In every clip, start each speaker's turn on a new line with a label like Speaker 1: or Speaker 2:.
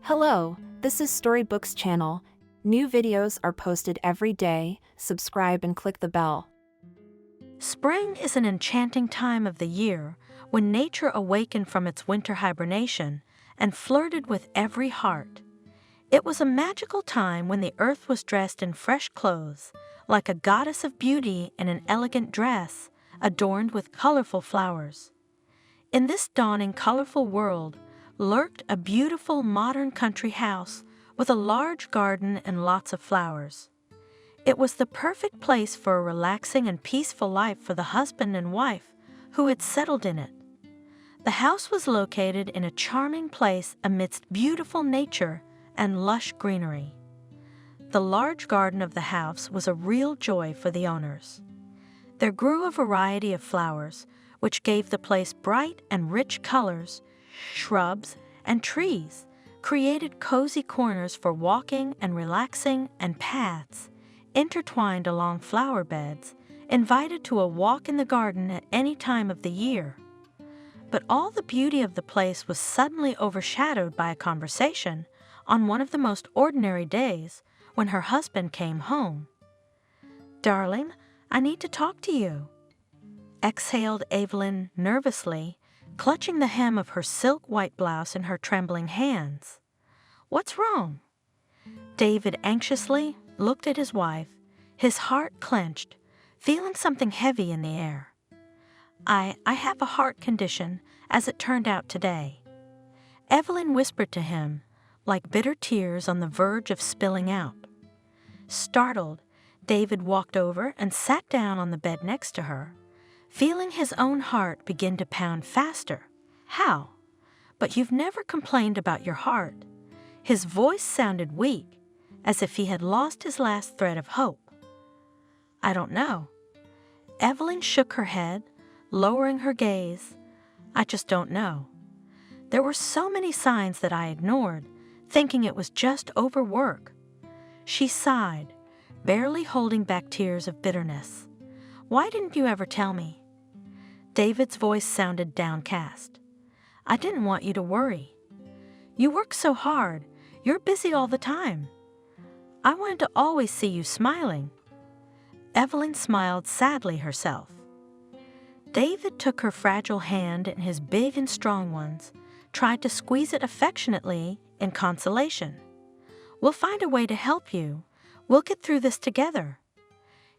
Speaker 1: Hello, this is Storybooks channel. New videos are posted every day. Subscribe and click the bell.
Speaker 2: Spring is an enchanting time of the year when nature awakened from its winter hibernation and flirted with every heart. It was a magical time when the earth was dressed in fresh clothes, like a goddess of beauty in an elegant dress adorned with colorful flowers. In this dawning colorful world lurked a beautiful modern country house with a large garden and lots of flowers. It was the perfect place for a relaxing and peaceful life for the husband and wife who had settled in it. The house was located in a charming place amidst beautiful nature and lush greenery. The large garden of the house was a real joy for the owners. There grew a variety of flowers, which gave the place bright and rich colors. Shrubs and trees created cozy corners for walking and relaxing, and paths intertwined along flower beds invited to a walk in the garden at any time of the year. But all the beauty of the place was suddenly overshadowed by a conversation on one of the most ordinary days when her husband came home. "Darling, I need to talk to you," exhaled Evelyn nervously, clutching the hem of her silk white blouse in her trembling hands. "What's wrong?" David anxiously looked at his wife, his heart clenched, feeling something heavy in the air. I have a heart condition, as it turned out today," Evelyn whispered to him, like bitter tears on the verge of spilling out. Startled, David walked over and sat down on the bed next to her, feeling his own heart begin to pound faster. "How? But you've never complained about your heart." His voice sounded weak, as if he had lost his last thread of hope. "I don't know." Evelyn shook her head, lowering her gaze. "I just don't know. There were so many signs that I ignored, thinking it was just overwork." She sighed, barely holding back tears of bitterness. "Why didn't you ever tell me?" David's voice sounded downcast. "I didn't want you to worry. You work so hard. You're busy all the time. I wanted to always see you smiling." Evelyn smiled sadly herself. David took her fragile hand in his big and strong ones, tried to squeeze it affectionately in consolation. "We'll find a way to help you. We'll get through this together."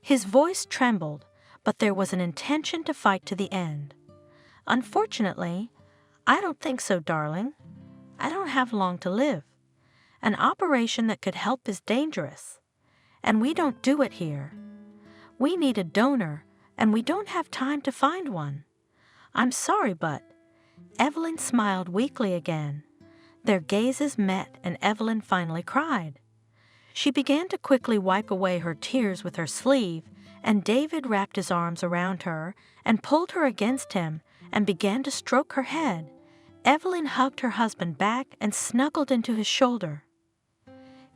Speaker 2: His voice trembled, but there was an intention to fight to the end. "Unfortunately, I don't think so, darling. I don't have long to live. An operation that could help is dangerous, and we don't do it here. We need a donor, and we don't have time to find one. I'm sorry, but..." Evelyn smiled weakly again. Their gazes met, and Evelyn finally cried. She began to quickly wipe away her tears with her sleeve, and David wrapped his arms around her and pulled her against him and began to stroke her head. Evelyn hugged her husband back and snuggled into his shoulder.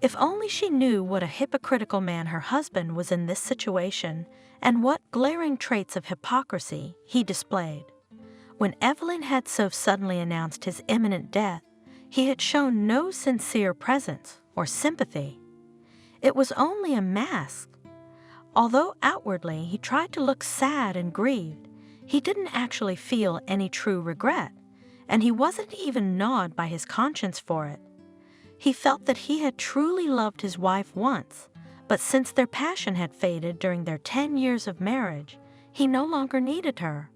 Speaker 2: If only she knew what a hypocritical man her husband was in this situation, and what glaring traits of hypocrisy he displayed. When Evelyn had so suddenly announced his imminent death, he had shown no sincere presence or sympathy. It was only a mask. Although outwardly he tried to look sad and grieved, he didn't actually feel any true regret, and he wasn't even gnawed by his conscience for it. He felt that he had truly loved his wife once, but since their passion had faded during their 10 years of marriage, he no longer needed her.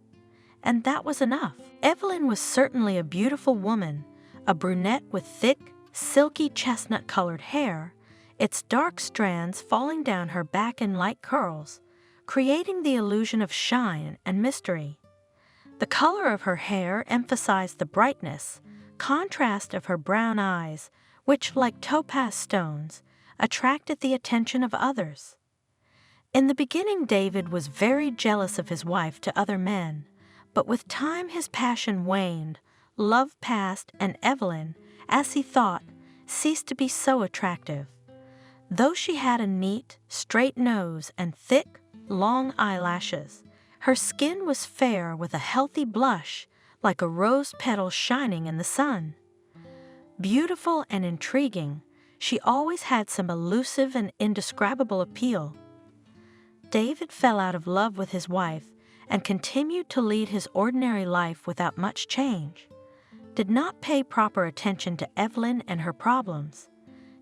Speaker 2: And that was enough. Evelyn was certainly a beautiful woman, a brunette with thick, silky chestnut-colored hair, its dark strands falling down her back in light curls, creating the illusion of shine and mystery. The color of her hair emphasized the brightness, contrast of her brown eyes, which, like topaz stones, attracted the attention of others. In the beginning, David was very jealous of his wife to other men, but with time his passion waned, love passed, and Evelyn, as he thought, ceased to be so attractive. Though she had a neat, straight nose and thick, long eyelashes, her skin was fair with a healthy blush, like a rose petal shining in the sun. Beautiful and intriguing, she always had some elusive and indescribable appeal. David fell out of love with his wife and continued to lead his ordinary life without much change. Did not pay proper attention to Evelyn and her problems.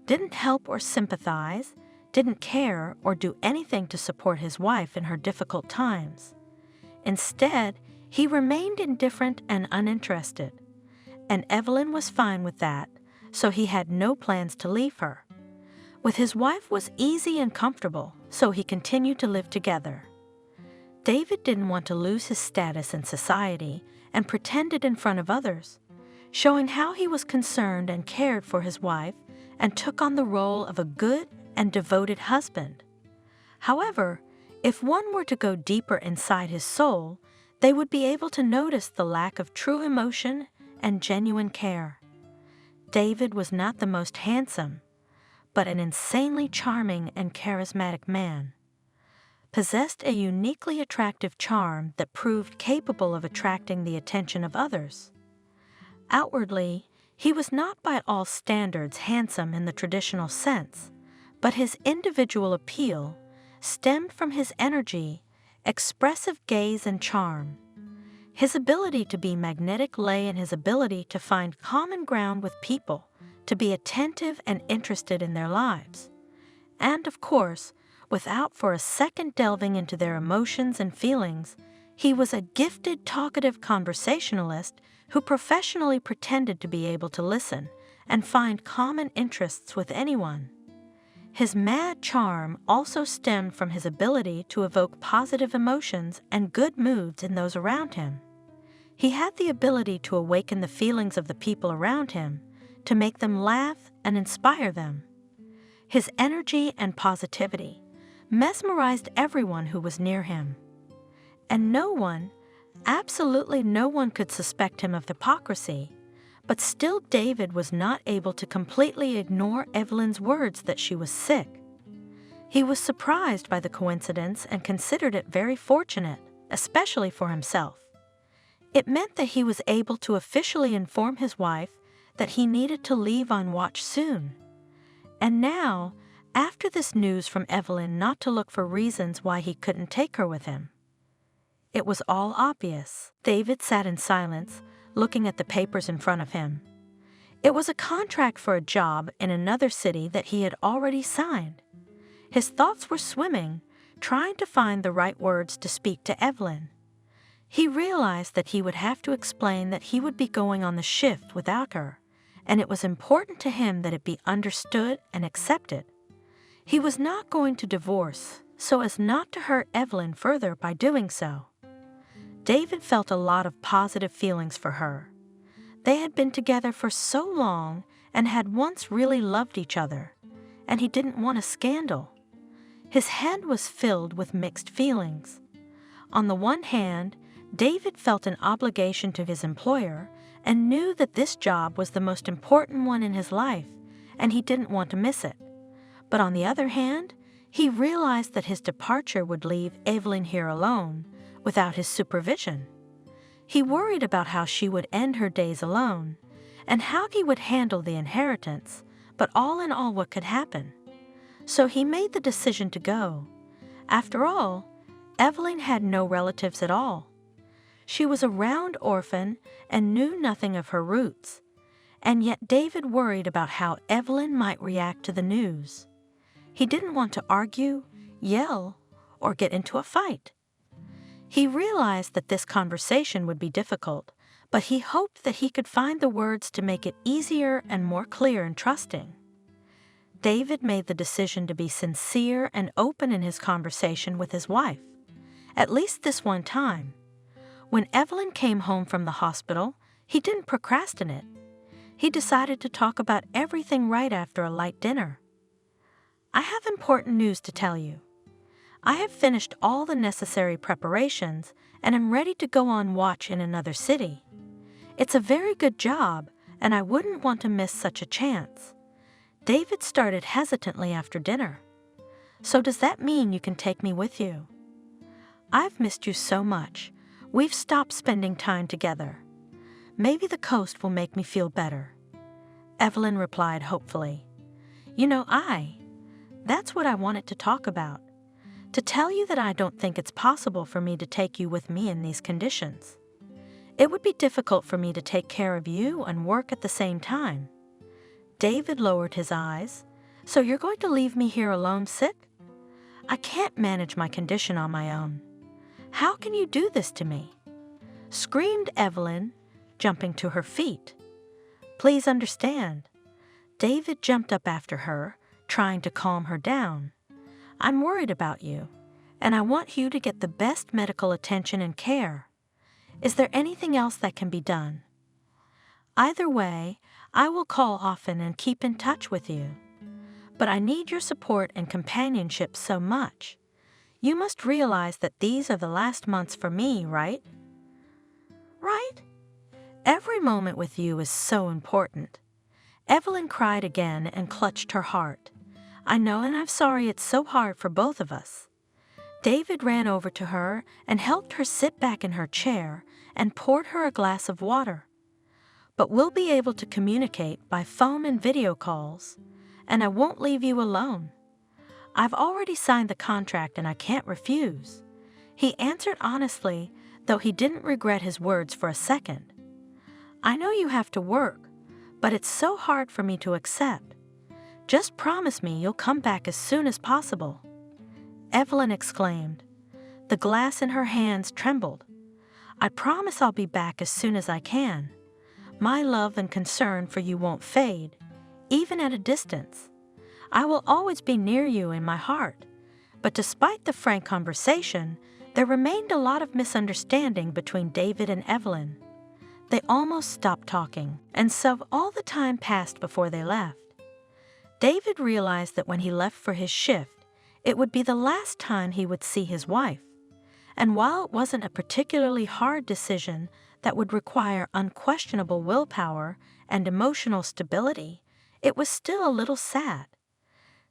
Speaker 2: Didn't help or sympathize, didn't care or do anything to support his wife in her difficult times. Instead, he remained indifferent and uninterested. And Evelyn was fine with that, so he had no plans to leave her. With his wife was easy and comfortable, so he continued to live together. David didn't want to lose his status in society and pretended in front of others, showing how he was concerned and cared for his wife and took on the role of a good and devoted husband. However, if one were to go deeper inside his soul, they would be able to notice the lack of true emotion and genuine care. David was not the most handsome, but an insanely charming and charismatic man. Possessed a uniquely attractive charm that proved capable of attracting the attention of others. Outwardly, he was not by all standards handsome in the traditional sense, but his individual appeal stemmed from his energy, expressive gaze, and charm. His ability to be magnetic lay in his ability to find common ground with people, to be attentive and interested in their lives. And, of course, without for a second delving into their emotions and feelings, he was a gifted, talkative conversationalist who professionally pretended to be able to listen and find common interests with anyone. His mad charm also stemmed from his ability to evoke positive emotions and good moods in those around him. He had the ability to awaken the feelings of the people around him, to make them laugh and inspire them. His energy and positivity mesmerized everyone who was near him. And no one, absolutely no one, could suspect him of hypocrisy. But still, David was not able to completely ignore Evelyn's words that she was sick. He was surprised by the coincidence and considered it very fortunate, especially for himself. It meant that he was able to officially inform his wife that he needed to leave on watch soon. And now, after this news from Evelyn, not to look for reasons why he couldn't take her with him. It was all obvious. David sat in silence, looking at the papers in front of him. It was a contract for a job in another city that he had already signed. His thoughts were swimming, trying to find the right words to speak to Evelyn. He realized that he would have to explain that he would be going on the shift without her, and it was important to him that it be understood and accepted. He was not going to divorce so as not to hurt Evelyn further by doing so. David felt a lot of positive feelings for her. They had been together for so long and had once really loved each other, and he didn't want a scandal. His head was filled with mixed feelings. On the one hand, David felt an obligation to his employer and knew that this job was the most important one in his life, and he didn't want to miss it. But on the other hand, he realized that his departure would leave Evelyn here alone, without his supervision. He worried about how she would end her days alone, and how he would handle the inheritance, but all in all, what could happen? So he made the decision to go. After all, Evelyn had no relatives at all. She was a round orphan and knew nothing of her roots. And yet David worried about how Evelyn might react to the news. He didn't want to argue, yell, or get into a fight. He realized that this conversation would be difficult, but he hoped that he could find the words to make it easier and more clear and trusting. David made the decision to be sincere and open in his conversation with his wife, at least this one time. When Evelyn came home from the hospital, he didn't procrastinate. He decided to talk about everything right after a light dinner. "I have important news to tell you. I have finished all the necessary preparations and am ready to go on watch in another city. It's a very good job, and I wouldn't want to miss such a chance." David started hesitantly after dinner. "So does that mean you can take me with you? I've missed you so much. We've stopped spending time together. Maybe the coast will make me feel better." Evelyn replied hopefully. That's what I wanted to talk about. To tell you that I don't think it's possible for me to take you with me in these conditions. It would be difficult for me to take care of you and work at the same time. David lowered his eyes. So you're going to leave me here alone sick? I can't manage my condition on my own. How can you do this to me? Screamed Evelyn, jumping to her feet. Please understand. David jumped up after her, trying to calm her down. I'm worried about you, and I want you to get the best medical attention and care. Is there anything else that can be done? Either way, I will call often and keep in touch with you. But I need your support and companionship so much. You must realize that these are the last months for me, right? Right? Every moment with you is so important. Evelyn cried again and clutched her heart. I know, and I'm sorry it's so hard for both of us. David ran over to her and helped her sit back in her chair and poured her a glass of water. But we'll be able to communicate by phone and video calls, and I won't leave you alone. I've already signed the contract and I can't refuse. He answered honestly, though he didn't regret his words for a second. I know you have to work, but it's so hard for me to accept. Just promise me you'll come back as soon as possible. Evelyn exclaimed. The glass in her hands trembled. I promise I'll be back as soon as I can. My love and concern for you won't fade, even at a distance. I will always be near you in my heart. But despite the frank conversation, there remained a lot of misunderstanding between David and Evelyn. They almost stopped talking, and so all the time passed before they left. David realized that when he left for his shift, it would be the last time he would see his wife. And while it wasn't a particularly hard decision that would require unquestionable willpower and emotional stability, it was still a little sad.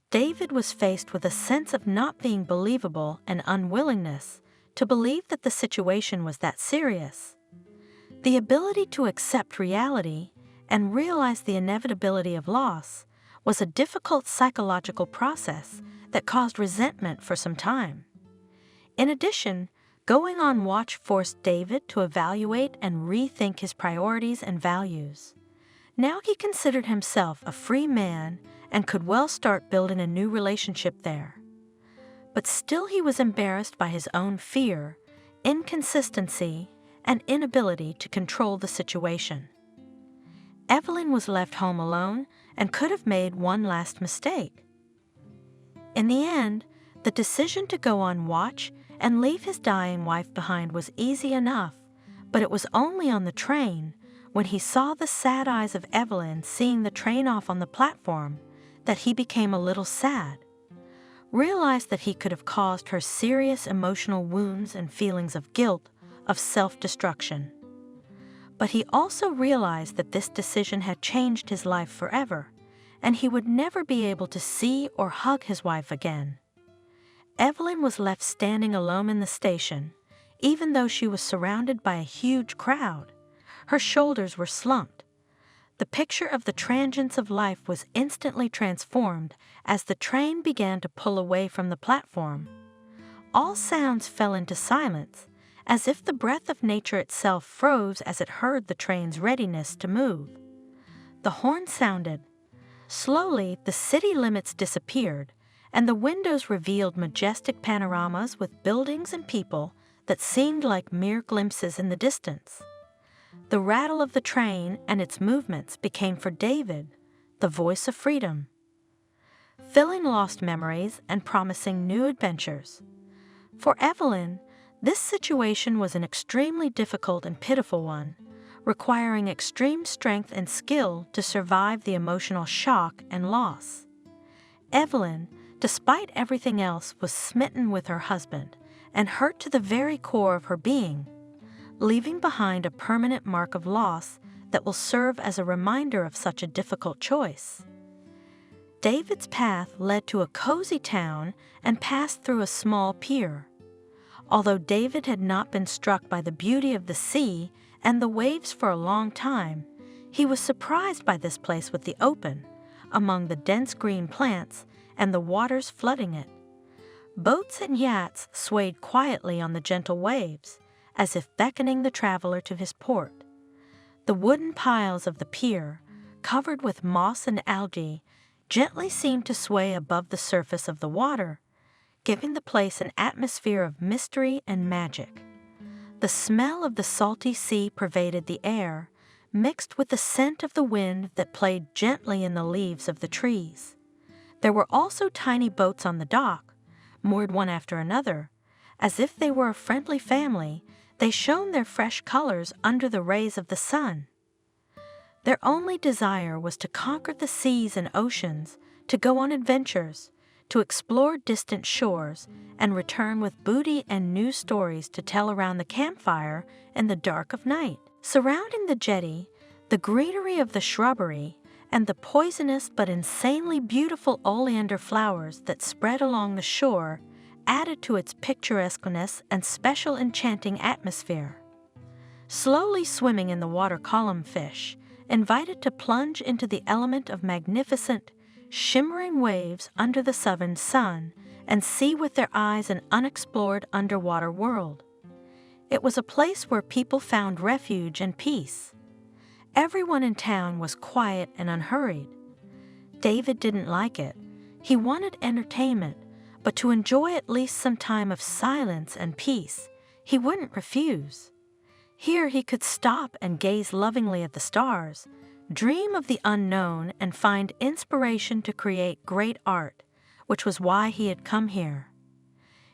Speaker 2: David was faced with a sense of not being believable and unwillingness to believe that the situation was that serious. The ability to accept reality and realize the inevitability of loss was a difficult psychological process that caused resentment for some time. In addition, going on watch forced David to evaluate and rethink his priorities and values. Now he considered himself a free man and could well start building a new relationship there. But still he was embarrassed by his own fear, inconsistency, and inability to control the situation. Evelyn was left home alone and could have made one last mistake. In the end, the decision to go on watch and leave his dying wife behind was easy enough, but it was only on the train, when he saw the sad eyes of Evelyn seeing the train off on the platform, that he became a little sad. Realized that he could have caused her serious emotional wounds and feelings of guilt, of self-destruction. But he also realized that this decision had changed his life forever, and he would never be able to see or hug his wife again. Evelyn was left standing alone in the station, even though she was surrounded by a huge crowd. Her shoulders were slumped. The picture of the transience of life was instantly transformed as the train began to pull away from the platform. All sounds fell into silence, as if the breath of nature itself froze as it heard the train's readiness to move. The horn sounded. Slowly, the city limits disappeared, and the windows revealed majestic panoramas with buildings and people that seemed like mere glimpses in the distance. The rattle of the train and its movements became for David the voice of freedom, filling lost memories and promising new adventures. For Evelyn, this situation was an extremely difficult and pitiful one, requiring extreme strength and skill to survive the emotional shock and loss. Evelyn, despite everything else, was smitten with her husband and hurt to the very core of her being, leaving behind a permanent mark of loss that will serve as a reminder of such a difficult choice. David's path led to a cozy town and passed through a small pier. Although David had not been struck by the beauty of the sea and the waves for a long time, He was surprised by this place with the open, among the dense green plants and the waters flooding it. Boats and yachts swayed quietly on the gentle waves, as if beckoning the traveler to his port. The wooden piles of the pier, covered with moss and algae, gently seemed to sway above the surface of the water, giving the place an atmosphere of mystery and magic. The smell of the salty sea pervaded the air, mixed with the scent of the wind that played gently in the leaves of the trees. There were also tiny boats on the dock, moored one after another. As if they were a friendly family, they shone their fresh colors under the rays of the sun. Their only desire was to conquer the seas and oceans, to go on adventures, to explore distant shores, and return with booty and new stories to tell around the campfire in the dark of night. Surrounding the jetty, the greenery of the shrubbery, and the poisonous but insanely beautiful oleander flowers that spread along the shore added to its picturesqueness and special enchanting atmosphere. Slowly swimming in the water column fish, invited to plunge into the element of magnificent, shimmering waves under the southern sun and see with their eyes an unexplored underwater world. It was a place where people found refuge and peace. Everyone in town was quiet and unhurried. David didn't like it. He wanted entertainment, but to enjoy at least some time of silence and peace, he wouldn't refuse. Here he could stop and gaze lovingly at the stars, dream of the unknown, and find inspiration to create great art, which was why he had come here.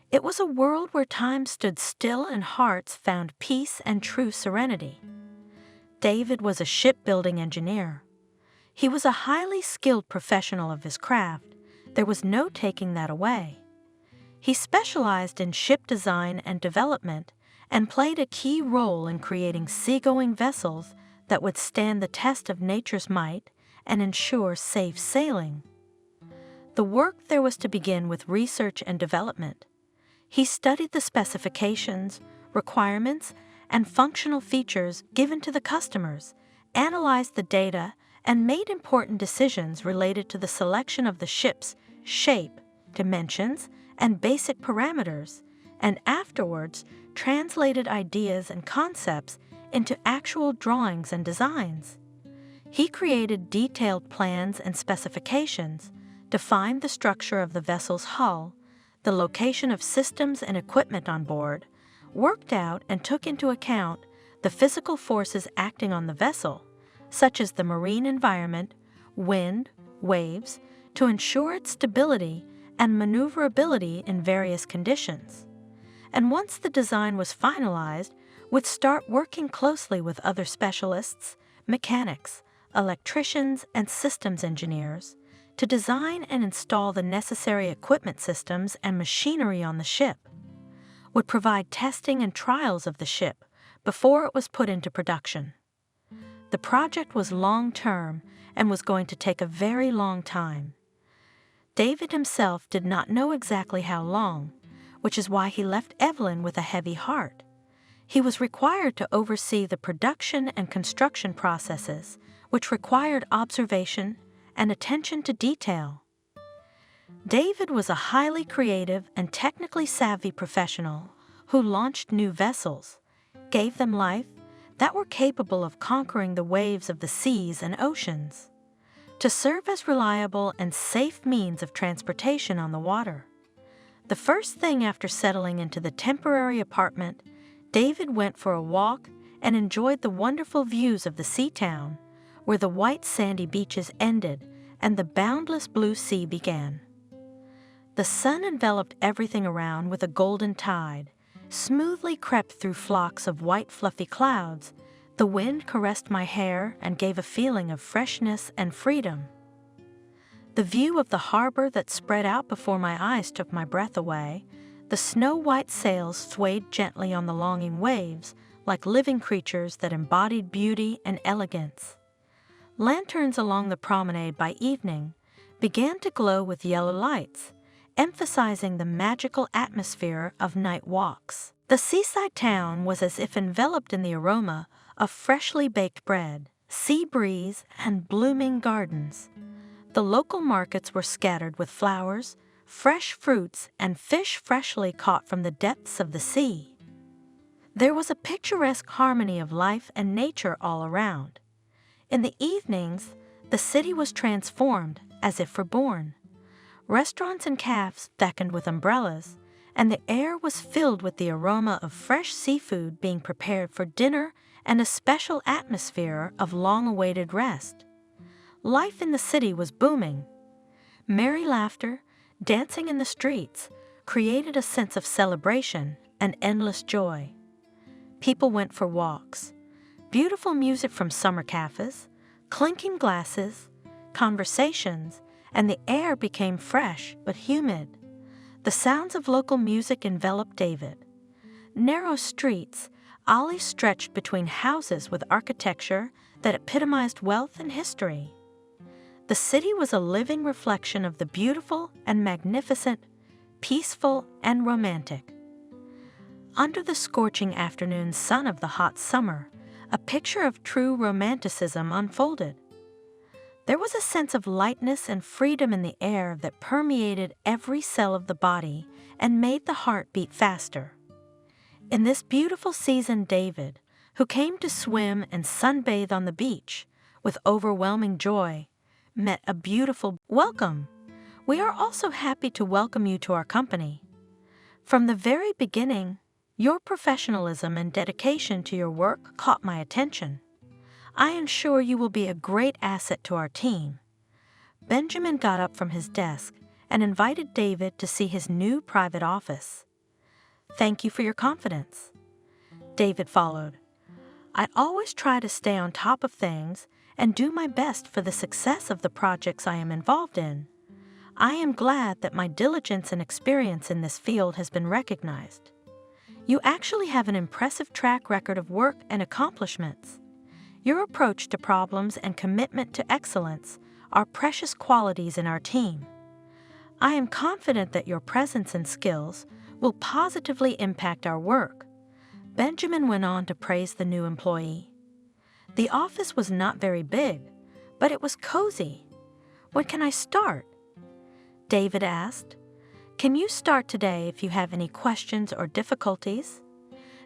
Speaker 2: It was a world where time stood still and hearts found peace and true serenity. David was a shipbuilding engineer. He was a highly skilled professional of his craft. There was no taking that away. He specialized in ship design and development and played a key role in creating seagoing vessels that would stand the test of nature's might and ensure safe sailing. The work there was to begin with research and development. He studied the specifications, requirements, and functional features given to the customers, analyzed the data, and made important decisions related to the selection of the ship's shape, dimensions, and basic parameters, and afterwards translated ideas and concepts into actual drawings and designs. He created detailed plans and specifications, defined the structure of the vessel's hull, the location of systems and equipment on board, worked out and took into account the physical forces acting on the vessel, such as the marine environment, wind, waves, to ensure its stability and maneuverability in various conditions. And once the design was finalized, would start working closely with other specialists, mechanics, electricians, and systems engineers to design and install the necessary equipment systems and machinery on the ship, would provide testing and trials of the ship before it was put into production. The project was long-term and was going to take a very long time. David himself did not know exactly how long, which is why he left Evelyn with a heavy heart. He was required to oversee the production and construction processes, which required observation and attention to detail. David was a highly creative and technically savvy professional who launched new vessels, gave them life, that were capable of conquering the waves of the seas and oceans, to serve as reliable and safe means of transportation on the water. The first thing after settling into the temporary apartment, David went for a walk and enjoyed the wonderful views of the sea town, where the white sandy beaches ended and the boundless blue sea began. The sun enveloped everything around with a golden tide, smoothly crept through flocks of white fluffy clouds. The wind caressed my hair and gave a feeling of freshness and freedom. The view of the harbor that spread out before my eyes took my breath away. The snow-white sails swayed gently on the longing waves like living creatures that embodied beauty and elegance. Lanterns along the promenade by evening began to glow with yellow lights, emphasizing the magical atmosphere of night walks. The seaside town was as if enveloped in the aroma of freshly baked bread. sea breeze, and blooming gardens. The local markets were scattered with flowers, fresh fruits, and fish freshly caught from the depths of the sea. There was a picturesque harmony of life and nature all around. In the evenings, the city was transformed as if reborn. Restaurants and cafes beckoned with umbrellas, and the air was filled with the aroma of fresh seafood being prepared for dinner and a special atmosphere of long-awaited rest. Life in the city was booming. Merry laughter, dancing in the streets, created a sense of celebration and endless joy. People went for walks. Beautiful music from summer cafes, clinking glasses, conversations, and the air became fresh but humid. The sounds of local music enveloped David. Narrow streets, alleys stretched between houses with architecture that epitomized wealth and history. The city was a living reflection of the beautiful and magnificent, peaceful and romantic. Under the scorching afternoon sun of the hot summer, a picture of true romanticism unfolded. There was a sense of lightness and freedom in the air that permeated every cell of the body and made the heart beat faster. In this beautiful season, David, who came to swim and sunbathe on the beach with overwhelming joy, met a beautiful welcome. We are also happy to welcome you to our company. From the very beginning, your professionalism and dedication to your work caught my attention. I am sure you will be a great asset to our team. Benjamin got up from his desk and invited David to see his new private office. Thank you for your confidence. David followed. I always try to stay on top of things and do my best for the success of the projects I am involved in. I am glad that my diligence and experience in this field has been recognized. You actually have an impressive track record of work and accomplishments. Your approach to problems and commitment to excellence are precious qualities in our team. I am confident that your presence and skills will positively impact our work. Benjamin went on to praise the new employee. The office was not very big, but it was cozy. When can I start? David asked. Can you start today if you have any questions or difficulties?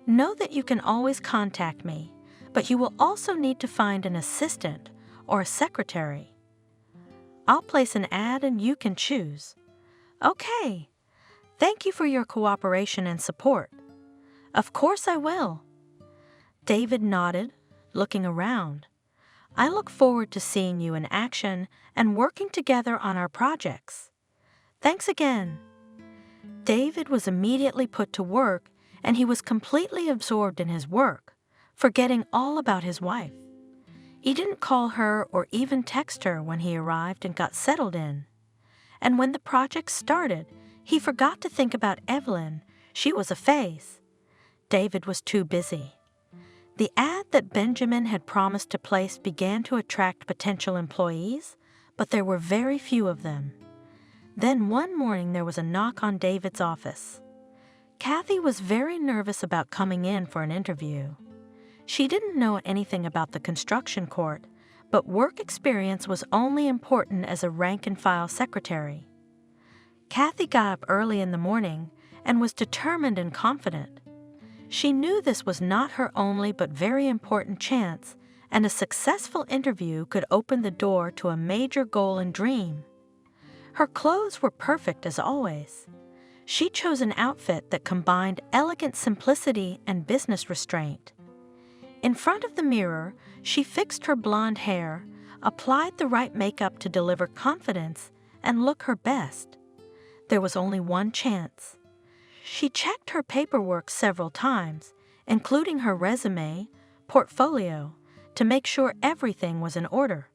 Speaker 2: Know that you can always contact me, but you will also need to find an assistant or a secretary. I'll place an ad and you can choose. Okay. Thank you for your cooperation and support. Of course I will. David nodded, looking around. I look forward to seeing you in action and working together on our projects. Thanks again. David was immediately put to work, and he was completely absorbed in his work, forgetting all about his wife. He didn't call her or even text her when he arrived and got settled in. And when the project started, he forgot to think about Evelyn. She was a phase. David was too busy. The ad that Benjamin had promised to place began to attract potential employees, but there were very few of them. Then one morning there was a knock on David's office. Kathy was very nervous about coming in for an interview. She didn't know anything about the construction court, but work experience was only important as a rank-and-file secretary. Kathy got up early in the morning and was determined and confident. She knew this was not her only but very important chance, and a successful interview could open the door to a major goal and dream. Her clothes were perfect as always. She chose an outfit that combined elegant simplicity and business restraint. In front of the mirror, she fixed her blonde hair, applied the right makeup to deliver confidence, and look her best. There was only one chance. She checked her paperwork several times, including her resume, portfolio, to make sure everything was in order.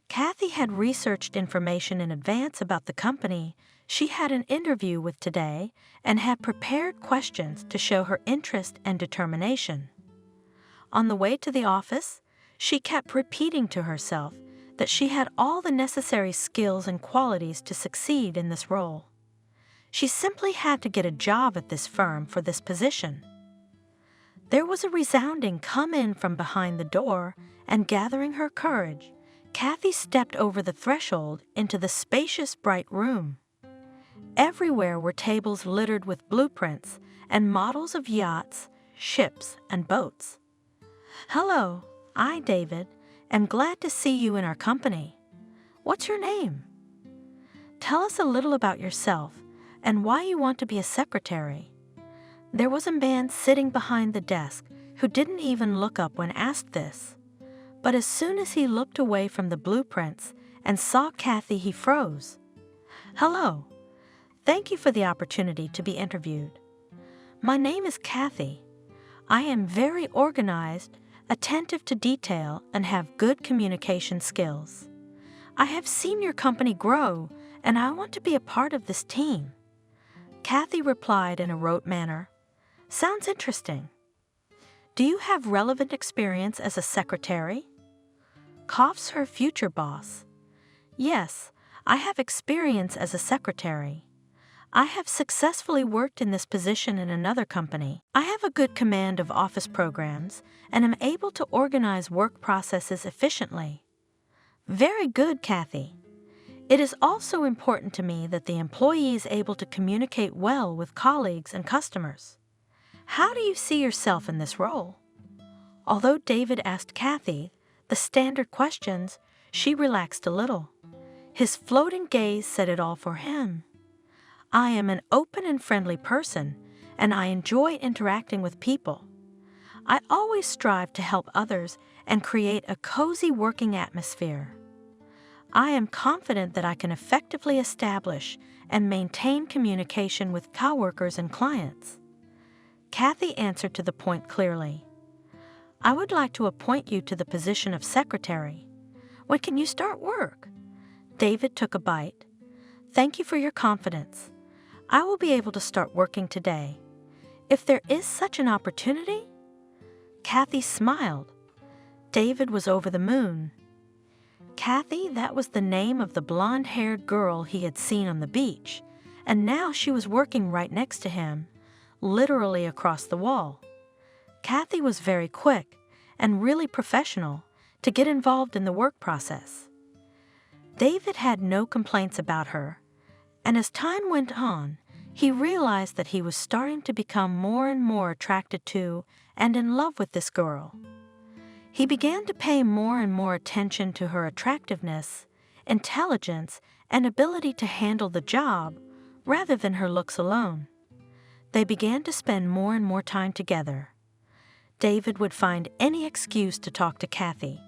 Speaker 2: Kathy had researched information in advance about the company she had an interview with today and had prepared questions to show her interest and determination. On the way to the office, she kept repeating to herself that she had all the necessary skills and qualities to succeed in this role. She simply had to get a job at this firm for this position. There was a resounding come in from behind the door, and gathering her courage, Kathy stepped over the threshold into the spacious, bright room. Everywhere were tables littered with blueprints and models of yachts, ships, and boats. "Hello, I, David, am glad to see you in our company. What's your name? Tell us a little about yourself and why you want to be a secretary." There was a man sitting behind the desk who didn't even look up when asked this. But as soon as he looked away from the blueprints and saw Kathy, he froze. "Hello. Thank you for the opportunity to be interviewed. My name is Kathy. I am very organized, attentive to detail, and have good communication skills. I have seen your company grow, and I want to be a part of this team." Kathy replied in a rote manner, "Sounds interesting. Do you have relevant experience as a secretary?" Coughs her future boss. "Yes, I have experience as a secretary. I have successfully worked in this position in another company. I have a good command of office programs and am able to organize work processes efficiently." "Very good, Kathy. It is also important to me that the employee is able to communicate well with colleagues and customers. How do you see yourself in this role?" Although David asked Kathy the standard questions, she relaxed a little. His floating gaze said it all for him. "I am an open and friendly person, and I enjoy interacting with people. I always strive to help others and create a cozy working atmosphere. I am confident that I can effectively establish and maintain communication with coworkers and clients." Kathy answered to the point clearly. "I would like to appoint you to the position of secretary. When can you start work?" David took a bite. "Thank you for your confidence. I will be able to start working today. If there is such an opportunity?" Kathy smiled. David was over the moon. Kathy, that was the name of the blonde-haired girl he had seen on the beach, and now she was working right next to him, literally across the wall. Kathy was very quick and really professional to get involved in the work process. David had no complaints about her, and as time went on, he realized that he was starting to become more and more attracted to and in love with this girl. He began to pay more and more attention to her attractiveness, intelligence, and ability to handle the job rather than her looks alone. They began to spend more and more time together. David would find any excuse to talk to Kathy,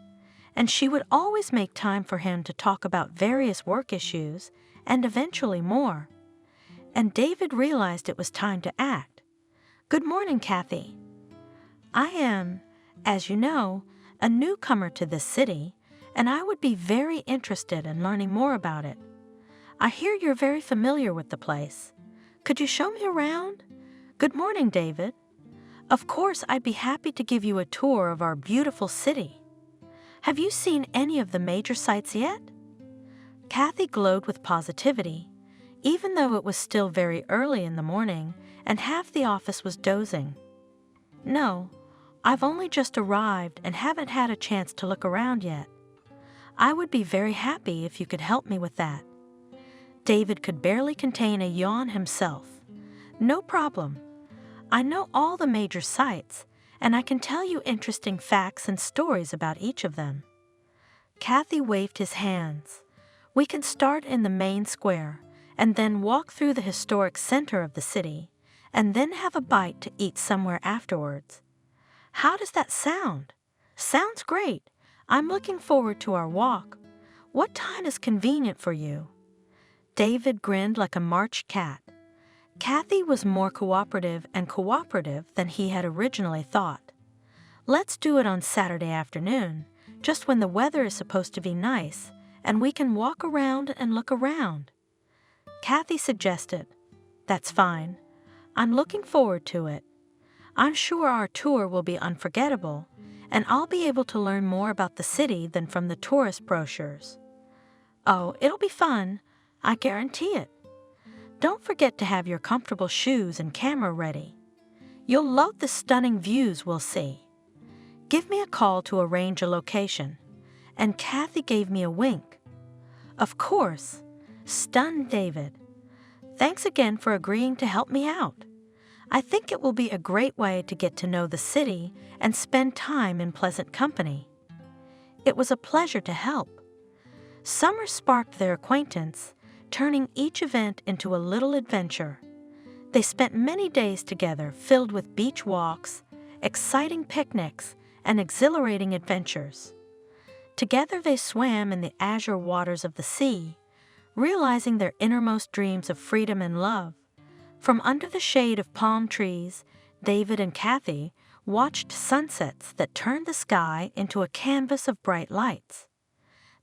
Speaker 2: and she would always make time for him to talk about various work issues and eventually more. And David realized it was time to act. "Good morning, Kathy. I am, as you know, a newcomer to this city, and I would be very interested in learning more about it. I hear you're very familiar with the place. Could you show me around?" "Good morning, David. Of course, I'd be happy to give you a tour of our beautiful city. Have you seen any of the major sites yet?" Kathy glowed with positivity, even though it was still very early in the morning and half the office was dozing. "No, I've only just arrived and haven't had a chance to look around yet. I would be very happy if you could help me with that." David could barely contain a yawn himself. "No problem. I know all the major sites, and I can tell you interesting facts and stories about each of them." Kathy waved his hands. "We can start in the main square, and then walk through the historic center of the city, and then have a bite to eat somewhere afterwards. How does that sound?" "Sounds great. I'm looking forward to our walk. What time is convenient for you?" David grinned like a March cat. Kathy was more cooperative than he had originally thought. "Let's do it on Saturday afternoon, just when the weather is supposed to be nice, and we can walk around and look around." Kathy suggested. "That's fine. I'm looking forward to it. I'm sure our tour will be unforgettable, and I'll be able to learn more about the city than from the tourist brochures." "Oh, it'll be fun. I guarantee it. Don't forget to have your comfortable shoes and camera ready. You'll love the stunning views we'll see. Give me a call to arrange a location." And Kathy gave me a wink. Of course, stunned David. "Thanks again for agreeing to help me out. I think it will be a great way to get to know the city and spend time in pleasant company." It was a pleasure to help. Summer sparked their acquaintance, turning each event into a little adventure. They spent many days together filled with beach walks, exciting picnics, and exhilarating adventures. Together they swam in the azure waters of the sea, realizing their innermost dreams of freedom and love. From under the shade of palm trees, David and Kathy watched sunsets that turned the sky into a canvas of bright lights.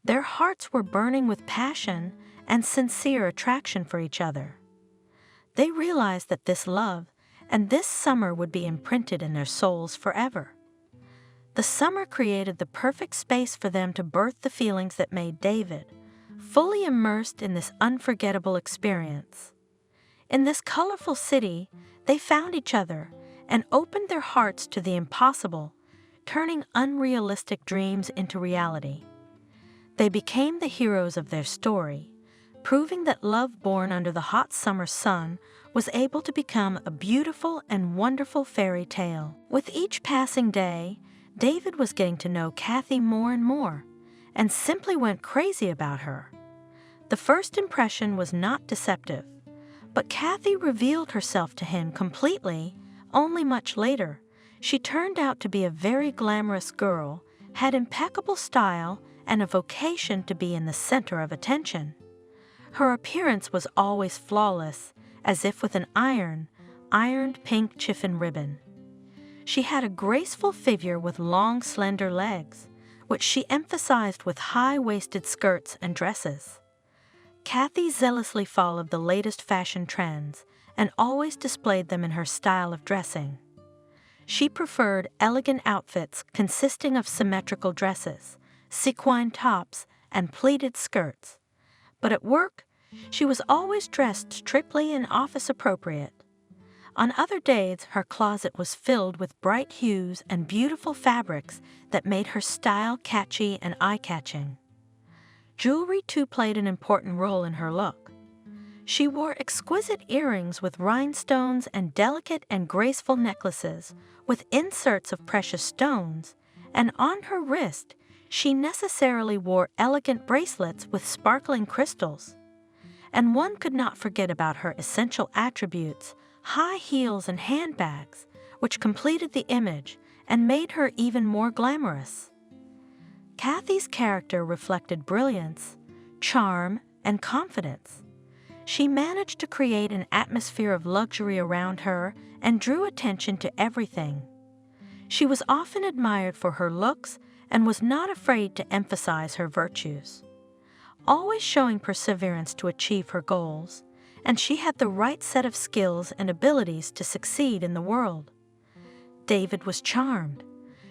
Speaker 2: Their hearts were burning with passion and sincere attraction for each other. They realized that this love and this summer would be imprinted in their souls forever. The summer created the perfect space for them to birth the feelings that made David fully immersed in this unforgettable experience. In this colorful city, they found each other and opened their hearts to the impossible, turning unrealistic dreams into reality. They became the heroes of their story, proving that love born under the hot summer sun was able to become a beautiful and wonderful fairy tale. With each passing day, David was getting to know Kathy more and more, and simply went crazy about her. The first impression was not deceptive, but Kathy revealed herself to him completely only much later. She turned out to be a very glamorous girl, had impeccable style, and a vocation to be in the center of attention. Her appearance was always flawless, as if with an ironed pink chiffon ribbon. She had a graceful figure with long, slender legs, which she emphasized with high-waisted skirts and dresses. Kathy zealously followed the latest fashion trends and always displayed them in her style of dressing. She preferred elegant outfits consisting of symmetrical dresses, sequin tops, and pleated skirts. But at work, she was always dressed strictly and office-appropriate. On other days, her closet was filled with bright hues and beautiful fabrics that made her style catchy and eye-catching. Jewelry too played an important role in her look. She wore exquisite earrings with rhinestones and delicate and graceful necklaces with inserts of precious stones, and on her wrist, she necessarily wore elegant bracelets with sparkling crystals. And one could not forget about her essential attributes, high heels and handbags, which completed the image and made her even more glamorous. Kathy's character reflected brilliance, charm, and confidence. She managed to create an atmosphere of luxury around her and drew attention to everything. She was often admired for her looks and was not afraid to emphasize her virtues, always showing perseverance to achieve her goals, and she had the right set of skills and abilities to succeed in the world. David was charmed.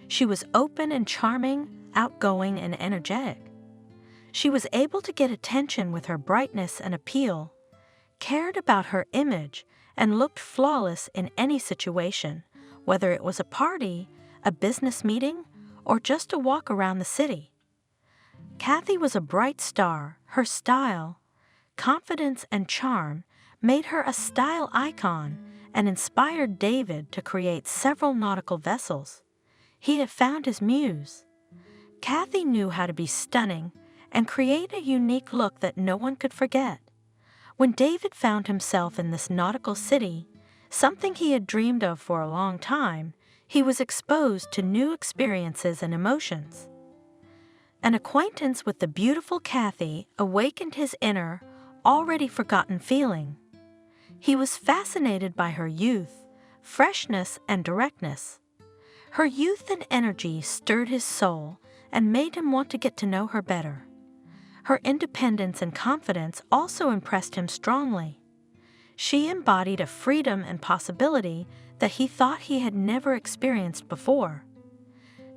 Speaker 2: She was open and charming, outgoing and energetic. She was able to get attention with her brightness and appeal, cared about her image, and looked flawless in any situation, whether it was a party, a business meeting, or just a walk around the city. Kathy was a bright star. Her style, confidence, and charm made her a style icon and inspired David to create several nautical vessels. He had found his muse. Kathy knew how to be stunning and create a unique look that no one could forget. When David found himself in this nautical city, something he had dreamed of for a long time, he was exposed to new experiences and emotions. An acquaintance with the beautiful Kathy awakened his inner, already forgotten feeling. He was fascinated by her youth, freshness, and directness. Her youth and energy stirred his soul and made him want to get to know her better. Her independence and confidence also impressed him strongly. She embodied a freedom and possibility that he thought he had never experienced before.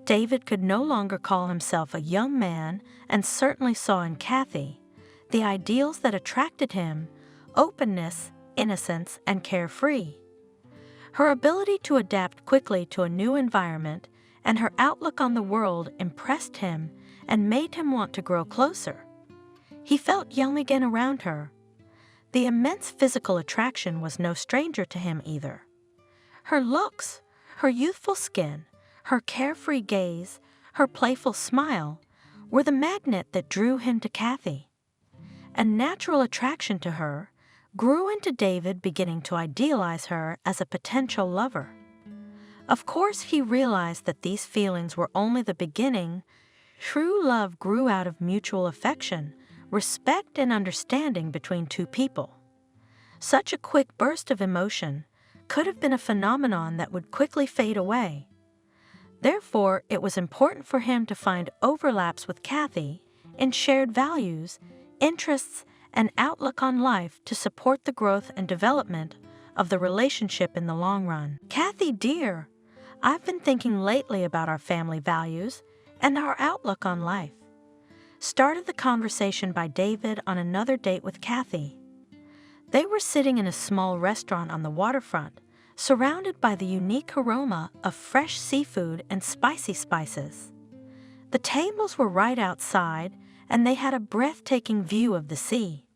Speaker 2: David could no longer call himself a young man and certainly saw in Kathy the ideals that attracted him: openness, innocence, and carefree. Her ability to adapt quickly to a new environment and her outlook on the world impressed him and made him want to grow closer. He felt young again around her. The immense physical attraction was no stranger to him either. Her looks, her youthful skin, her carefree gaze, her playful smile were the magnet that drew him to Kathy. A natural attraction to her grew into David beginning to idealize her as a potential lover. Of course, he realized that these feelings were only the beginning. True love grew out of mutual affection, respect, and understanding between two people. Such a quick burst of emotion could have been a phenomenon that would quickly fade away. Therefore, it was important for him to find overlaps with Kathy in shared values, interests, and outlook on life to support the growth and development of the relationship in the long run. Kathy, dear, I've been thinking lately about our family values and our outlook on life. Started the conversation by David on another date with Kathy. They were sitting in a small restaurant on the waterfront, surrounded by the unique aroma of fresh seafood and spicy spices. The tables were right outside, and they had a breathtaking view of the sea.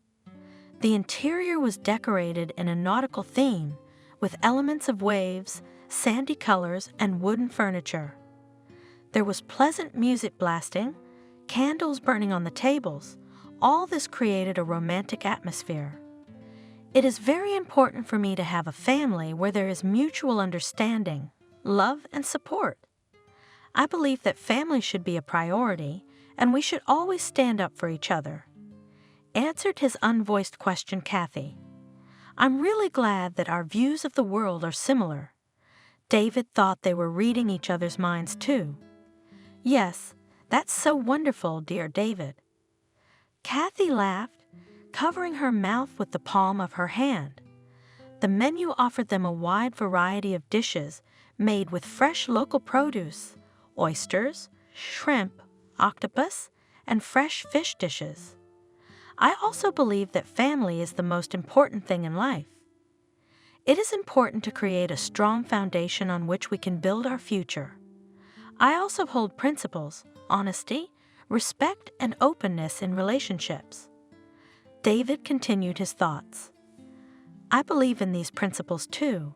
Speaker 2: The interior was decorated in a nautical theme, with elements of waves, sandy colors, and wooden furniture. There was pleasant music blasting, candles burning on the tables. All this created a romantic atmosphere. It is very important for me to have a family where there is mutual understanding, love, and support. I believe that family should be a priority, and we should always stand up for each other. Answered his unvoiced question Kathy. I'm really glad that our views of the world are similar. David thought they were reading each other's minds too. Yes, that's so wonderful, dear David. Kathy laughed, covering her mouth with the palm of her hand. The menu offered them a wide variety of dishes made with fresh local produce, oysters, shrimp, octopus, and fresh fish dishes. I also believe that family is the most important thing in life. It is important to create a strong foundation on which we can build our future. I also hold principles, honesty, respect, and openness in relationships. David continued his thoughts. I believe in these principles too.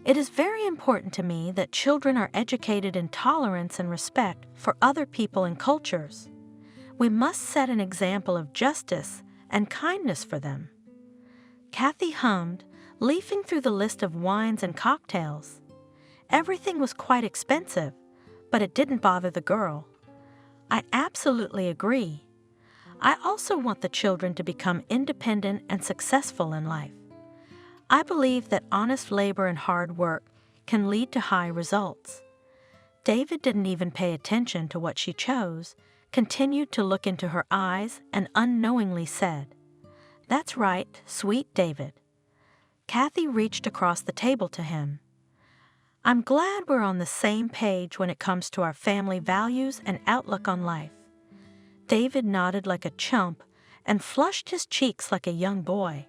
Speaker 2: It is very important to me that children are educated in tolerance and respect for other people and cultures. We must set an example of justice and kindness for them. Kathy hummed, leafing through the list of wines and cocktails. Everything was quite expensive, but it didn't bother the girl. I absolutely agree. I also want the children to become independent and successful in life. I believe that honest labor and hard work can lead to high results. David didn't even pay attention to what she chose, continued to look into her eyes, and unknowingly said, That's right, sweet David. Kathy reached across the table to him. I'm glad we're on the same page when it comes to our family values and outlook on life. David nodded like a chump and flushed his cheeks like a young boy.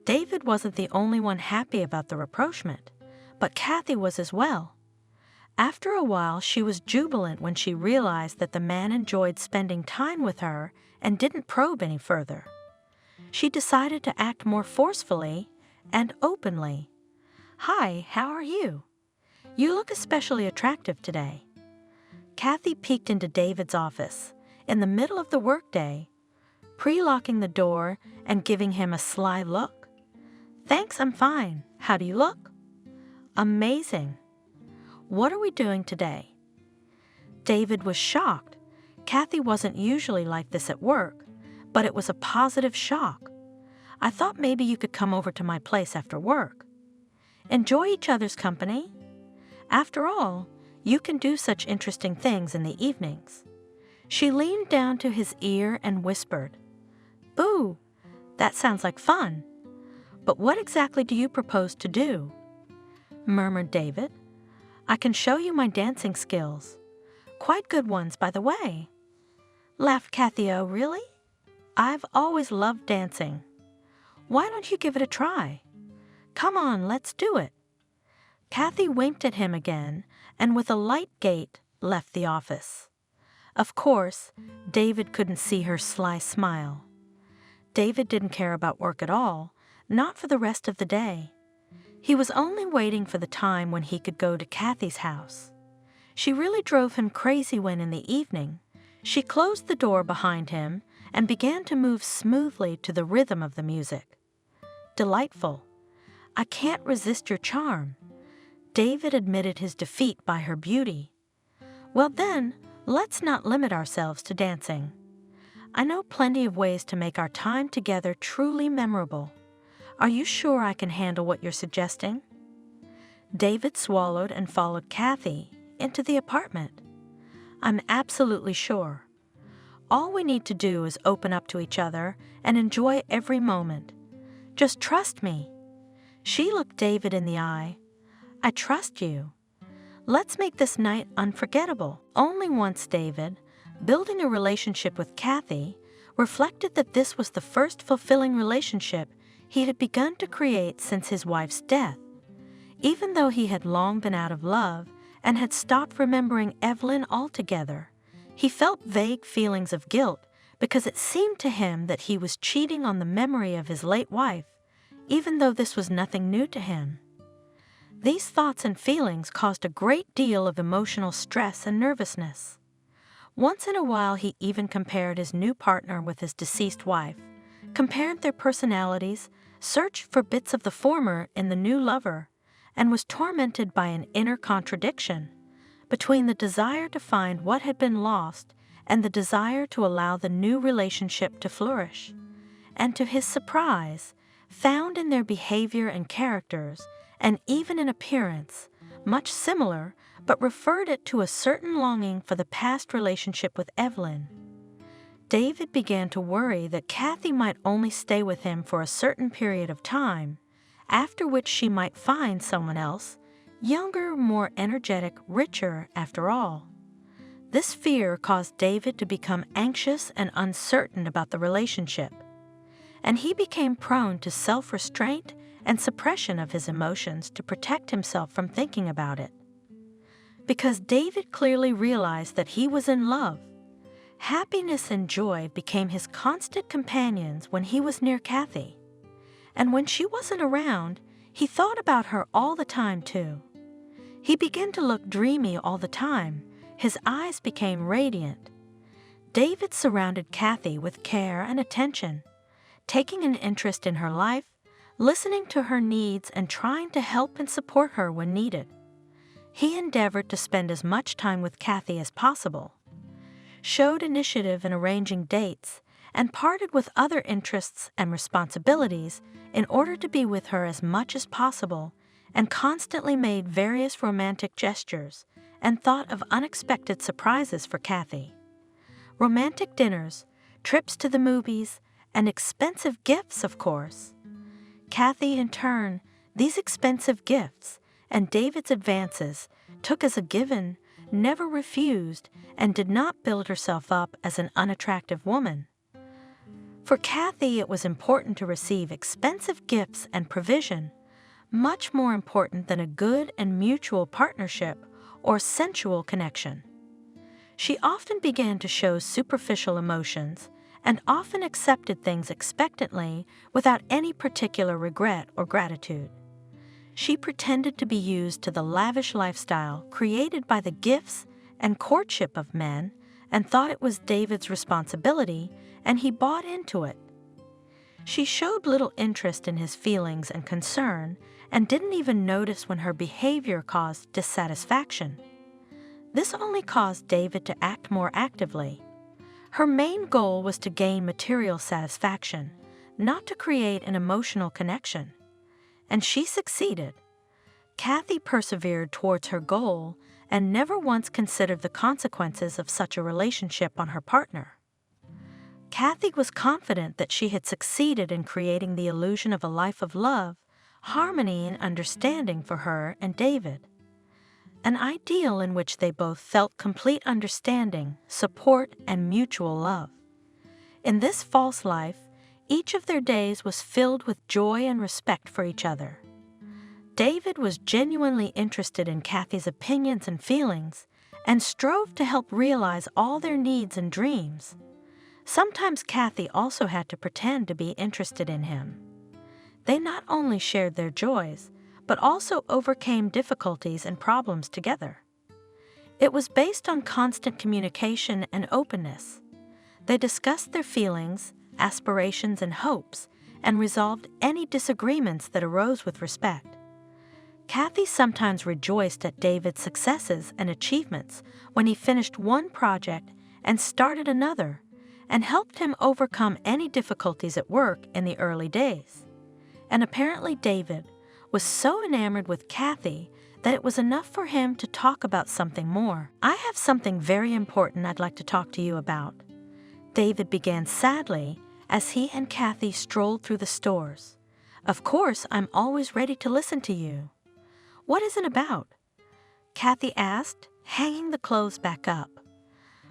Speaker 2: David wasn't the only one happy about the rapprochement, but Kathy was as well. After a while, she was jubilant when she realized that the man enjoyed spending time with her and didn't probe any further. She decided to act more forcefully and openly. Hi, how are you? You look especially attractive today. Kathy peeked into David's office in the middle of the workday, pre-locking the door and giving him a sly look. Thanks, I'm fine. How do you look? Amazing. What are we doing today? David was shocked. Kathy wasn't usually like this at work, but it was a positive shock. I thought maybe you could come over to my place after work. Enjoy each other's company. After all, you can do such interesting things in the evenings. She leaned down to his ear and whispered, Boo, that sounds like fun. But what exactly do you propose to do? Murmured David. I can show you my dancing skills. Quite good ones, by the way. Laughed Kathy. Oh, really? I've always loved dancing. Why don't you give it a try? Come on, let's do it. Kathy winked at him again and with a light gait left the office. Of course, David couldn't see her sly smile. David didn't care about work at all, not for the rest of the day. He was only waiting for the time when he could go to Kathy's house. She really drove him crazy when, in the evening, she closed the door behind him and began to move smoothly to the rhythm of the music. Delightful. I can't resist your charm. David admitted his defeat by her beauty. Well then, let's not limit ourselves to dancing. I know plenty of ways to make our time together truly memorable. Are you sure I can handle what you're suggesting? David swallowed and followed Kathy into the apartment. I'm absolutely sure. All we need to do is open up to each other and enjoy every moment. Just trust me. She looked David in the eye. I trust you. Let's make this night unforgettable. Only once David, building a relationship with Kathy, reflected that this was the first fulfilling relationship he had begun to create since his wife's death. Even though he had long been out of love and had stopped remembering Evelyn altogether, he felt vague feelings of guilt because it seemed to him that he was cheating on the memory of his late wife, even though this was nothing new to him. These thoughts and feelings caused a great deal of emotional stress and nervousness. Once in a while he even compared his new partner with his deceased wife, compared their personalities, searched for bits of the former in the new lover, and was tormented by an inner contradiction between the desire to find what had been lost and the desire to allow the new relationship to flourish. And to his surprise, found in their behavior and characters, and even in appearance, much similar, but referred it to a certain longing for the past relationship with Evelyn. David began to worry that Kathy might only stay with him for a certain period of time, after which she might find someone else, younger, more energetic, richer after all. This fear caused David to become anxious and uncertain about the relationship, and he became prone to self-restraint and suppression of his emotions to protect himself from thinking about it. Because David clearly realized that he was in love, happiness and joy became his constant companions when he was near Kathy. And when she wasn't around, he thought about her all the time too. He began to look dreamy all the time. His eyes became radiant. David surrounded Kathy with care and attention, taking an interest in her life, listening to her needs and trying to help and support her when needed. He endeavored to spend as much time with Kathy as possible, showed initiative in arranging dates, and parted with other interests and responsibilities in order to be with her as much as possible, and constantly made various romantic gestures and thought of unexpected surprises for Kathy. Romantic dinners, trips to the movies, and expensive gifts, of course. Kathy, in turn, these expensive gifts and David's advances took as a given, never refused, and did not build herself up as an unattractive woman. For Kathy, it was important to receive expensive gifts and provision, much more important than a good and mutual partnership or sensual connection. She often began to show superficial emotions and often accepted things expectantly without any particular regret or gratitude. She pretended to be used to the lavish lifestyle created by the gifts and courtship of men and thought it was David's responsibility, and he bought into it. She showed little interest in his feelings and concern and didn't even notice when her behavior caused dissatisfaction. This only caused David to act more actively. Her main goal was to gain material satisfaction, not to create an emotional connection. And she succeeded. Kathy persevered towards her goal and never once considered the consequences of such a relationship on her partner. Kathy was confident that she had succeeded in creating the illusion of a life of love, harmony, and understanding for her and David. An ideal in which they both felt complete understanding, support, and mutual love. In this false life, each of their days was filled with joy and respect for each other. David was genuinely interested in Kathy's opinions and feelings and strove to help realize all their needs and dreams. Sometimes Kathy also had to pretend to be interested in him. They not only shared their joys, but also overcame difficulties and problems together. It was based on constant communication and openness. They discussed their feelings, aspirations, and hopes, and resolved any disagreements that arose with respect. Kathy sometimes rejoiced at David's successes and achievements when he finished one project and started another, and helped him overcome any difficulties at work in the early days. And apparently David was so enamored with Kathy that it was enough for him to talk about something more. "I have something very important I'd like to talk to you about," David began sadly as he and Kathy strolled through the stores. "Of course, I'm always ready to listen to you." "What is it about?" Kathy asked, hanging the clothes back up.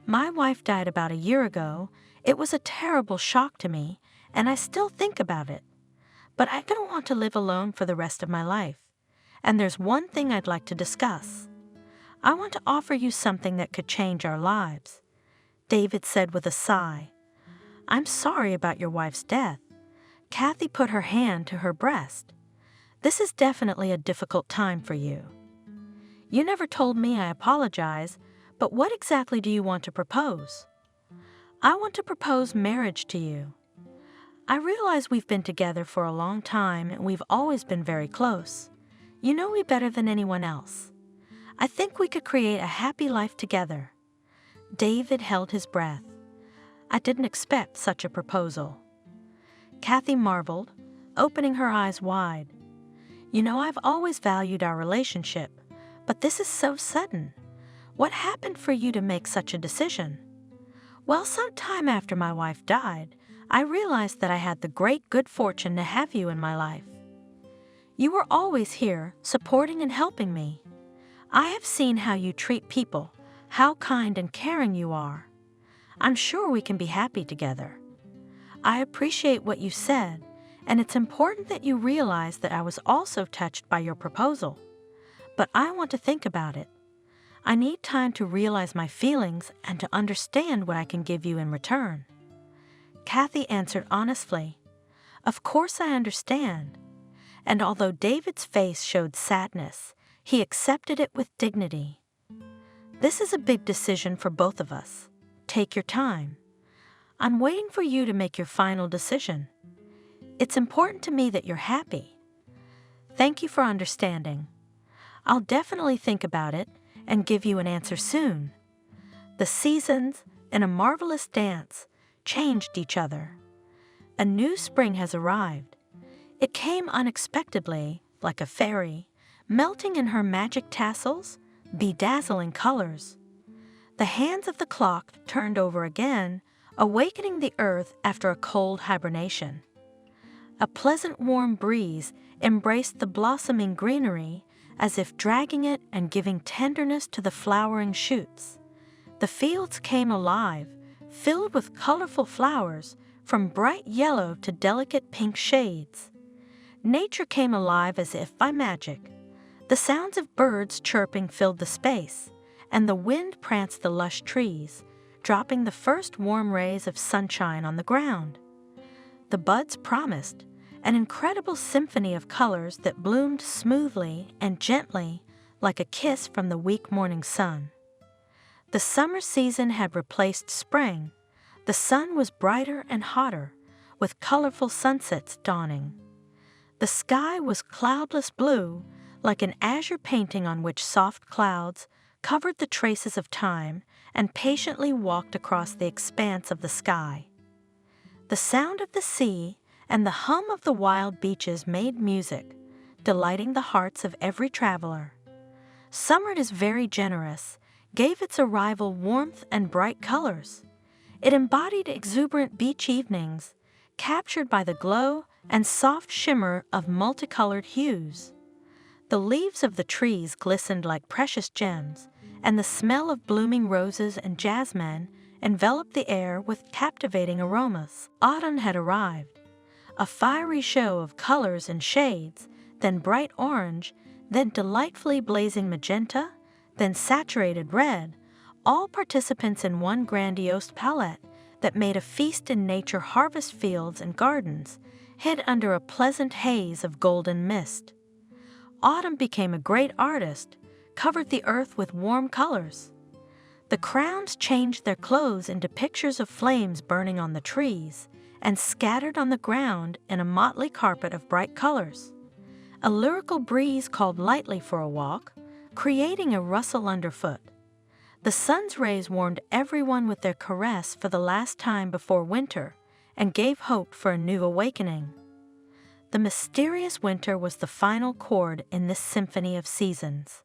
Speaker 2: "My wife died about a year ago. It was a terrible shock to me, and I still think about it. But I don't want to live alone for the rest of my life. And there's one thing I'd like to discuss. I want to offer you something that could change our lives," David said with a sigh. "I'm sorry about your wife's death." Kathy put her hand to her breast. "This is definitely a difficult time for you." "You never told me. I apologize, but what exactly do you want to propose?" "I want to propose marriage to you. I realize we've been together for a long time and we've always been very close. You know me better than anyone else. I think we could create a happy life together." David held his breath. "I didn't expect such a proposal." Kathy marveled, opening her eyes wide. "You know, I've always valued our relationship, but this is so sudden. What happened for you to make such a decision?" "Well, some time after my wife died, I realized that I had the great good fortune to have you in my life. You were always here, supporting and helping me. I have seen how you treat people, how kind and caring you are. I'm sure we can be happy together. I appreciate what you said, and it's important that you realize that I was also touched by your proposal. But I want to think about it. I need time to realize my feelings and to understand what I can give you in return." Kathy answered honestly, "Of course I understand." And although David's face showed sadness, he accepted it with dignity. "This is a big decision for both of us. Take your time. I'm waiting for you to make your final decision. It's important to me that you're happy. Thank you for understanding. I'll definitely think about it and give you an answer soon." The seasons, in a marvelous dance, changed each other. A new spring has arrived. It came unexpectedly, like a fairy, melting in her magic tassels, bedazzling colors. The hands of the clock turned over again, awakening the earth after a cold hibernation. A pleasant warm breeze embraced the blossoming greenery as if dragging it and giving tenderness to the flowering shoots. The fields came alive, filled with colorful flowers from bright yellow to delicate pink shades. Nature came alive as if by magic. The sounds of birds chirping filled the space, and the wind pranced the lush trees, dropping the first warm rays of sunshine on the ground. The buds promised an incredible symphony of colors that bloomed smoothly and gently like a kiss from the weak morning sun. The summer season had replaced spring. The sun was brighter and hotter, with colorful sunsets dawning. The sky was cloudless blue, like an azure painting on which soft clouds covered the traces of time and patiently walked across the expanse of the sky. The sound of the sea and the hum of the wild beaches made music, delighting the hearts of every traveler. Summer is very generous, gave its arrival warmth and bright colors. It embodied exuberant beach evenings, captured by the glow and soft shimmer of multicolored hues. The leaves of the trees glistened like precious gems, and the smell of blooming roses and jasmine enveloped the air with captivating aromas. Autumn had arrived, a fiery show of colors and shades then bright orange, then delightfully blazing magenta, then saturated red, all participants in one grandiose palette that made a feast in nature harvest fields and gardens, hid under a pleasant haze of golden mist. Autumn became a great artist, covered the earth with warm colors. The crowns changed their clothes into pictures of flames burning on the trees and scattered on the ground in a motley carpet of bright colors. A lyrical breeze called lightly for a walk, creating a rustle underfoot. The sun's rays warmed everyone with their caress for the last time before winter and gave hope for a new awakening. The mysterious winter was the final chord in this symphony of seasons.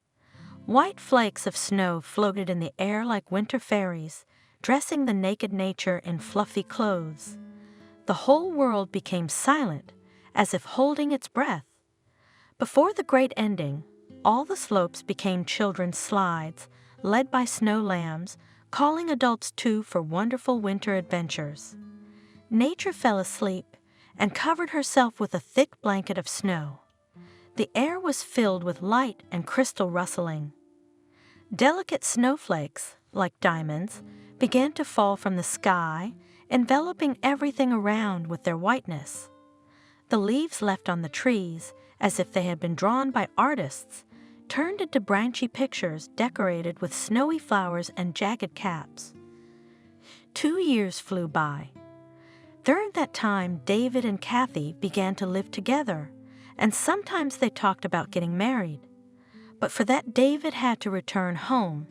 Speaker 2: White flakes of snow floated in the air like winter fairies, dressing the naked nature in fluffy clothes. The whole world became silent, as if holding its breath. Before the great ending, all the slopes became children's slides, led by snow lambs, calling adults too for wonderful winter adventures. Nature fell asleep and covered herself with a thick blanket of snow. The air was filled with light and crystal rustling. Delicate snowflakes, like diamonds, began to fall from the sky, enveloping everything around with their whiteness. The leaves left on the trees, as if they had been drawn by artists, turned into branchy pictures decorated with snowy flowers and jagged caps. 2 years flew by. During that time, David and Kathy began to live together, and sometimes they talked about getting married. But for that, David had to return home,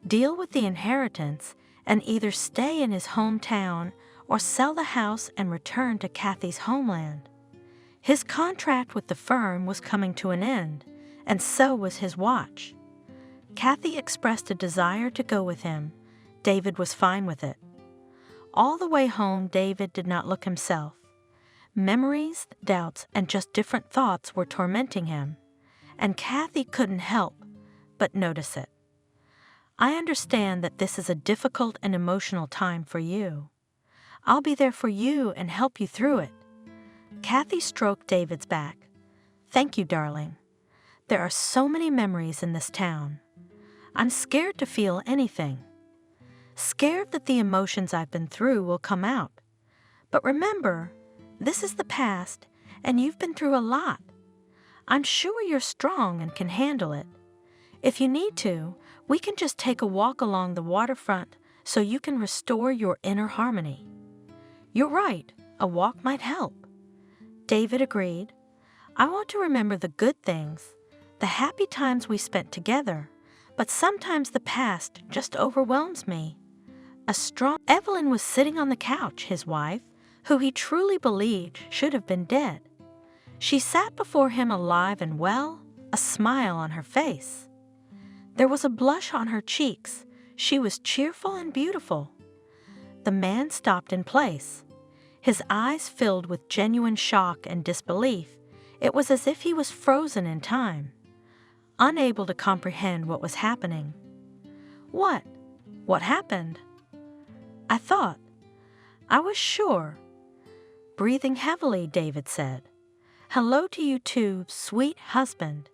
Speaker 2: deal with the inheritance, and either stay in his hometown or sell the house and return to Kathy's homeland. His contract with the firm was coming to an end, and so was his watch. Kathy expressed a desire to go with him. David was fine with it. All the way home, David did not look himself. Memories, doubts, and just different thoughts were tormenting him, and Kathy couldn't help but notice it. I understand that this is a difficult and emotional time for you. I'll be there for you and help you through it. Kathy stroked David's back. Thank you, darling. There are so many memories in this town. I'm scared to feel anything. Scared that the emotions I've been through will come out. But remember, this is the past, and you've been through a lot. I'm sure you're strong and can handle it. If you need to, we can just take a walk along the waterfront so you can restore your inner harmony. You're right, a walk might help. David agreed. I want to remember the good things, the happy times we spent together, but sometimes the past just overwhelms me. Evelyn was sitting on the couch, his wife, who he truly believed should have been dead. She sat before him alive and well, a smile on her face. There was a blush on her cheeks. She was cheerful and beautiful. The man stopped in place. His eyes filled with genuine shock and disbelief. It was as if he was frozen in time, unable to comprehend what was happening. What? What happened? I was sure. Breathing heavily, David said. Hello to you too, sweet husband.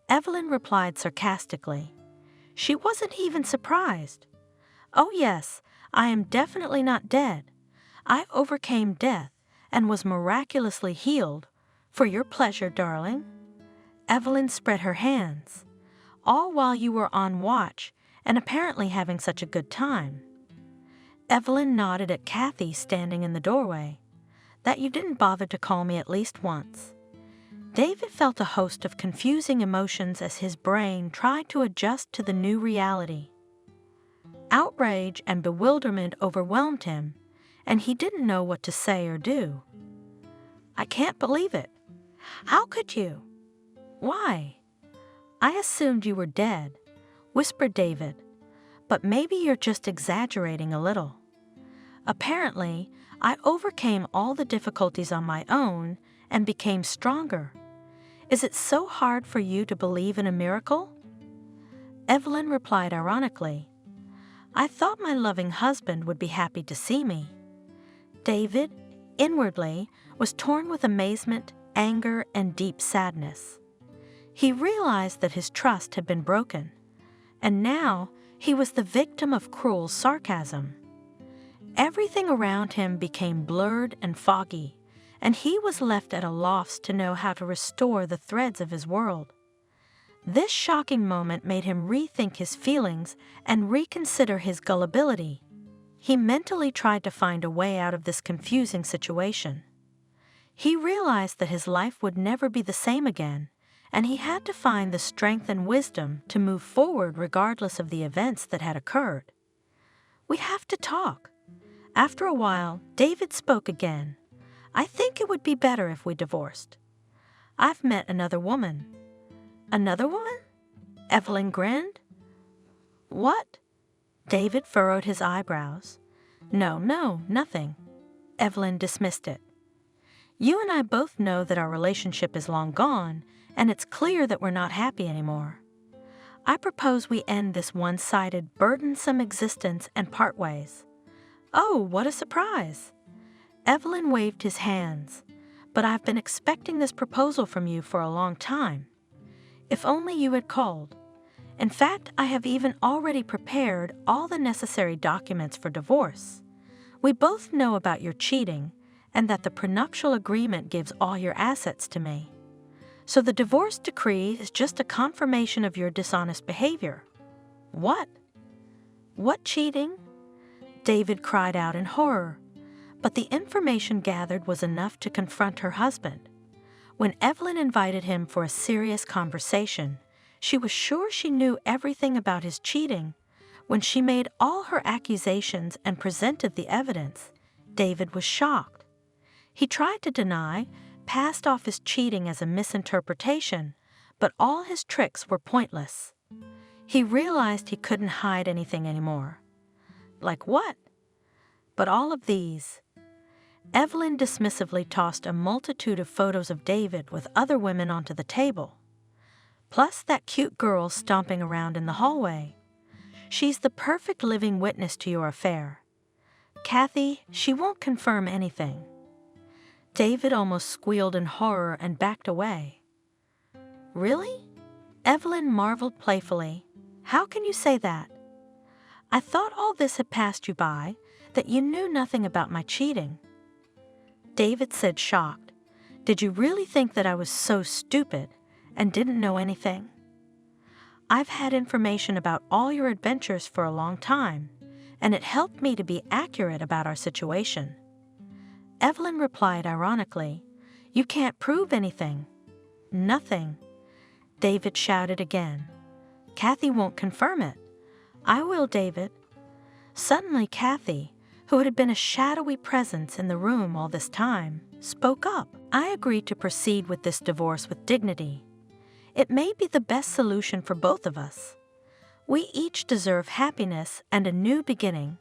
Speaker 2: Evelyn replied sarcastically. She wasn't even surprised. Oh yes, I am definitely not dead. I overcame death and was miraculously healed. For your pleasure, darling. Evelyn spread her hands. All while you were on watch and apparently having such a good time. Evelyn nodded at Kathy standing in the doorway. That you didn't bother to call me at least once. David felt a host of confusing emotions as his brain tried to adjust to the new reality. Outrage and bewilderment overwhelmed him, and he didn't know what to say or do. I can't believe it. How could you? Why? I assumed you were dead, whispered David, but maybe you're just exaggerating a little. Apparently, I overcame all the difficulties on my own and became stronger. Is it so hard for you to believe in a miracle? Evelyn replied ironically, I thought my loving husband would be happy to see me. David, inwardly, was torn with amazement, anger, and deep sadness. He realized that his trust had been broken, and now he was the victim of cruel sarcasm. Everything around him became blurred and foggy, and he was left at a loss to know how to restore the threads of his world. This shocking moment made him rethink his feelings and reconsider his gullibility. He mentally tried to find a way out of this confusing situation. He realized that his life would never be the same again, and he had to find the strength and wisdom to move forward regardless of the events that had occurred. "We have to talk." After a while, David spoke again. "I think it would be better if we divorced. I've met another woman." "Another woman?" Evelyn grinned. "What?" David furrowed his eyebrows. No, nothing." Evelyn dismissed it. "You and I both know that our relationship is long gone, and it's clear that we're not happy anymore. I propose we end this one-sided, burdensome existence and part ways." "Oh, what a surprise!" Evelyn waved his hands. "But I've been expecting this proposal from you for a long time. If only you had called. In fact, I have even already prepared all the necessary documents for divorce. We both know about your cheating and that the prenuptial agreement gives all your assets to me. So the divorce decree is just a confirmation of your dishonest behavior." "What? What cheating?" David cried out in horror. But the information gathered was enough to confront her husband. When Evelyn invited him for a serious conversation, she was sure she knew everything about his cheating. When she made all her accusations and presented the evidence, David was shocked. He tried to deny, passed off his cheating as a misinterpretation, but all his tricks were pointless. He realized he couldn't hide anything anymore. "Like what?" "But all of these." Evelyn dismissively tossed a multitude of photos of David with other women onto the table. "Plus that cute girl stomping around in the hallway. She's the perfect living witness to your affair. Kathy, she won't confirm anything." David almost squealed in horror and backed away. "Really?" Evelyn marveled playfully. "How can you say that? I thought all this had passed you by, that you knew nothing about my cheating." David said, shocked, "Did you really think that I was so stupid and didn't know anything? I've had information about all your adventures for a long time, and it helped me to be accurate about our situation." Evelyn replied ironically, "You can't prove anything." "Nothing." David shouted again. "Kathy won't confirm it." "I will, David." Suddenly Kathy, who had been a shadowy presence in the room all this time, spoke up. "I agree to proceed with this divorce with dignity. It may be the best solution for both of us. We each deserve happiness and a new beginning,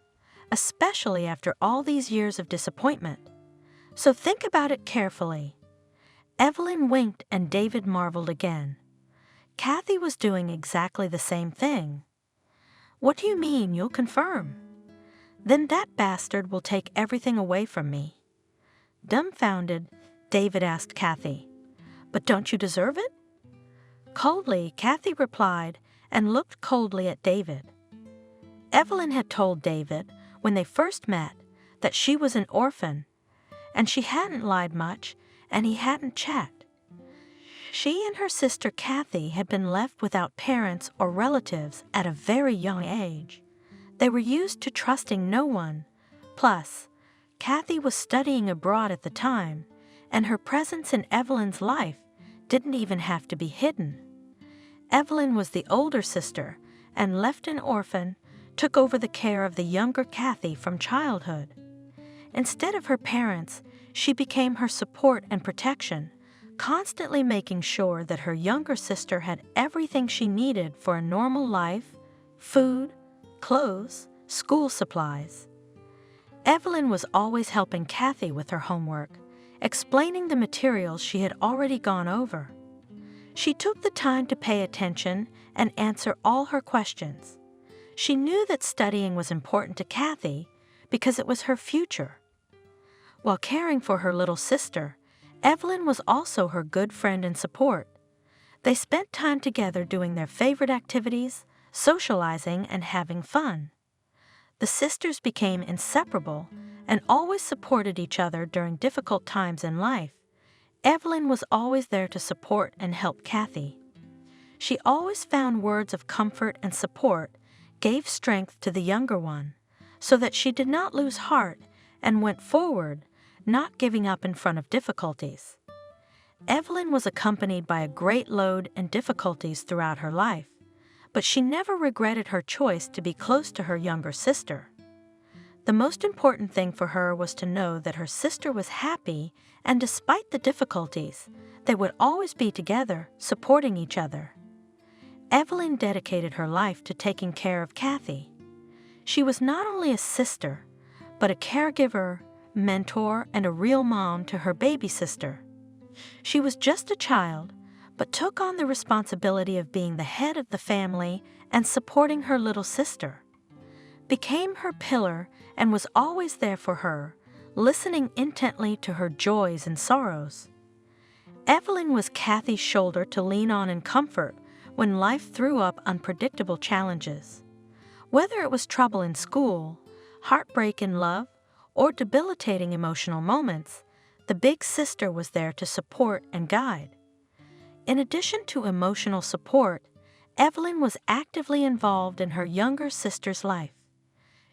Speaker 2: especially after all these years of disappointment. So think about it carefully." Evelyn winked and David marveled again. Kathy was doing exactly the same thing. "What do you mean you'll confirm?" "Then that bastard will take everything away from me." Dumbfounded, David asked Kathy, "But don't you deserve it?" Coldly, Kathy replied and looked coldly at David. Evelyn had told David, when they first met, that she was an orphan, and she hadn't lied much, and he hadn't checked. She and her sister Kathy had been left without parents or relatives at a very young age. They were used to trusting no one. Plus, Kathy was studying abroad at the time, and her presence in Evelyn's life didn't even have to be hidden. Evelyn was the older sister, and left an orphan, took over the care of the younger Kathy from childhood. Instead of her parents, she became her support and protection, constantly making sure that her younger sister had everything she needed for a normal life: food, clothes, school supplies. Evelyn was always helping Kathy with her homework, explaining the materials she had already gone over. She took the time to pay attention and answer all her questions. She knew that studying was important to Kathy because it was her future. While caring for her little sister, Evelyn was also her good friend and support. They spent time together doing their favorite activities, socializing, and having fun. The sisters became inseparable and always supported each other during difficult times in life. Evelyn was always there to support and help Kathy. She always found words of comfort and support, gave strength to the younger one, so that she did not lose heart and went forward, not giving up in front of difficulties. Evelyn was accompanied by a great load and difficulties throughout her life, but she never regretted her choice to be close to her younger sister. The most important thing for her was to know that her sister was happy, and despite the difficulties, they would always be together, supporting each other. Evelyn dedicated her life to taking care of Kathy. She was not only a sister, but a caregiver, mentor, and a real mom to her baby sister. She was just a child, but took on the responsibility of being the head of the family and supporting her little sister. Became her pillar and was always there for her, listening intently to her joys and sorrows. Evelyn was Kathy's shoulder to lean on in comfort when life threw up unpredictable challenges. Whether it was trouble in school, heartbreak in love, or debilitating emotional moments, the big sister was there to support and guide. In addition to emotional support, Evelyn was actively involved in her younger sister's life.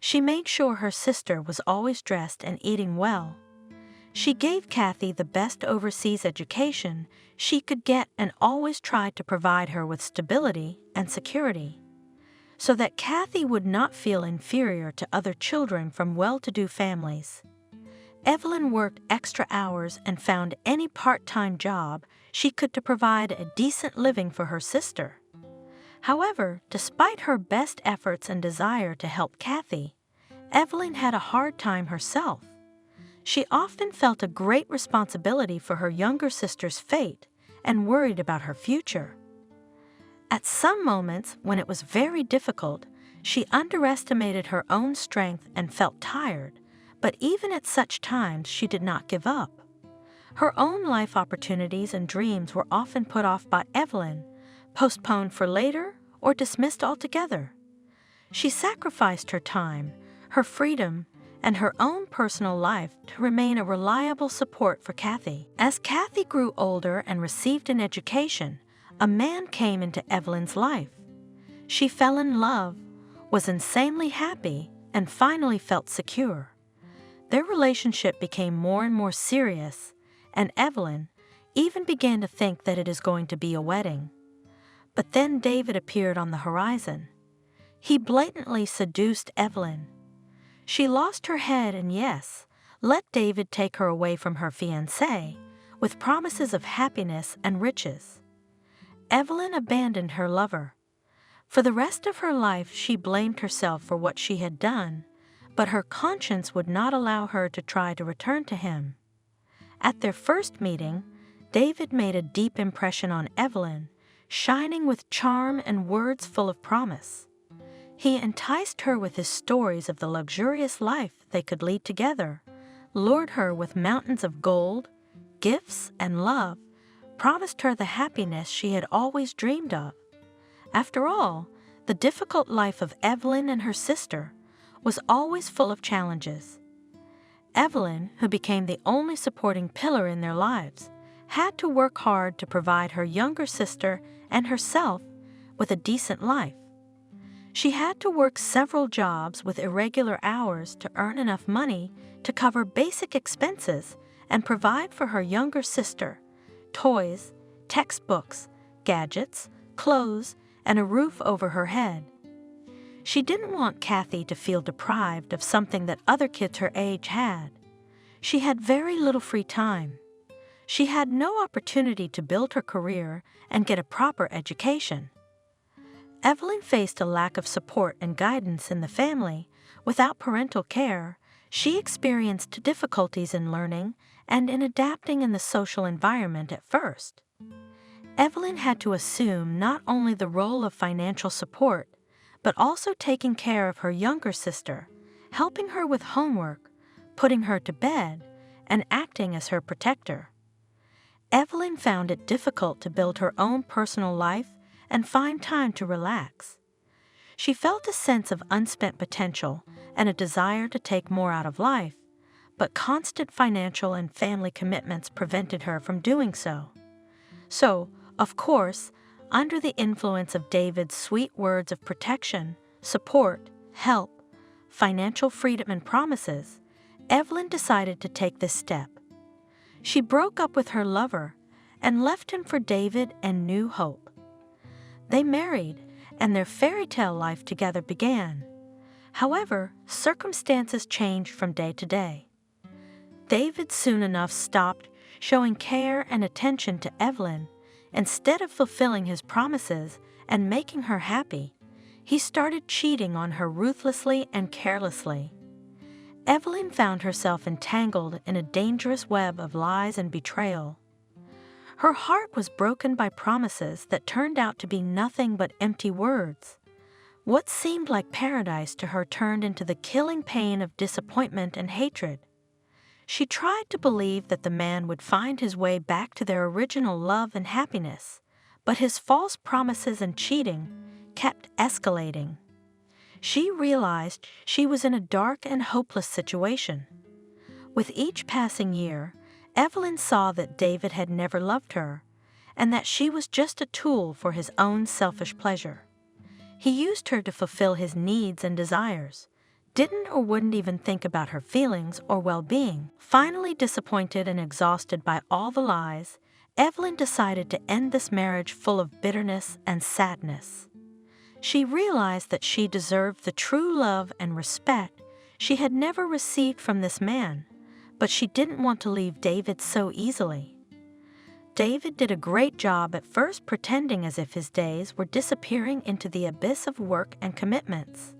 Speaker 2: She made sure her sister was always dressed and eating well. She gave Kathy the best overseas education she could get and always tried to provide her with stability and security, so that Kathy would not feel inferior to other children from well-to-do families. Evelyn worked extra hours and found any part-time job she could to provide a decent living for her sister. However, despite her best efforts and desire to help Kathy, Evelyn had a hard time herself. She often felt a great responsibility for her younger sister's fate and worried about her future. At some moments, when it was very difficult, she underestimated her own strength and felt tired, but even at such times she did not give up. Her own life opportunities and dreams were often put off by Evelyn, postponed for later, or dismissed altogether. She sacrificed her time, her freedom, and her own personal life to remain a reliable support for Kathy. As Kathy grew older and received an education, a man came into Evelyn's life. She fell in love, was insanely happy, and finally felt secure. Their relationship became more and more serious, and Evelyn even began to think that it is going to be a wedding. But then David appeared on the horizon. He blatantly seduced Evelyn. She lost her head and, yes, let David take her away from her fiancé with promises of happiness and riches. Evelyn abandoned her lover. For the rest of her life, she blamed herself for what she had done, but her conscience would not allow her to try to return to him. At their first meeting, David made a deep impression on Evelyn, shining with charm and words full of promise. He enticed her with his stories of the luxurious life they could lead together, lured her with mountains of gold, gifts, and love, promised her the happiness she had always dreamed of. After all, the difficult life of Evelyn and her sister was always full of challenges. Evelyn, who became the only supporting pillar in their lives, had to work hard to provide her younger sister and herself with a decent life. She had to work several jobs with irregular hours to earn enough money to cover basic expenses and provide for her younger sister toys, textbooks, gadgets, clothes, and a roof over her head. She didn't want Kathy to feel deprived of something that other kids her age had. She had very little free time. She had no opportunity to build her career and get a proper education. Evelyn faced a lack of support and guidance in the family. Without parental care, she experienced difficulties in learning and in adapting in the social environment at first. Evelyn had to assume not only the role of financial support, but also taking care of her younger sister, helping her with homework, putting her to bed, and acting as her protector. Evelyn found it difficult to build her own personal life and find time to relax. She felt a sense of unspent potential and a desire to take more out of life, but constant financial and family commitments prevented her from doing so. So, of course, under the influence of David's sweet words of protection, support, help, financial freedom, and promises, Evelyn decided to take this step. She broke up with her lover and left him for David and new hope. They married, and their fairy tale life together began. However, circumstances changed from day to day. David soon enough stopped showing care and attention to Evelyn. Instead of fulfilling his promises and making her happy, he started cheating on her ruthlessly and carelessly. Evelyn found herself entangled in a dangerous web of lies and betrayal. Her heart was broken by promises that turned out to be nothing but empty words. What seemed like paradise to her turned into the killing pain of disappointment and hatred. She tried to believe that the man would find his way back to their original love and happiness, but his false promises and cheating kept escalating. She realized she was in a dark and hopeless situation. With each passing year, Evelyn saw that David had never loved her, and that she was just a tool for his own selfish pleasure. He used her to fulfill his needs and desires, didn't or wouldn't even think about her feelings or well-being. Finally disappointed and exhausted by all the lies, Evelyn decided to end this marriage full of bitterness and sadness. She realized that she deserved the true love and respect she had never received from this man, but she didn't want to leave David so easily. David did a great job at first pretending as if his days were disappearing into the abyss of work and commitments.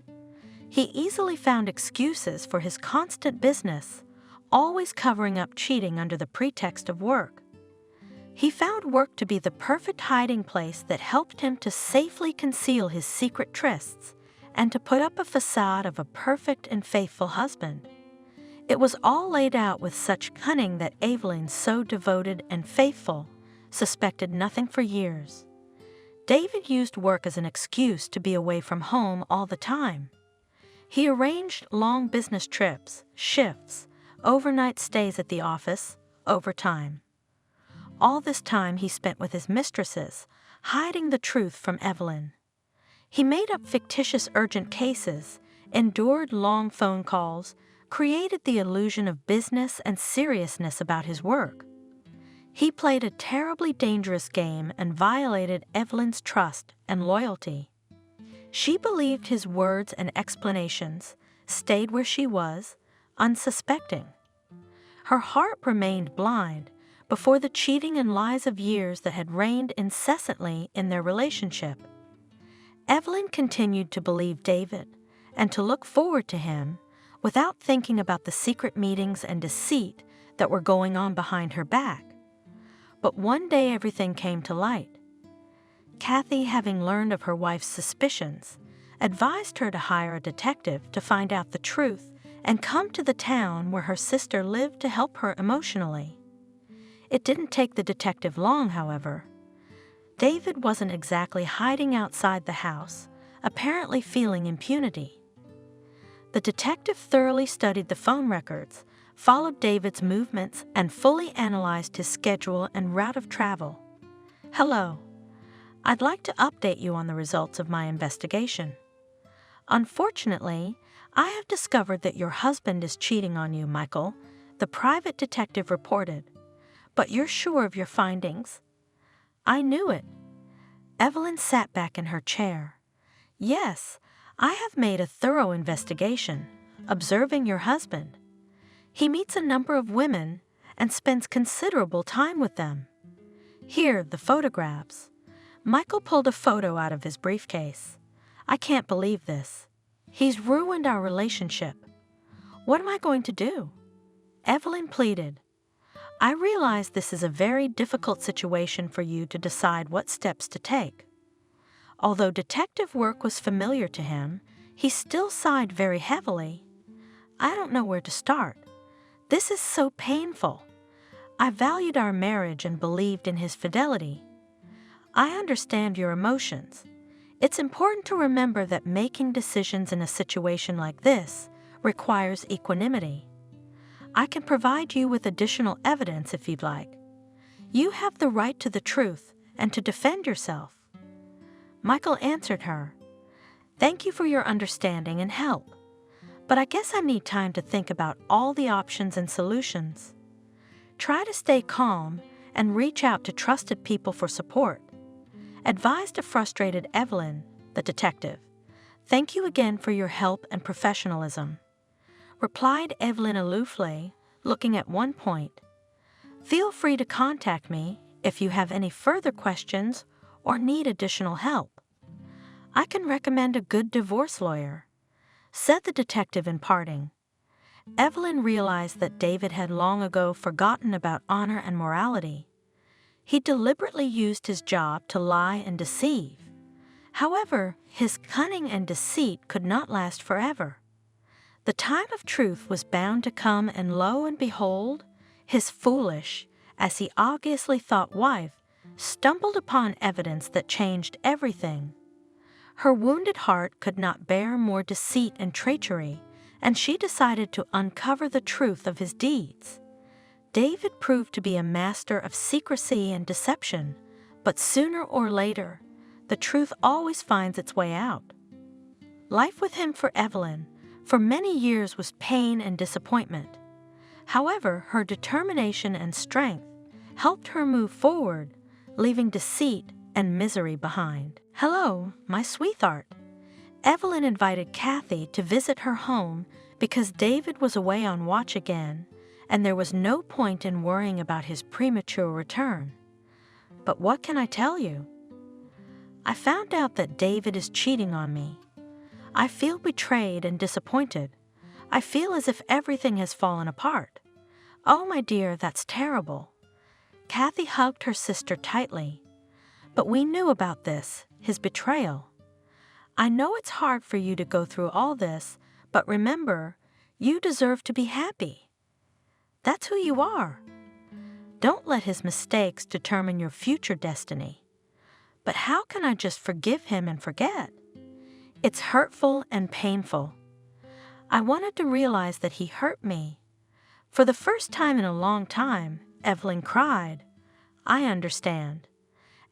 Speaker 2: He easily found excuses for his constant business, always covering up cheating under the pretext of work. He found work to be the perfect hiding place that helped him to safely conceal his secret trysts and to put up a facade of a perfect and faithful husband. It was all laid out with such cunning that Evelyn, so devoted and faithful, suspected nothing for years. David used work as an excuse to be away from home all the time. He arranged long business trips, shifts, overnight stays at the office, overtime. All this time he spent with his mistresses, hiding the truth from Evelyn. He made up fictitious urgent cases, endured long phone calls, created the illusion of business and seriousness about his work. He played a terribly dangerous game and violated Evelyn's trust and loyalty. She believed his words and explanations, stayed where she was, unsuspecting. Her heart remained blind before the cheating and lies of years that had reigned incessantly in their relationship. Evelyn continued to believe David and to look forward to him without thinking about the secret meetings and deceit that were going on behind her back. But one day everything came to light. Kathy, having learned of her wife's suspicions, advised her to hire a detective to find out the truth and come to the town where her sister lived to help her emotionally. It didn't take the detective long, however. David wasn't exactly hiding outside the house, apparently feeling impunity. The detective thoroughly studied the phone records, followed David's movements, and fully analyzed his schedule and route of travel. "Hello. I'd like to update you on the results of my investigation. Unfortunately, I have discovered that your husband is cheating on you, Michael," the private detective reported. "But you're sure of your findings?" "I knew it." Evelyn sat back in her chair. "Yes, I have made a thorough investigation, observing your husband. He meets a number of women and spends considerable time with them. Here, the photographs." Michael pulled a photo out of his briefcase. "I can't believe this. He's ruined our relationship. What am I going to do?" Evelyn pleaded. "I realize this is a very difficult situation for you to decide what steps to take." Although detective work was familiar to him, he still sighed very heavily. "I don't know where to start. This is so painful. I valued our marriage and believed in his fidelity. I understand your emotions. It's important to remember that making decisions in a situation like this requires equanimity. I can provide you with additional evidence if you'd like. You have the right to the truth and to defend yourself." Michael answered her, "Thank you for your understanding and help, but I guess I need time to think about all the options and solutions. Try to stay calm and reach out to trusted people for support," advised a frustrated Evelyn, the detective. "Thank you again for your help and professionalism," replied Evelyn aloofly, looking at one point. "Feel free to contact me if you have any further questions or need additional help. I can recommend a good divorce lawyer," said the detective in parting. Evelyn realized that David had long ago forgotten about honor and morality. He deliberately used his job to lie and deceive. However, his cunning and deceit could not last forever. The time of truth was bound to come, and lo and behold, his foolish, as he obviously thought, wife stumbled upon evidence that changed everything. Her wounded heart could not bear more deceit and treachery, and she decided to uncover the truth of his deeds. David proved to be a master of secrecy and deception, but sooner or later, the truth always finds its way out. Life with him for Evelyn, for many years, was pain and disappointment. However, her determination and strength helped her move forward, leaving deceit and misery behind. "Hello, my sweetheart." Evelyn invited Kathy to visit her home because David was away on watch again, and there was no point in worrying about his premature return. "But what can I tell you? I found out that David is cheating on me. I feel betrayed and disappointed. I feel as if everything has fallen apart. Oh, my dear, that's terrible." Kathy hugged her sister tightly. "But we knew about this, his betrayal. I know it's hard for you to go through all this, but remember, you deserve to be happy. That's who you are. Don't let his mistakes determine your future destiny." "But how can I just forgive him and forget? It's hurtful and painful. I wanted to realize that he hurt me." For the first time in a long time, Evelyn cried. "I understand,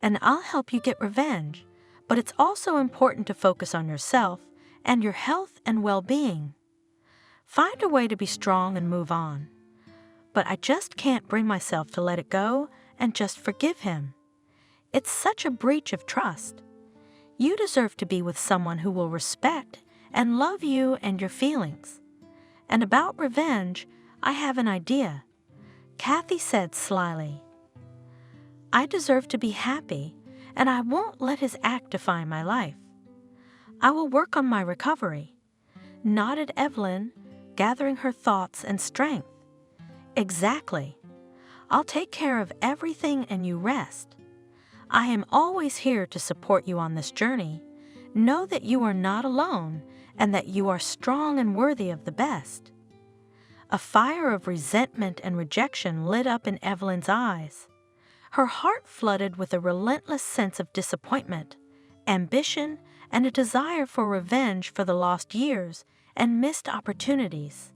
Speaker 2: and I'll help you get revenge, but it's also important to focus on yourself and your health and well-being. Find a way to be strong and move on. But I just can't bring myself to let it go and just forgive him. It's such a breach of trust. You deserve to be with someone who will respect and love you and your feelings. And about revenge, I have an idea," Kathy said slyly. "I deserve to be happy, and I won't let his act define my life. I will work on my recovery," nodded Evelyn, gathering her thoughts and strength. "Exactly. I'll take care of everything and you rest. I am always here to support you on this journey. Know that you are not alone and that you are strong and worthy of the best." A fire of resentment and rejection lit up in Evelyn's eyes. Her heart flooded with a relentless sense of disappointment, ambition, and a desire for revenge for the lost years and missed opportunities.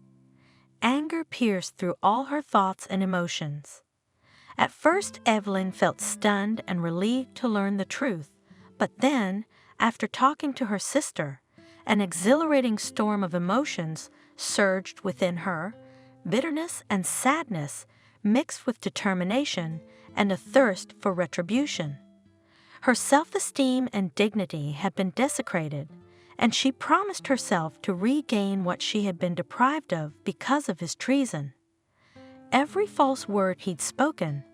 Speaker 2: Anger pierced through all her thoughts and emotions. At first, Evelyn felt stunned and relieved to learn the truth, but then, after talking to her sister, an exhilarating storm of emotions surged within her, bitterness and sadness mixed with determination and a thirst for retribution. Her self-esteem and dignity had been desecrated, and she promised herself to regain what she had been deprived of because of his treason. Every false word he'd spoken,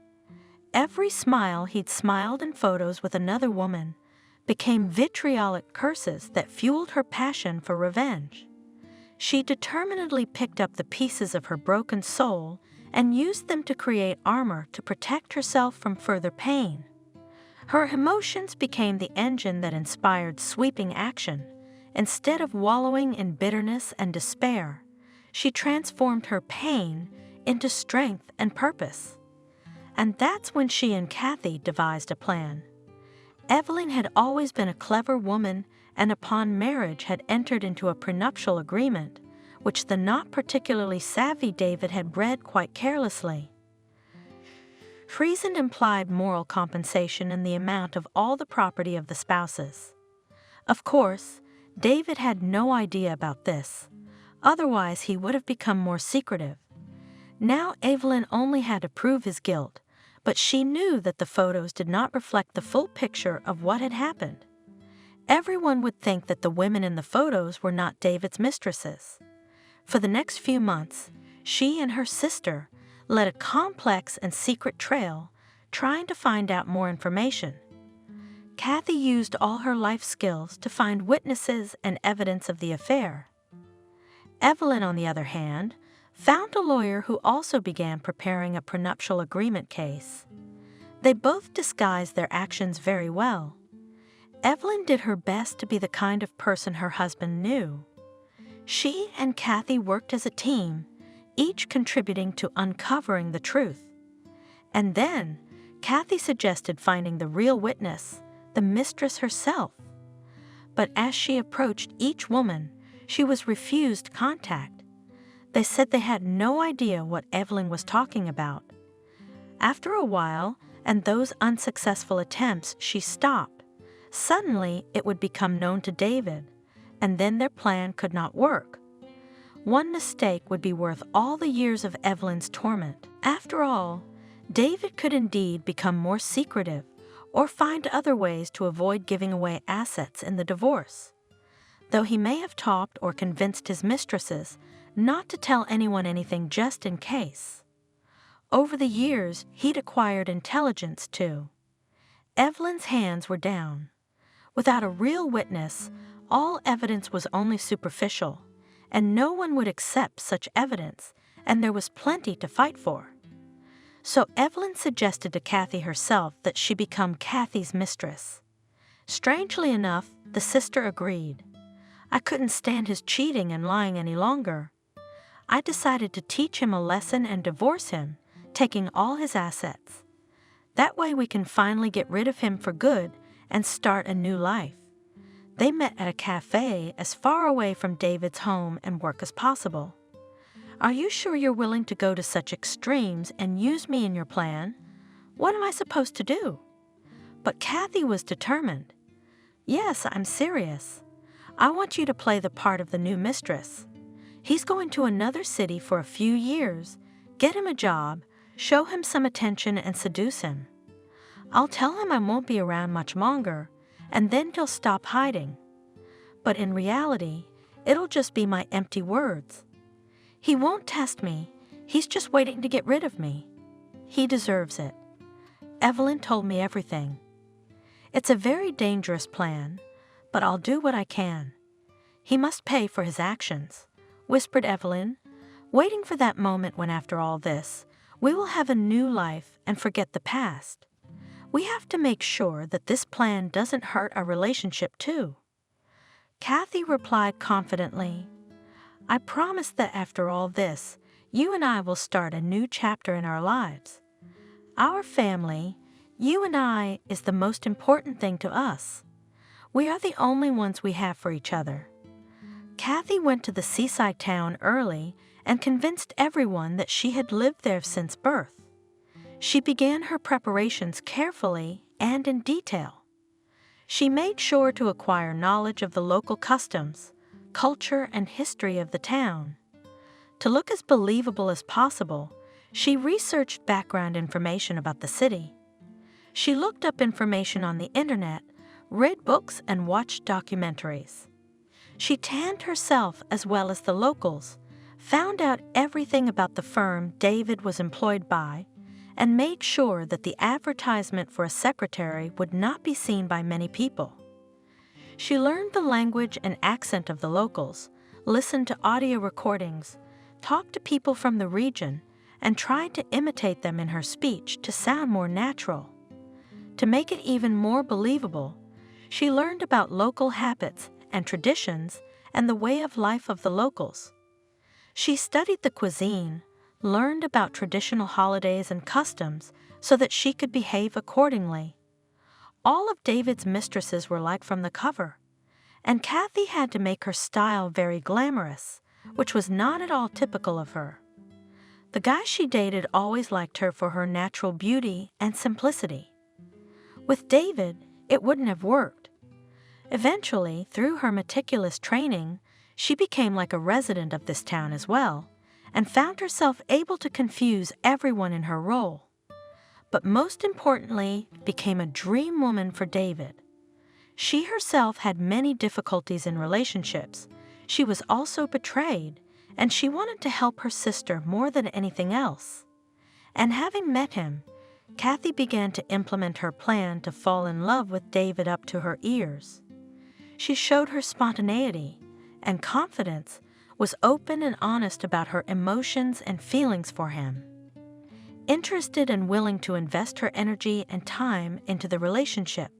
Speaker 2: every smile he'd smiled in photos with another woman, became vitriolic curses that fueled her passion for revenge. She determinedly picked up the pieces of her broken soul and used them to create armor to protect herself from further pain. Her emotions became the engine that inspired sweeping action. Instead of wallowing in bitterness and despair, she transformed her pain into strength and purpose. And that's when she and Kathy devised a plan. Evelyn had always been a clever woman and upon marriage had entered into a prenuptial agreement, which the not particularly savvy David had read quite carelessly. Treason implied moral compensation in the amount of all the property of the spouses. Of course, David had no idea about this, otherwise he would have become more secretive. Now Evelyn only had to prove his guilt, but she knew that the photos did not reflect the full picture of what had happened. Everyone would think that the women in the photos were not David's mistresses. For the next few months, she and her sister led a complex and secret trail, trying to find out more information. Kathy used all her life skills to find witnesses and evidence of the affair. Evelyn, on the other hand, found a lawyer who also began preparing a prenuptial agreement case. They both disguised their actions very well. Evelyn did her best to be the kind of person her husband knew. She and Kathy worked as a team, each contributing to uncovering the truth. And then, Kathy suggested finding the real witness, the mistress herself. But as she approached each woman, she was refused contact. They said they had no idea what Evelyn was talking about. After a while, and those unsuccessful attempts, she stopped. Suddenly, it would become known to David, and then their plan could not work. One mistake would be worth all the years of Evelyn's torment. After all, David could indeed become more secretive or find other ways to avoid giving away assets in the divorce. Though he may have talked or convinced his mistresses not to tell anyone anything just in case. Over the years, he'd acquired intelligence too. Evelyn's hands were down. Without a real witness, all evidence was only superficial, and no one would accept such evidence, and there was plenty to fight for. So Evelyn suggested to Kathy herself that she become Kathy's mistress. Strangely enough, the sister agreed. I couldn't stand his cheating and lying any longer. I decided to teach him a lesson and divorce him, taking all his assets. That way we can finally get rid of him for good and start a new life. They met at a cafe as far away from David's home and work as possible. Are you sure you're willing to go to such extremes and use me in your plan? What am I supposed to do? But Kathy was determined. Yes, I'm serious. I want you to play the part of the new mistress. He's going to another city for a few years. Get him a job, show him some attention, and seduce him. I'll tell him I won't be around much longer, and then he'll stop hiding. But in reality, it'll just be my empty words. He won't test me. He's just waiting to get rid of me. He deserves it. Evelyn told me everything. It's a very dangerous plan, but I'll do what I can. He must pay for his actions, whispered Evelyn, waiting for that moment when, after all this, we will have a new life and forget the past. We have to make sure that this plan doesn't hurt our relationship too. Kathy replied confidently, I promise that after all this, you and I will start a new chapter in our lives. Our family, you and I, is the most important thing to us. We are the only ones we have for each other. Kathy went to the seaside town early and convinced everyone that she had lived there since birth. She began her preparations carefully and in detail. She made sure to acquire knowledge of the local customs, culture, and history of the town. To look as believable as possible, she researched background information about the city. She looked up information on the internet, read books, and watched documentaries. She tanned herself as well as the locals, found out everything about the firm David was employed by, and made sure that the advertisement for a secretary would not be seen by many people. She learned the language and accent of the locals, listened to audio recordings, talked to people from the region, and tried to imitate them in her speech to sound more natural. To make it even more believable, she learned about local habits and traditions and the way of life of the locals. She studied the cuisine, learned about traditional holidays and customs so that she could behave accordingly. All of David's mistresses were like from the cover, and Kathy had to make her style very glamorous, which was not at all typical of her. The guys she dated always liked her for her natural beauty and simplicity. With David, it wouldn't have worked. Eventually, through her meticulous training, she became like a resident of this town as well, and found herself able to confuse everyone in her role. But most importantly, became a dream woman for David. She herself had many difficulties in relationships. She was also betrayed, and she wanted to help her sister more than anything else. And having met him, Kathy began to implement her plan to fall in love with David up to her ears. She showed her spontaneity and confidence, was open and honest about her emotions and feelings for him. Interested and willing to invest her energy and time into the relationship.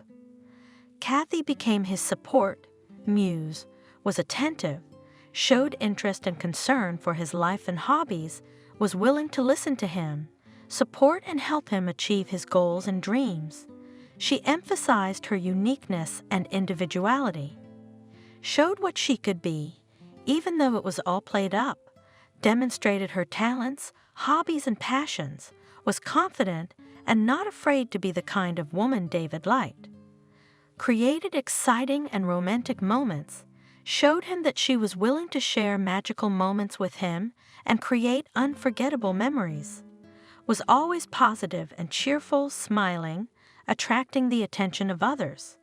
Speaker 2: Kathy became his support, muse, was attentive, showed interest and concern for his life and hobbies, was willing to listen to him, support and help him achieve his goals and dreams. She emphasized her uniqueness and individuality, showed what she could be, even though it was all played up, demonstrated her talents, hobbies, and passions, was confident and not afraid to be the kind of woman David liked. Created exciting and romantic moments, showed him that she was willing to share magical moments with him and create unforgettable memories, was always positive and cheerful, smiling, attracting the attention of others,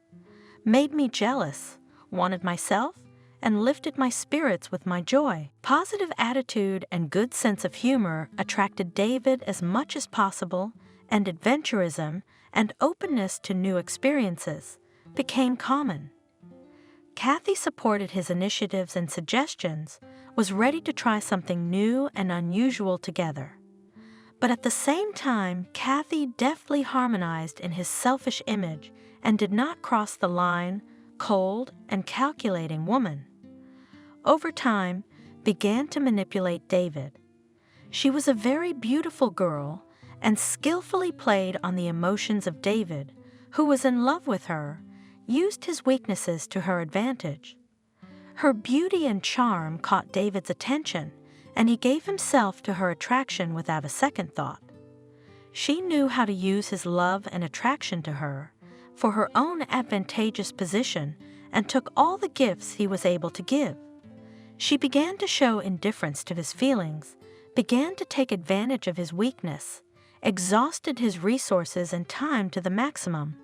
Speaker 2: made me jealous, wanted myself, and lifted my spirits with my joy. Positive attitude and good sense of humor attracted David as much as possible, and adventurism and openness to new experiences became common. Kathy supported his initiatives and suggestions, was ready to try something new and unusual together. But at the same time, Kathy deftly harmonized in his selfish image and did not cross the line, cold and calculating woman. Over time, began to manipulate David. She was a very beautiful girl and skillfully played on the emotions of David, who was in love with her, used his weaknesses to her advantage. Her beauty and charm caught David's attention, and he gave himself to her attraction without a second thought. She knew how to use his love and attraction to her for her own advantageous position and took all the gifts he was able to give. She began to show indifference to his feelings, began to take advantage of his weakness, exhausted his resources and time to the maximum,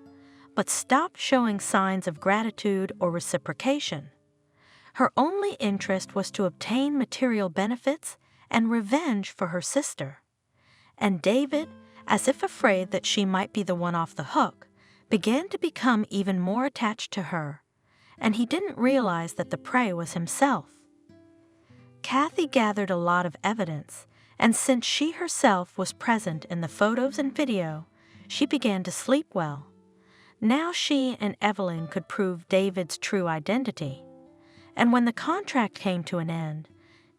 Speaker 2: but stopped showing signs of gratitude or reciprocation. Her only interest was to obtain material benefits and revenge for her sister. And David, as if afraid that she might be the one off the hook, began to become even more attached to her, and he didn't realize that the prey was himself. Kathy gathered a lot of evidence, and since she herself was present in the photos and video, she began to sleep well. Now she and Evelyn could prove David's true identity. And when the contract came to an end,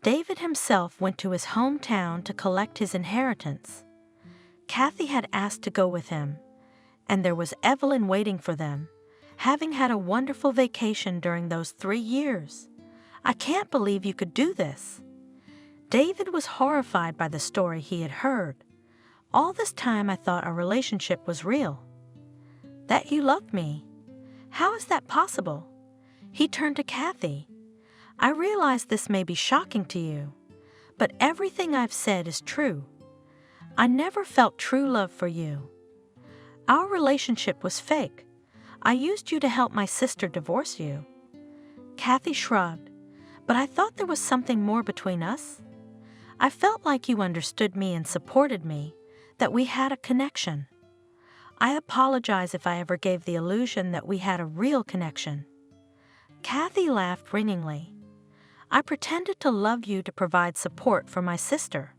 Speaker 2: David himself went to his hometown to collect his inheritance. Kathy had asked to go with him, and there was Evelyn waiting for them, having had a wonderful vacation during those 3 years. I can't believe you could do this. David was horrified by the story he had heard. All this time I thought our relationship was real. That you loved me. How is that possible? He turned to Kathy. I realize this may be shocking to you, but everything I've said is true. I never felt true love for you. Our relationship was fake. I used you to help my sister divorce you. Kathy shrugged, but I thought there was something more between us. I felt like you understood me and supported me, that we had a connection. I apologize if I ever gave the illusion that we had a real connection. Kathy laughed ringingly. I pretended to love you to provide support for my sister.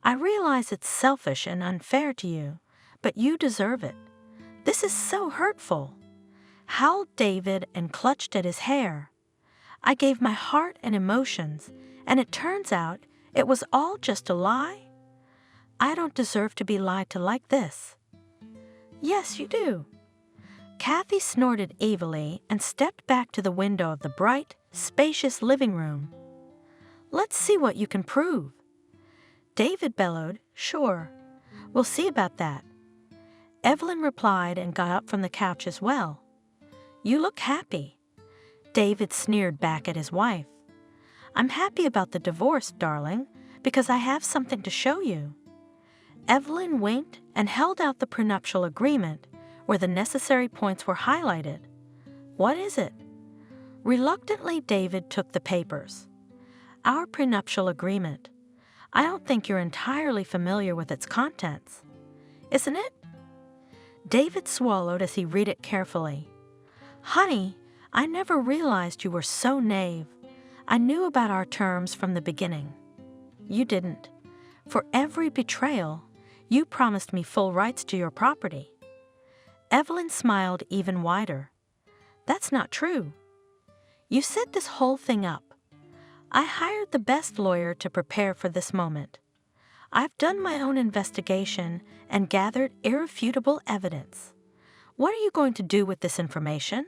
Speaker 2: I realize it's selfish and unfair to you, but you deserve it. This is so hurtful. Howled David and clutched at his hair. I gave my heart and emotions, and it turns out it was all just a lie? I don't deserve to be lied to like this." "Yes, you do." Kathy snorted evilly and stepped back to the window of the bright, spacious living room. "Let's see what you can prove." David bellowed, "Sure. We'll see about that." Evelyn replied and got up from the couch as well. "You look happy." David sneered back at his wife. "I'm happy about the divorce, darling, because I have something to show you." Evelyn winked and held out the prenuptial agreement, where the necessary points were highlighted. "What is it?" Reluctantly, David took the papers. "Our prenuptial agreement. I don't think you're entirely familiar with its contents. Isn't it?" David swallowed as he read it carefully. "Honey, I never realized you were so naive. I knew about our terms from the beginning." "You didn't. For every betrayal, you promised me full rights to your property." Evelyn smiled even wider. "That's not true. You set this whole thing up. I hired the best lawyer to prepare for this moment. I've done my own investigation and gathered irrefutable evidence. What are you going to do with this information?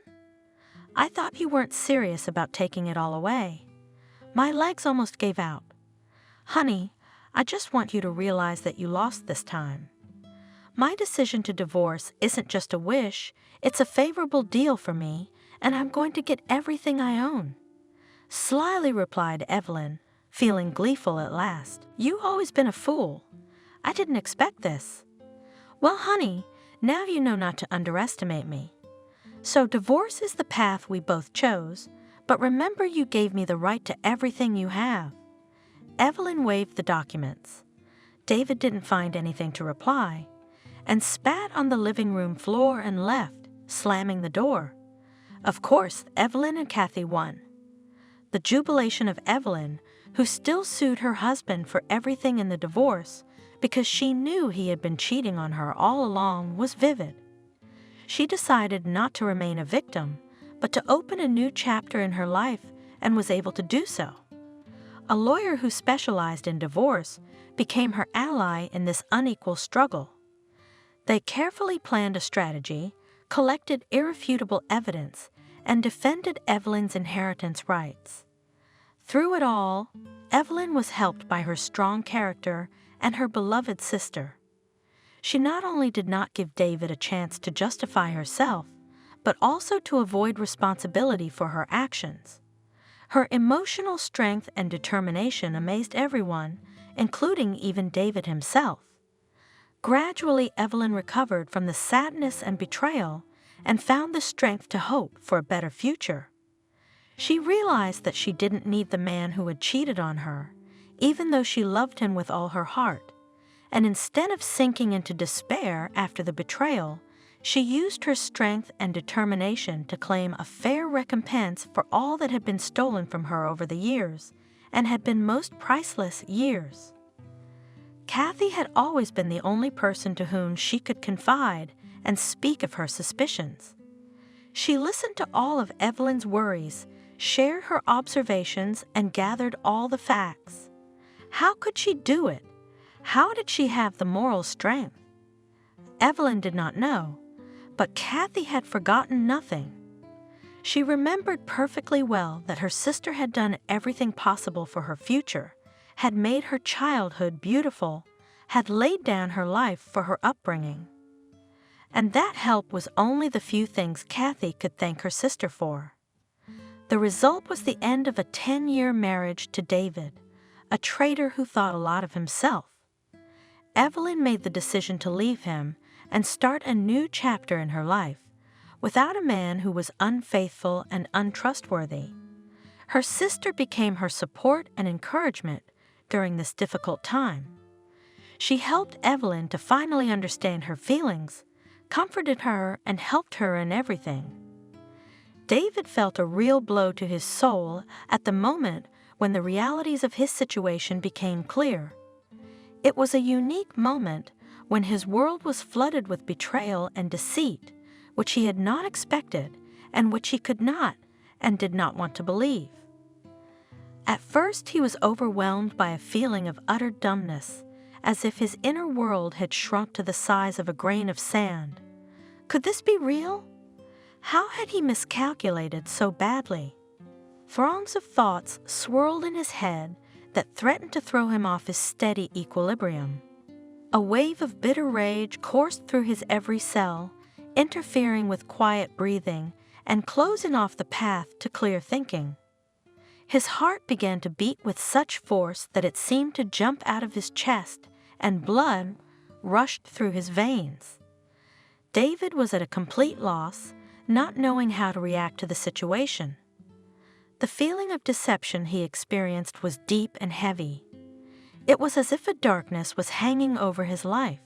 Speaker 2: I thought you weren't serious about taking it all away. My legs almost gave out. Honey, I just want you to realize that you lost this time. My decision to divorce isn't just a wish, it's a favorable deal for me, and I'm going to get everything I own." Slyly replied Evelyn, feeling gleeful at last. "You've always been a fool. I didn't expect this." "Well, honey, now you know not to underestimate me. So divorce is the path we both chose, but remember you gave me the right to everything you have." Evelyn waved the documents. David didn't find anything to reply, and spat on the living room floor and left, slamming the door. Of course, Evelyn and Kathy won. The jubilation of Evelyn, who still sued her husband for everything in the divorce because she knew he had been cheating on her all along, was vivid. She decided not to remain a victim, but to open a new chapter in her life, and was able to do so. A lawyer who specialized in divorce became her ally in this unequal struggle. They carefully planned a strategy, collected irrefutable evidence, and defended Evelyn's inheritance rights. Through it all, Evelyn was helped by her strong character and her beloved sister. She not only did not give David a chance to justify herself, but also to avoid responsibility for her actions. Her emotional strength and determination amazed everyone, including even David himself. Gradually, Evelyn recovered from the sadness and betrayal and found the strength to hope for a better future. She realized that she didn't need the man who had cheated on her, even though she loved him with all her heart, and instead of sinking into despair after the betrayal, she used her strength and determination to claim a fair recompense for all that had been stolen from her over the years, and had been most priceless years. Kathy had always been the only person to whom she could confide and speak of her suspicions. She listened to all of Evelyn's worries, shared her observations, and gathered all the facts. How could she do it? How did she have the moral strength? Evelyn did not know, but Kathy had forgotten nothing. She remembered perfectly well that her sister had done everything possible for her future, had made her childhood beautiful, had laid down her life for her upbringing. And that help was only the few things Kathy could thank her sister for. The result was the end of a 10-year marriage to David, a traitor who thought a lot of himself. Evelyn made the decision to leave him and start a new chapter in her life, without a man who was unfaithful and untrustworthy. Her sister became her support and encouragement during this difficult time. She helped Evelyn to finally understand her feelings, comforted her, and helped her in everything. David felt a real blow to his soul at the moment when the realities of his situation became clear. It was a unique moment when his world was flooded with betrayal and deceit, which he had not expected and which he could not and did not want to believe. At first, he was overwhelmed by a feeling of utter dumbness, as if his inner world had shrunk to the size of a grain of sand. Could this be real? How had he miscalculated so badly? Throngs of thoughts swirled in his head that threatened to throw him off his steady equilibrium. A wave of bitter rage coursed through his every cell, interfering with quiet breathing and closing off the path to clear thinking. His heart began to beat with such force that it seemed to jump out of his chest, and blood rushed through his veins. David was at a complete loss, not knowing how to react to the situation. The feeling of deception he experienced was deep and heavy. It was as if a darkness was hanging over his life.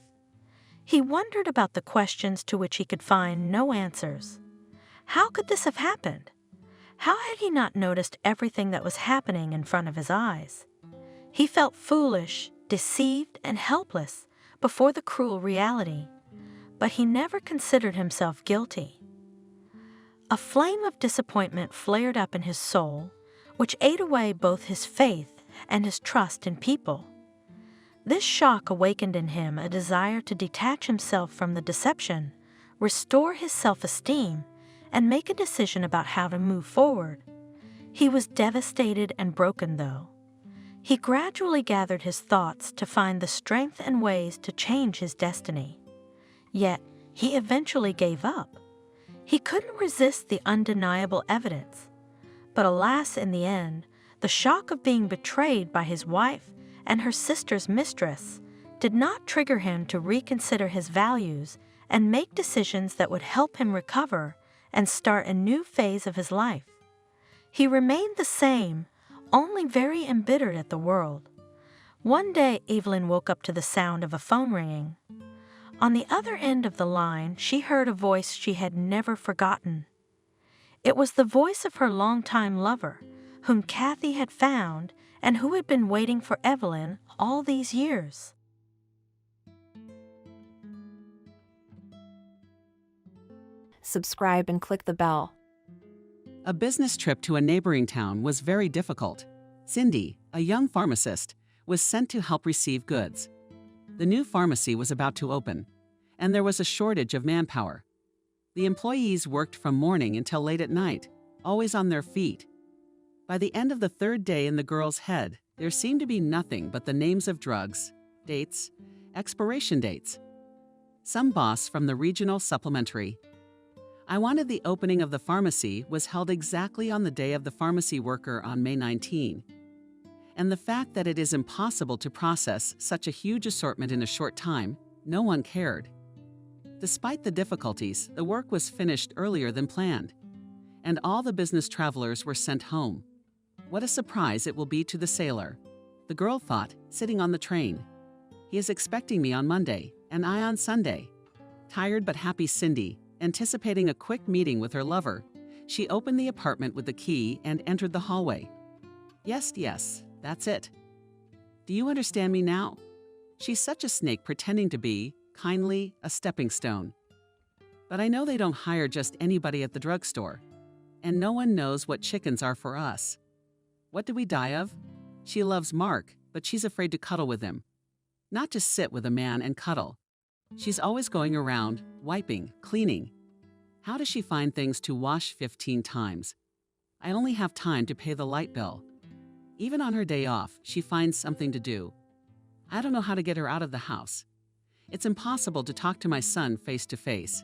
Speaker 2: He wondered about the questions to which he could find no answers. How could this have happened? How had he not noticed everything that was happening in front of his eyes? He felt foolish, deceived, and helpless before the cruel reality, but he never considered himself guilty. A flame of disappointment flared up in his soul, which ate away both his faith and his trust in people. This shock awakened in him a desire to detach himself from the deception, restore his self-esteem, and make a decision about how to move forward. He was devastated and broken, though. He gradually gathered his thoughts to find the strength and ways to change his destiny. Yet, he eventually gave up. He couldn't resist the undeniable evidence. But alas, in the end, the shock of being betrayed by his wife and her sister's mistress did not trigger him to reconsider his values and make decisions that would help him recover and start a new phase of his life. He remained the same, only very embittered at the world. One day, Evelyn woke up to the sound of a phone ringing. On the other end of the line, she heard a voice she had never forgotten. It was the voice of her longtime lover, whom Kathy had found and who had been waiting for Evelyn all these years.
Speaker 1: Subscribe and click the bell.
Speaker 3: A business trip to a neighboring town was very difficult. Cindy, a young pharmacist, was sent to help receive goods. The new pharmacy was about to open, and there was a shortage of manpower. The employees worked from morning until late at night, always on their feet. By the end of the third day in the girl's head, there seemed to be nothing but the names of drugs, dates, expiration dates. Some boss from the regional supplementary. I wanted the opening of the pharmacy was held exactly on the day of the pharmacy worker on May 19. And the fact that it is impossible to process such a huge assortment in a short time, no one cared. Despite the difficulties, the work was finished earlier than planned, and all the business travelers were sent home. What a surprise it will be to the sailor, the girl thought, sitting on the train. He is expecting me on Monday, and I on Sunday. Tired but happy Cindy, anticipating a quick meeting with her lover, she opened the apartment with the key and entered the hallway. Yes, that's it. Do you understand me now? She's such a snake pretending to be, kindly, a stepping stone. But I know they don't hire just anybody at the drugstore, and no one knows what chickens are for us. What do we die of? She loves Mark, but she's afraid to cuddle with him. Not to sit with a man and cuddle. She's always going around, wiping, cleaning. How does she find things to wash 15 times? I only have time to pay the light bill. Even on her day off, she finds something to do. I don't know how to get her out of the house. It's impossible to talk to my son face to face.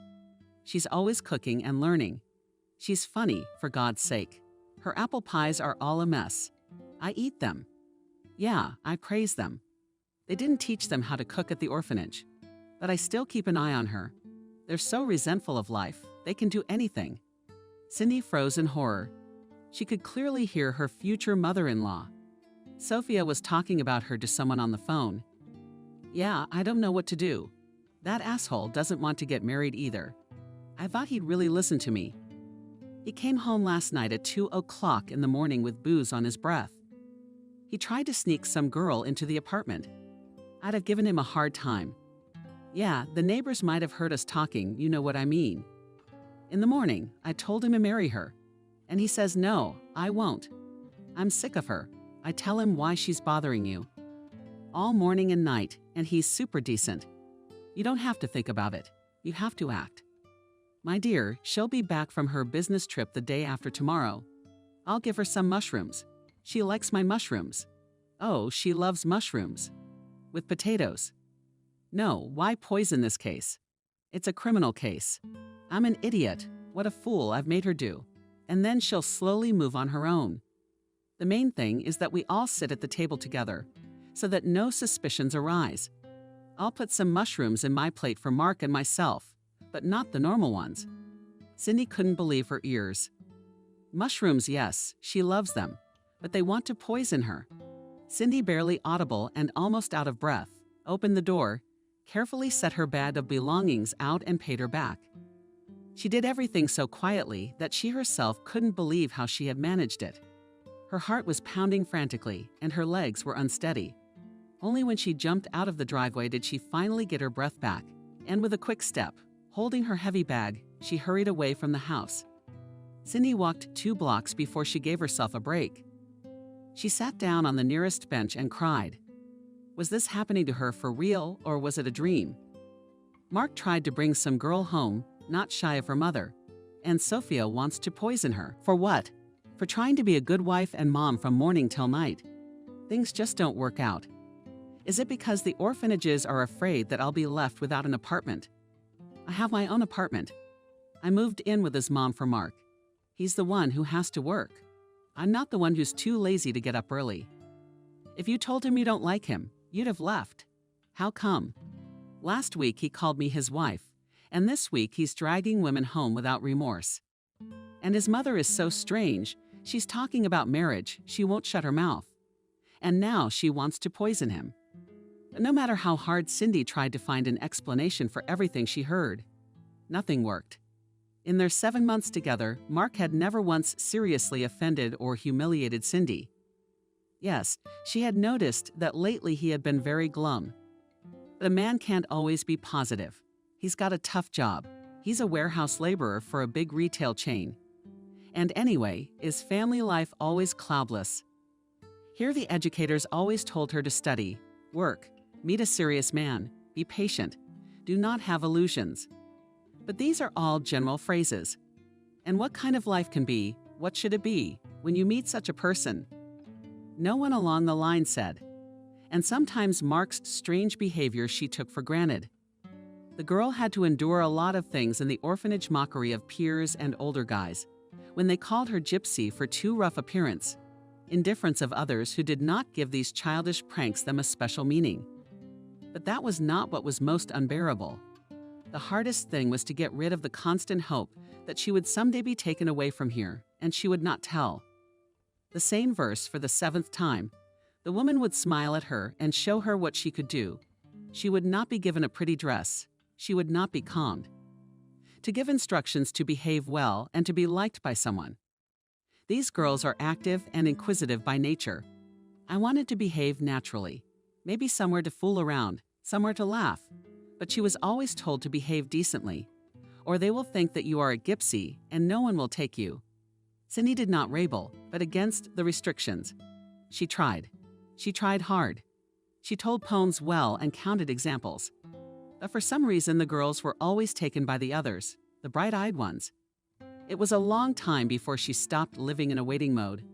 Speaker 3: She's always cooking and learning. She's funny, for God's sake. Her apple pies are all a mess. I eat them. Yeah, I praise them. They didn't teach them how to cook at the orphanage. But I still keep an eye on her. They're so resentful of life, they can do anything. Cindy froze in horror. She could clearly hear her future mother-in-law. Sophia was talking about her to someone on the phone. Yeah, I don't know what to do. That asshole doesn't want to get married either. I thought he'd really listen to me. He came home last night at 2 o'clock in the morning with booze on his breath. He tried to sneak some girl into the apartment. I'd have given him a hard time. Yeah, the neighbors might have heard us talking, you know what I mean. In the morning, I told him to marry her. And he says, no, I won't. I'm sick of her. I tell him why she's bothering you. all morning and night, and he's super decent. You don't have to think about it. You have to act. My dear, she'll be back from her business trip the day after tomorrow. I'll give her some mushrooms. She likes my mushrooms. Oh, she loves mushrooms. With potatoes. No, why poison this case? It's a criminal case. I'm an idiot. What a fool I've made her do. And then she'll slowly move on her own. The main thing is that we all sit at the table together, so that no suspicions arise. I'll put some mushrooms in my plate for Mark and myself, but not the normal ones. Cindy couldn't believe her ears. Mushrooms, yes, she loves them, but they want to poison her. Cindy, barely audible and almost out of breath, opened the door, carefully set her bag of belongings out and paid her back. She did everything so quietly that she herself couldn't believe how she had managed it. Her heart was pounding frantically and her legs were unsteady. Only when she jumped out of the driveway did she finally get her breath back, and with a quick step, holding her heavy bag, she hurried away from the house. Cindy walked 2 blocks before she gave herself a break. She sat down on the nearest bench and cried. Was this happening to her for real, or was it a dream? Mark tried to bring some girl home, not shy of her mother, and Sophia wants to poison her. For what? For trying to be a good wife and mom from morning till night. Things just don't work out. Is it because the orphanages are afraid that I'll be left without an apartment? I have my own apartment. I moved in with his mom for Mark. He's the one who has to work. I'm not the one who's too lazy to get up early. If you told him you don't like him, you'd have left. How come? Last week he called me his wife, and this week he's dragging women home without remorse. And his mother is so strange. She's talking about marriage, she won't shut her mouth. And now she wants to poison him. But no matter how hard Cindy tried to find an explanation for everything she heard, nothing worked. In their 7 months together, Mark had never once seriously offended or humiliated Cindy. Yes, she had noticed that lately he had been very glum. But a man can't always be positive. He's got a tough job. He's a warehouse laborer for a big retail chain. And anyway, is family life always cloudless? Here the educators always told her to study, work, meet a serious man, be patient, do not have illusions. But these are all general phrases. And what kind of life can be, what should it be, when you meet such a person? No one along the line said. And sometimes Mark's strange behavior she took for granted. The girl had to endure a lot of things in the orphanage mockery of peers and older guys, when they called her gypsy for too rough appearance, indifference of others who did not give these childish pranks them a special meaning. But that was not what was most unbearable. The hardest thing was to get rid of the constant hope that she would someday be taken away from here, and she would not tell. The same verse for the 7th time. The woman would smile at her and show her what she could do. She would not be given a pretty dress. She would not be calmed. To give instructions to behave well and to be liked by someone. These girls are active and inquisitive by nature. I wanted to behave naturally, maybe somewhere to fool around, somewhere to laugh, but she was always told to behave decently, or they will think that you are a gypsy and no one will take you. Cindy did not rebel, but against the restrictions. She tried. She tried hard. She told poems well and counted examples. But for some reason, the girls were always taken by the others, the bright-eyed ones. It was a long time before she stopped living in a waiting mode.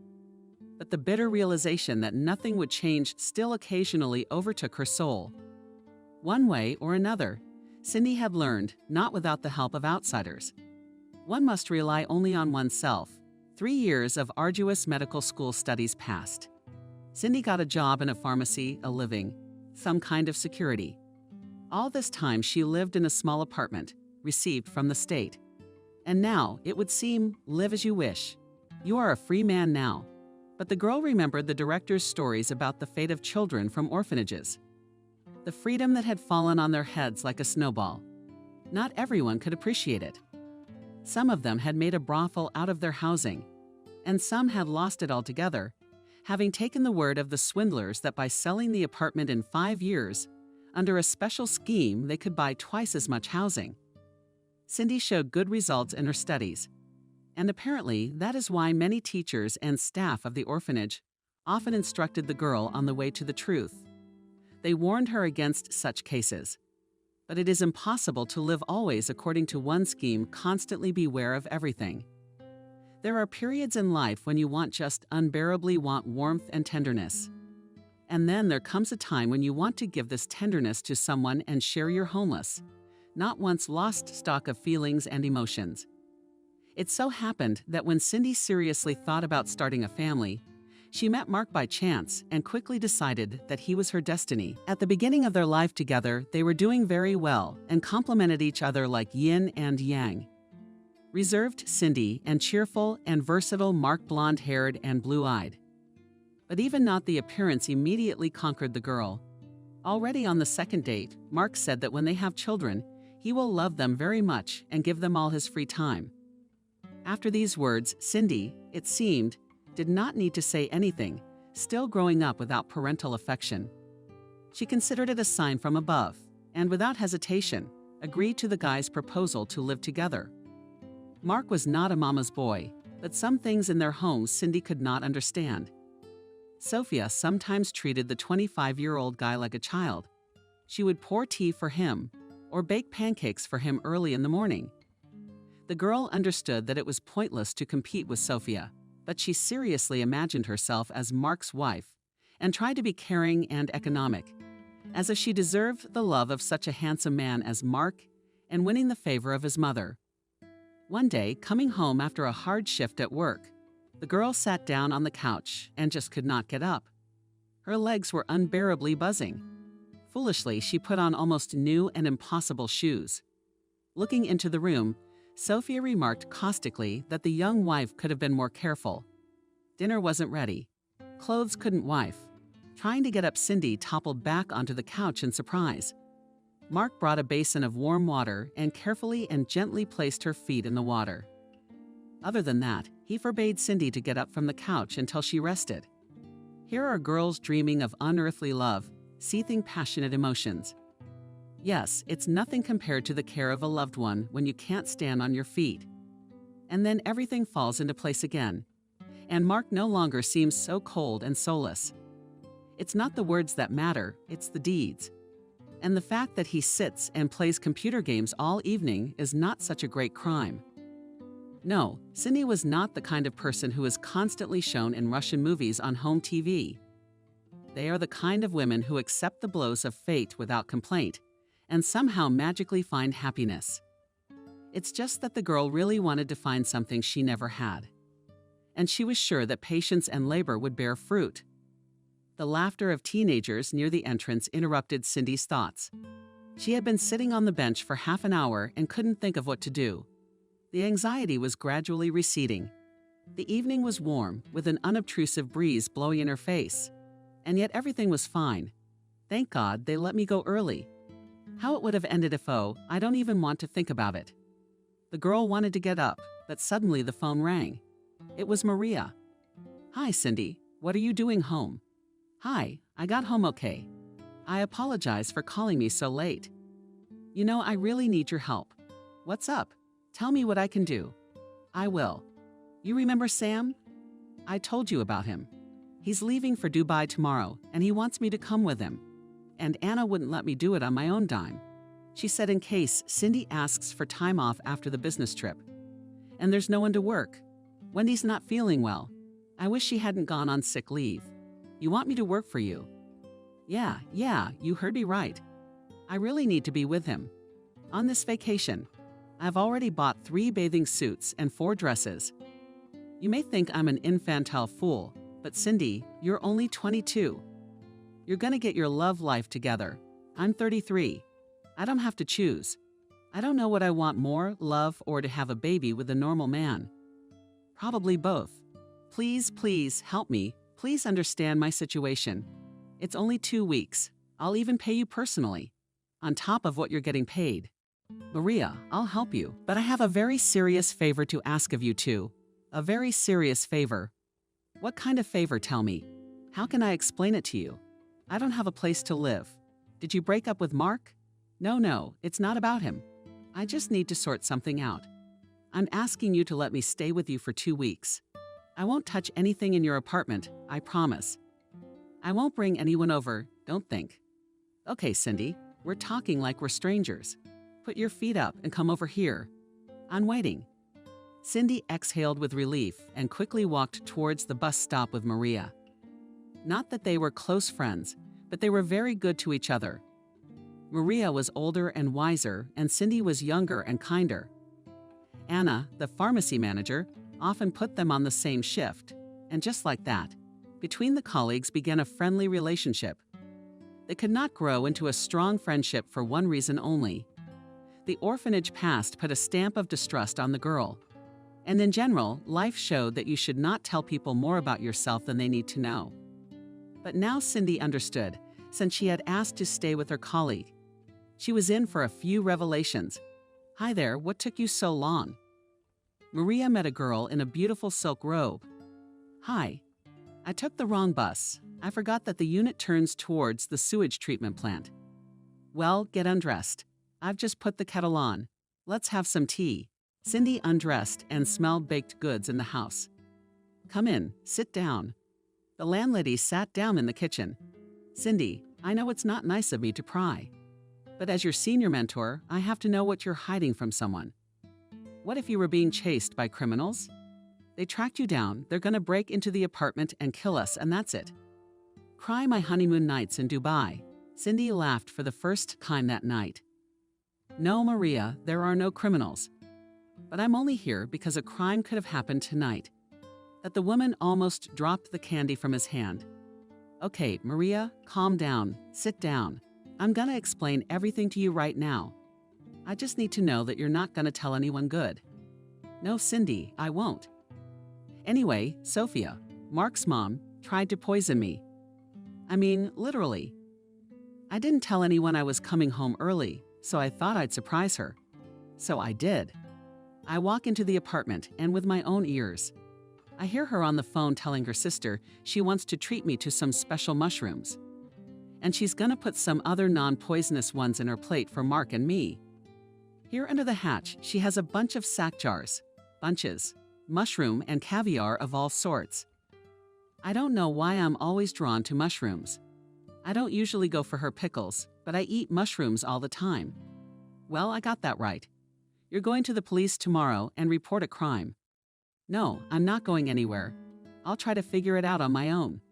Speaker 3: But the bitter realization that nothing would change still occasionally overtook her soul. One way or another, Cindy had learned, not without the help of outsiders. One must rely only on oneself. 3 years of arduous medical school studies passed. Cindy got a job in a pharmacy, a living, some kind of security. All this time she lived in a small apartment, received from the state. And now, it would seem, live as you wish. You are a free man now. But the girl remembered the director's stories about the fate of children from orphanages. The freedom that had fallen on their heads like a snowball. Not everyone could appreciate it. Some of them had made a brothel out of their housing, and some had lost it altogether, having taken the word of the swindlers that by selling the apartment in 5 years, under a special scheme they could buy twice as much housing. Cindy showed good results in her studies, and apparently that is why many teachers and staff of the orphanage often instructed the girl on the way to the truth. They warned her against such cases. But it is impossible to live always according to one scheme, constantly beware of everything. There are periods in life when you just unbearably want warmth and tenderness. And then there comes a time when you want to give this tenderness to someone and share your homeless, not once lost stock of feelings and emotions. It so happened that when Cindy seriously thought about starting a family, she met Mark by chance and quickly decided that he was her destiny. At the beginning of their life together, they were doing very well and complemented each other like yin and yang. Reserved Cindy and cheerful and versatile Mark, blonde-haired and blue-eyed. But even not the appearance immediately conquered the girl. Already on the second date, Mark said that when they have children, he will love them very much and give them all his free time. After these words, Cindy, it seemed, did not need to say anything, still growing up without parental affection. She considered it a sign from above, and without hesitation, agreed to the guy's proposal to live together. Mark was not a mama's boy, but some things in their home Cindy could not understand. Sophia sometimes treated the 25-year-old guy like a child. She would pour tea for him, or bake pancakes for him early in the morning. The girl understood that it was pointless to compete with Sophia, but she seriously imagined herself as Mark's wife and tried to be caring and economic, as if she deserved the love of such a handsome man as Mark and winning the favor of his mother. One day, coming home after a hard shift at work, the girl sat down on the couch and just could not get up. Her legs were unbearably buzzing. Foolishly, she put on almost new and impossible shoes. Looking into the room, Sophia remarked caustically that the young wife could have been more careful. Dinner wasn't ready. Clothes couldn't wife. Trying to get up, Cindy toppled back onto the couch in surprise. Mark brought a basin of warm water and carefully and gently placed her feet in the water. Other than that, he forbade Cindy to get up from the couch until she rested. Here are girls dreaming of unearthly love, seething passionate emotions. Yes, it's nothing compared to the care of a loved one when you can't stand on your feet. And then everything falls into place again, and Mark no longer seems so cold and soulless. It's not the words that matter, it's the deeds. And the fact that he sits and plays computer games all evening is not such a great crime. No, Cindy was not the kind of person who is constantly shown in Russian movies on home TV. They are the kind of women who accept the blows of fate without complaint and somehow magically find happiness. It's just that the girl really wanted to find something she never had. And she was sure that patience and labor would bear fruit. The laughter of teenagers near the entrance interrupted Cindy's thoughts. She had been sitting on the bench for half an hour and couldn't think of what to do. The anxiety was gradually receding. The evening was warm, with an unobtrusive breeze blowing in her face. And yet everything was fine. Thank God they let me go early. How it would have ended if, I don't even want to think about it. The girl wanted to get up, but suddenly the phone rang. It was Maria. Hi, Cindy. What are you doing home? Hi, I got home okay. I apologize for calling me so late. You know, I really need your help. What's up? Tell me what I can do. I will. You remember Sam? I told you about him. He's leaving for Dubai tomorrow, and he wants me to come with him. And Anna wouldn't let me do it on my own dime. She said in case Cindy asks for time off after the business trip. And there's no one to work. Wendy's not feeling well. I wish she hadn't gone on sick leave. You want me to work for you? Yeah, you heard me right. I really need to be with him. On this vacation, I've already bought 3 bathing suits and 4 dresses. You may think I'm an infantile fool, but Cindy, you're only 22. You're gonna get your love life together. I'm 33. I don't have to choose. I don't know what I want more, love, or to have a baby with a normal man. Probably both. Please help me. Please understand my situation. It's only 2 weeks. I'll even pay you personally, on top of what you're getting paid. Maria, I'll help you, but I have a very serious favor to ask of you too. A very serious favor. What kind of favor, tell me? How can I explain it to you? I don't have a place to live. Did you break up with Mark? No, it's not about him. I just need to sort something out. I'm asking you to let me stay with you for 2 weeks. I won't touch anything in your apartment, I promise. I won't bring anyone over, don't think. Okay, Cindy, we're talking like we're strangers. Put your feet up and come over here. I'm waiting. Cindy exhaled with relief and quickly walked towards the bus stop with Maria. Not that they were close friends, but they were very good to each other. Maria was older and wiser, and Cindy was younger and kinder. Anna, the pharmacy manager, often put them on the same shift, and just like that, between the colleagues began a friendly relationship. They could not grow into a strong friendship for one reason only. The orphanage past put a stamp of distrust on the girl. And in general, life showed that you should not tell people more about yourself than they need to know. But now Cindy understood, since she had asked to stay with her colleague. She was in for a few revelations. Hi there, what took you so long? Maria met a girl in a beautiful silk robe. Hi. I took the wrong bus. I forgot that the unit turns towards the sewage treatment plant. Well, get undressed. I've just put the kettle on. Let's have some tea. Cindy undressed and smelled baked goods in the house. Come in, sit down. The landlady sat down in the kitchen. Cindy, I know it's not nice of me to pry. But as your senior mentor, I have to know what you're hiding from someone. What if you were being chased by criminals? They tracked you down, they're gonna break into the apartment and kill us, and that's it. Cry my honeymoon nights in Dubai. Cindy laughed for the first time that night. No, Maria, there are no criminals. But I'm only here because a crime could have happened tonight. That the woman almost dropped the candy from his hand. Okay, Maria, calm down, sit down. I'm gonna explain everything to you right now. I just need to know that you're not gonna tell anyone good. No, Cindy, I won't. Anyway, Sophia, Mark's mom, tried to poison me. I mean, literally. I didn't tell anyone I was coming home early, so I thought I'd surprise her. So I did. I walk into the apartment, and with my own ears, I hear her on the phone telling her sister she wants to treat me to some special mushrooms. And she's gonna put some other non-poisonous ones in her plate for Mark and me. Here under the hatch, she has a bunch of sack jars, bunches, mushroom and caviar of all sorts. I don't know why I'm always drawn to mushrooms. I don't usually go for her pickles, but I eat mushrooms all the time. Well, I got that right. You're going to the police tomorrow and report a crime. No, I'm not going anywhere. I'll try to figure it out on my own.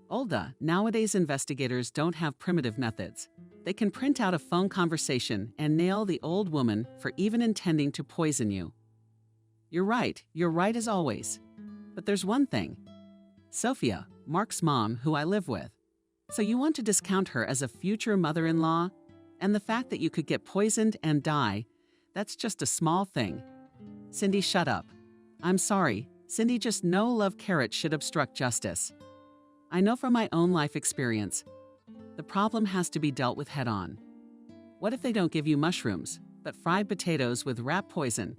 Speaker 3: Olga, nowadays investigators don't have primitive methods. They can print out a phone conversation and nail the old woman for even intending to poison you. You're right as always. But there's one thing. Sophia, Mark's mom, who I live with. So you want to discount her as a future mother-in-law? And the fact that you could get poisoned and die, that's just a small thing. Cindy, shut up. I'm sorry, Cindy, just no love carrot should obstruct justice. I know from my own life experience, the problem has to be dealt with head-on. What if they don't give you mushrooms, but fried potatoes with rat poison?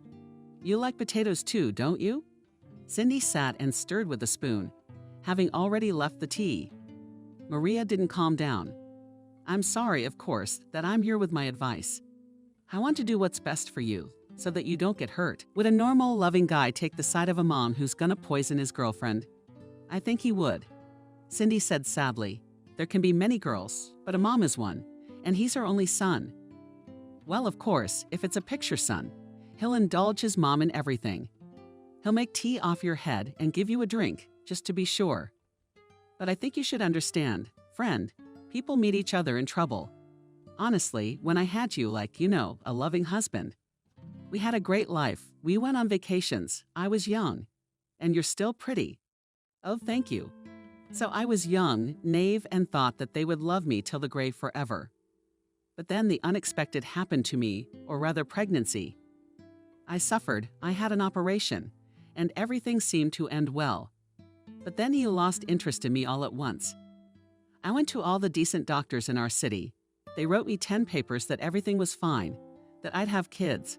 Speaker 3: You like potatoes too, don't you? Cindy sat and stirred with a spoon, having already left the tea. Maria didn't calm down. I'm sorry, of course, that I'm here with my advice. I want to do what's best for you, so that you don't get hurt. Would a normal, loving guy take the side of a mom who's gonna poison his girlfriend? I think he would. Cindy said sadly, there can be many girls, but a mom is one, and he's her only son. Well, of course, if it's a picture son, he'll indulge his mom in everything. He'll make tea off your head and give you a drink, just to be sure. But I think you should understand, friend, people meet each other in trouble. Honestly, when I had you like, a loving husband. We had a great life, we went on vacations, I was young. And you're still pretty. Oh, thank you. So I was young, naive, and thought that they would love me till the grave forever. But then the unexpected happened to me, or rather pregnancy. I suffered, I had an operation, and everything seemed to end well. But then he lost interest in me all at once. I went to all the decent doctors in our city. They wrote me 10 papers that everything was fine, that I'd have kids.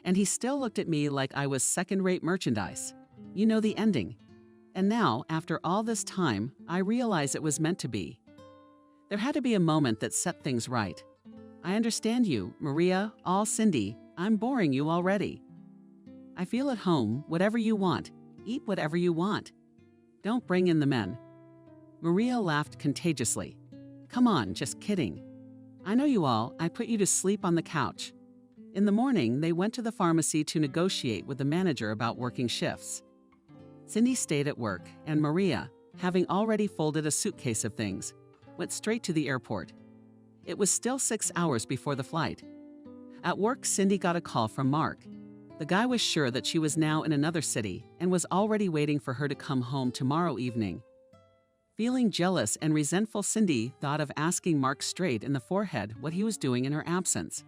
Speaker 3: And he still looked at me like I was second-rate merchandise. You know the ending. And now, after all this time, I realize it was meant to be. There had to be a moment that set things right. I understand you, Maria, all Cindy. I'm boring you already. I feel at home, whatever you want. Eat whatever you want. Don't bring in the men. Maria laughed contagiously. Come on, just kidding. I know you all, I put you to sleep on the couch. In the morning, they went to the pharmacy to negotiate with the manager about working shifts. Cindy stayed at work, and Maria, having already folded a suitcase of things, went straight to the airport. It was still 6 hours before the flight. At work, Cindy got a call from Mark. The guy was sure that she was now in another city and was already waiting for her to come home tomorrow evening. Feeling jealous and resentful, Cindy thought of asking Mark straight in the forehead what he was doing in her absence.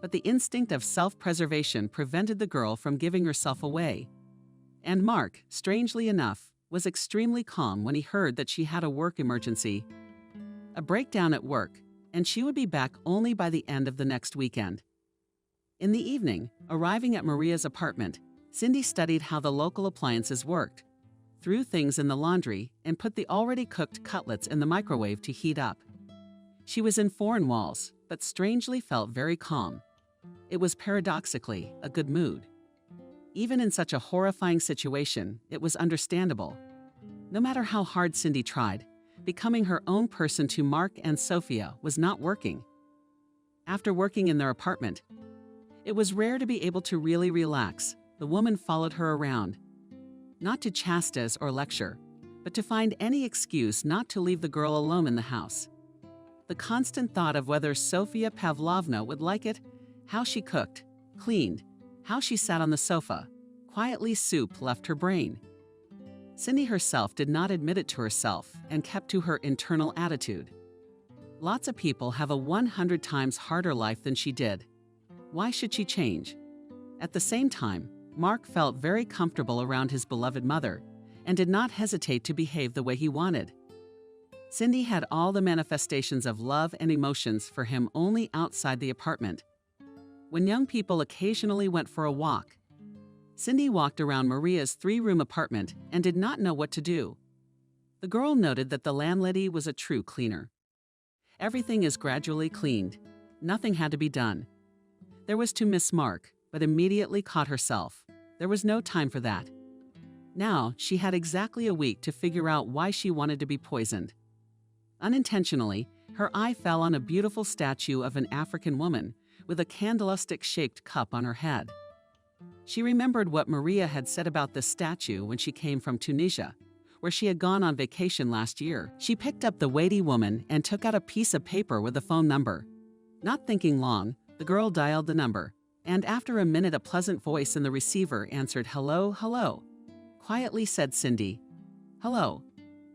Speaker 3: But the instinct of self-preservation prevented the girl from giving herself away. And Mark, strangely enough, was extremely calm when he heard that she had a work emergency. A breakdown at work, and she would be back only by the end of the next weekend. In the evening, arriving at Maria's apartment, Cindy studied how the local appliances worked, threw things in the laundry, and put the already cooked cutlets in the microwave to heat up. She was in foreign walls, but strangely felt very calm. It was paradoxically a good mood. Even in such a horrifying situation, it was understandable. No matter how hard Cindy tried, becoming her own person to Mark and Sophia was not working. After working in their apartment, it was rare to be able to really relax. The woman followed her around, not to chastise or lecture, but to find any excuse not to leave the girl alone in the house. The constant thought of whether Sofia Pavlovna would like it, how she cooked, cleaned, how she sat on the sofa, quietly soup left her brain. Cindy herself did not admit it to herself and kept to her internal attitude. Lots of people have a 100 times harder life than she did. Why should she change? At the same time, Mark felt very comfortable around his beloved mother and did not hesitate to behave the way he wanted. Cindy had all the manifestations of love and emotions for him only outside the apartment. When young people occasionally went for a walk, Cindy walked around Maria's 3-room apartment and did not know what to do. The girl noted that the landlady was a true cleaner. Everything is gradually cleaned. Nothing had to be done. There was to miss Mark, but immediately caught herself. There was no time for that. Now, she had exactly a week to figure out why she wanted to be poisoned. Unintentionally, her eye fell on a beautiful statue of an African woman with a candlestick-shaped cup on her head. She remembered what Maria had said about this statue when she came from Tunisia, where she had gone on vacation last year. She picked up the weighty woman and took out a piece of paper with a phone number. Not thinking long, the girl dialed the number, and after a minute a pleasant voice in the receiver answered, "Hello, hello." Quietly said Cindy, "Hello.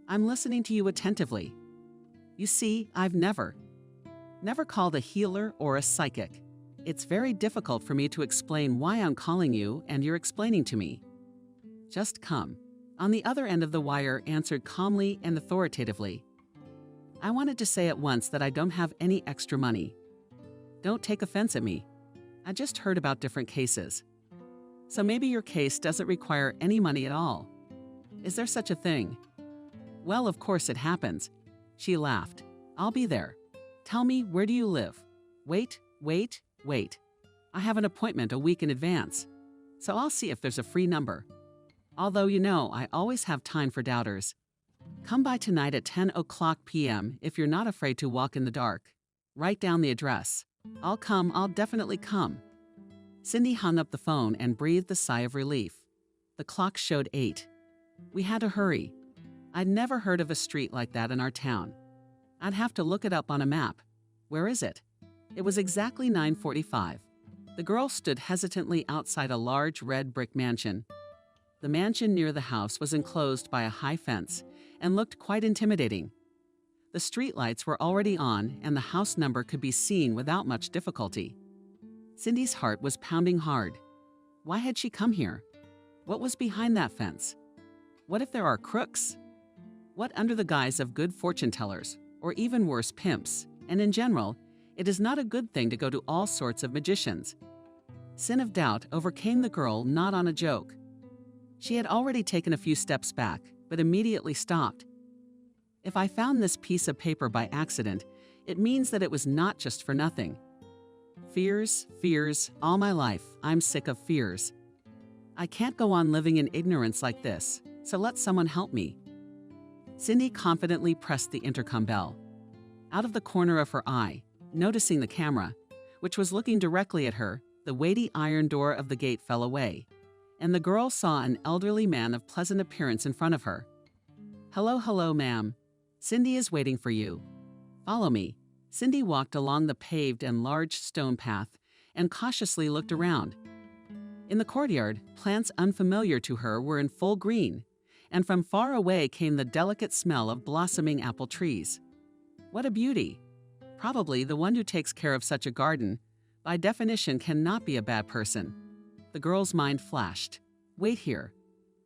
Speaker 3: I'm listening to you attentively. You see, I've never called a healer or a psychic. It's very difficult for me to explain why I'm calling you and you're explaining to me. Just come." On the other end of the wire answered calmly and authoritatively, "I wanted to say at once that I don't have any extra money. Don't take offense at me. I just heard about different cases. So maybe your case doesn't require any money at all. Is there such a thing?" "Well, of course it happens." She laughed. "I'll be there. Tell me, where do you live? Wait. I have an appointment a week in advance, so I'll see if there's a free number. Although, you know, I always have time for doubters. Come by tonight at 10:00 p.m. if you're not afraid to walk in the dark. Write down the address. I'll definitely come." Cindy hung up the phone and breathed a sigh of relief. The clock showed 8. We had to hurry. I'd never heard of a street like that in our town. I'd have to look it up on a map. Where is it? It was exactly 9:45. The girl stood hesitantly outside a large red brick mansion. The mansion near the house was enclosed by a high fence and looked quite intimidating. The streetlights were already on and the house number could be seen without much difficulty. Cindy's heart was pounding hard. Why had she come here? What was behind that fence? What if there are crooks? What under the guise of good fortune tellers, or even worse, pimps? And in general, it is not a good thing to go to all sorts of magicians. Sin of doubt overcame the girl not on a joke. She had already taken a few steps back, but immediately stopped. If I found this piece of paper by accident, it means that it was not just for nothing. Fears, all my life, I'm sick of fears. I can't go on living in ignorance like this, so let someone help me. Cindy confidently pressed the intercom bell. Out of the corner of her eye, Noticing the camera, which was looking directly at her, the weighty iron door of the gate fell away, and the girl saw an elderly man of pleasant appearance in front of her. "Hello, hello, ma'am. Cindy is waiting for you. Follow me." Cindy walked along the paved and large stone path and cautiously looked around. In the courtyard, plants unfamiliar to her were in full green, and from far away came the delicate smell of blossoming apple trees. What a beauty! Probably the one who takes care of such a garden, by definition, cannot be a bad person. The girl's mind flashed. Wait here.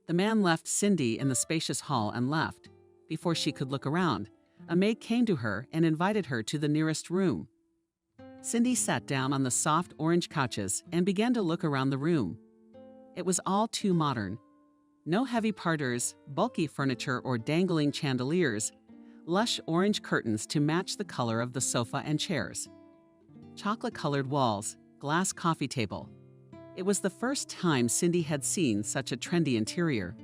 Speaker 3: The man left Cindy in the spacious hall and left. Before she could look around, a maid came to her and invited her to the nearest room. Cindy sat down on the soft orange couches and began to look around the room. It was all too modern. No heavy parterres, bulky furniture, or dangling chandeliers. Lush orange curtains to match the color of the sofa and chairs. Chocolate-colored walls, glass coffee table. It was the first time Cindy had seen such a trendy interior.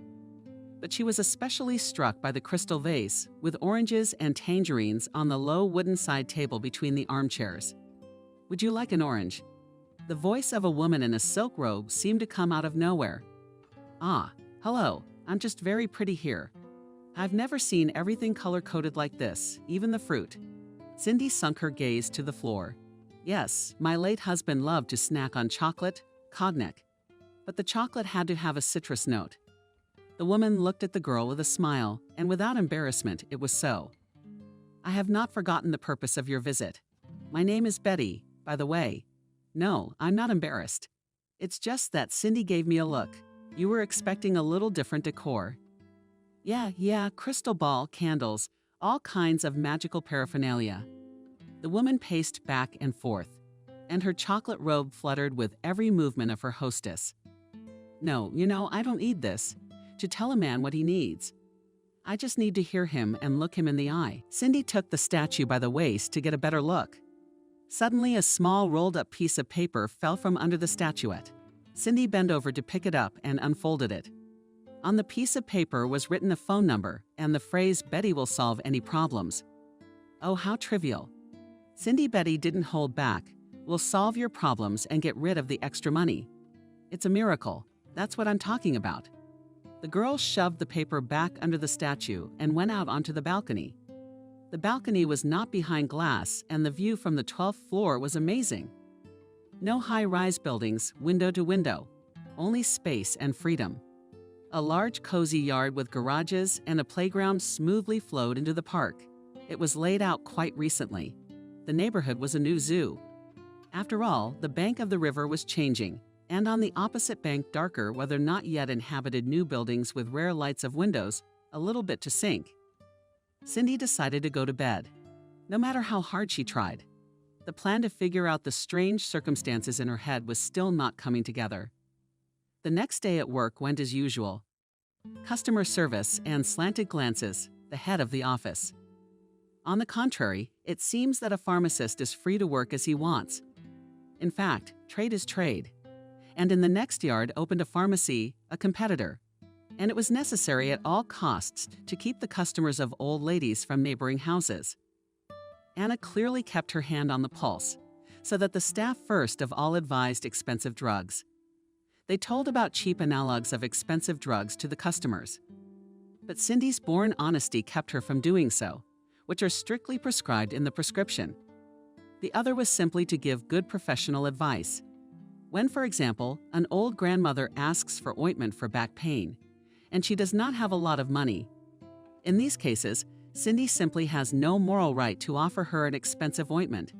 Speaker 3: But she was especially struck by the crystal vase with oranges and tangerines on the low wooden side table between the armchairs. "Would you like an orange?" The voice of a woman in a silk robe seemed to come out of nowhere. "Ah, hello, I'm just very pretty here. I've never seen everything color-coded like this, even the fruit." Cindy sunk her gaze to the floor. "Yes, my late husband loved to snack on chocolate, cognac. But the chocolate had to have a citrus note." The woman looked at the girl with a smile, and without embarrassment, it was so. "I have not forgotten the purpose of your visit. My name is Betty, by the way." "No, I'm not embarrassed. It's just that Cindy gave me a look. You were expecting a little different decor." Yeah, crystal ball, candles, all kinds of magical paraphernalia." The woman paced back and forth, and her chocolate robe fluttered with every movement of her hostess. "No, I don't need this to tell a man what he needs. I just need to hear him and look him in the eye." Cindy took the statue by the waist to get a better look. Suddenly, a small rolled-up piece of paper fell from under the statuette. Cindy bent over to pick it up and unfolded it. On the piece of paper was written a phone number and the phrase, "Betty will solve any problems." Oh, how trivial. Cindy Betty didn't hold back. "Will solve your problems and get rid of the extra money. It's a miracle. That's what I'm talking about." The girl shoved the paper back under the statue and went out onto the balcony. The balcony was not behind glass, and the view from the 12th floor was amazing. No high-rise buildings, window to window, only space and freedom. A large, cozy yard with garages and a playground smoothly flowed into the park. It was laid out quite recently. The neighborhood was a new zoo. After all, the bank of the river was changing, and on the opposite bank darker, whether not yet inhabited new buildings with rare lights of windows, a little bit to sink. Cindy decided to go to bed, no matter how hard she tried. The plan to figure out the strange circumstances in her head was still not coming together. The next day at work went as usual. Customer service and slanted glances, the head of the office. On the contrary, it seems that a pharmacist is free to work as he wants. In fact, trade is trade. And in the next yard opened a pharmacy, a competitor. And it was necessary at all costs to keep the customers of old ladies from neighboring houses. Anna clearly kept her hand on the pulse, so that the staff first of all advised expensive drugs. They told about cheap analogs of expensive drugs to the customers. But Cindy's born honesty kept her from doing so, which are strictly prescribed in the prescription. The other was simply to give good professional advice. When, for example, an old grandmother asks for ointment for back pain, and she does not have a lot of money. In these cases, Cindy simply has no moral right to offer her an expensive ointment,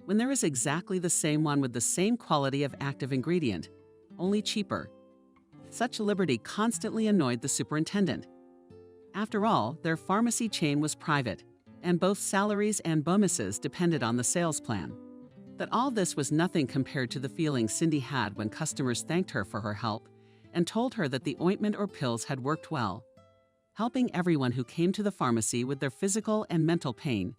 Speaker 3: when there is exactly the same one with the same quality of active ingredient, only cheaper. Such liberty constantly annoyed the superintendent. After all, their pharmacy chain was private, and both salaries and bonuses depended on the sales plan. But all this was nothing compared to the feeling Cindy had when customers thanked her for her help and told her that the ointment or pills had worked well, helping everyone who came to the pharmacy with their physical and mental pain.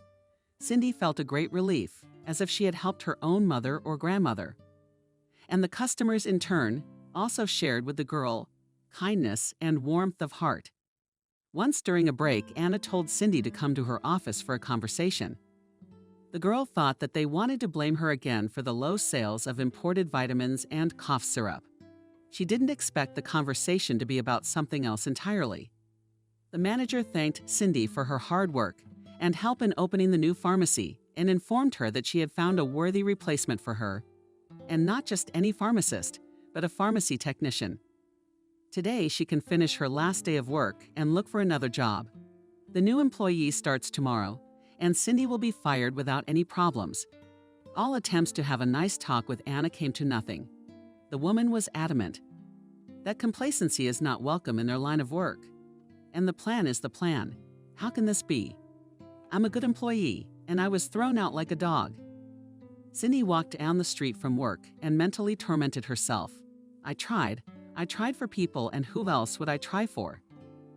Speaker 3: Cindy felt a great relief, as if she had helped her own mother or grandmother. And the customers, in turn, also shared with the girl kindness and warmth of heart. Once during a break, Anna told Cindy to come to her office for a conversation. The girl thought that they wanted to blame her again for the low sales of imported vitamins and cough syrup. She didn't expect the conversation to be about something else entirely. The manager thanked Cindy for her hard work and help in opening the new pharmacy and informed her that she had found a worthy replacement for her, and not just any pharmacist, but a pharmacy technician. Today, she can finish her last day of work and look for another job. The new employee starts tomorrow, and Cindy will be fired without any problems. All attempts to have a nice talk with Anna came to nothing. The woman was adamant that complacency is not welcome in their line of work. And the plan is the plan. How can this be? I'm a good employee, and I was thrown out like a dog. Cindy walked down the street from work and mentally tormented herself. I tried for people, and who else would I try for?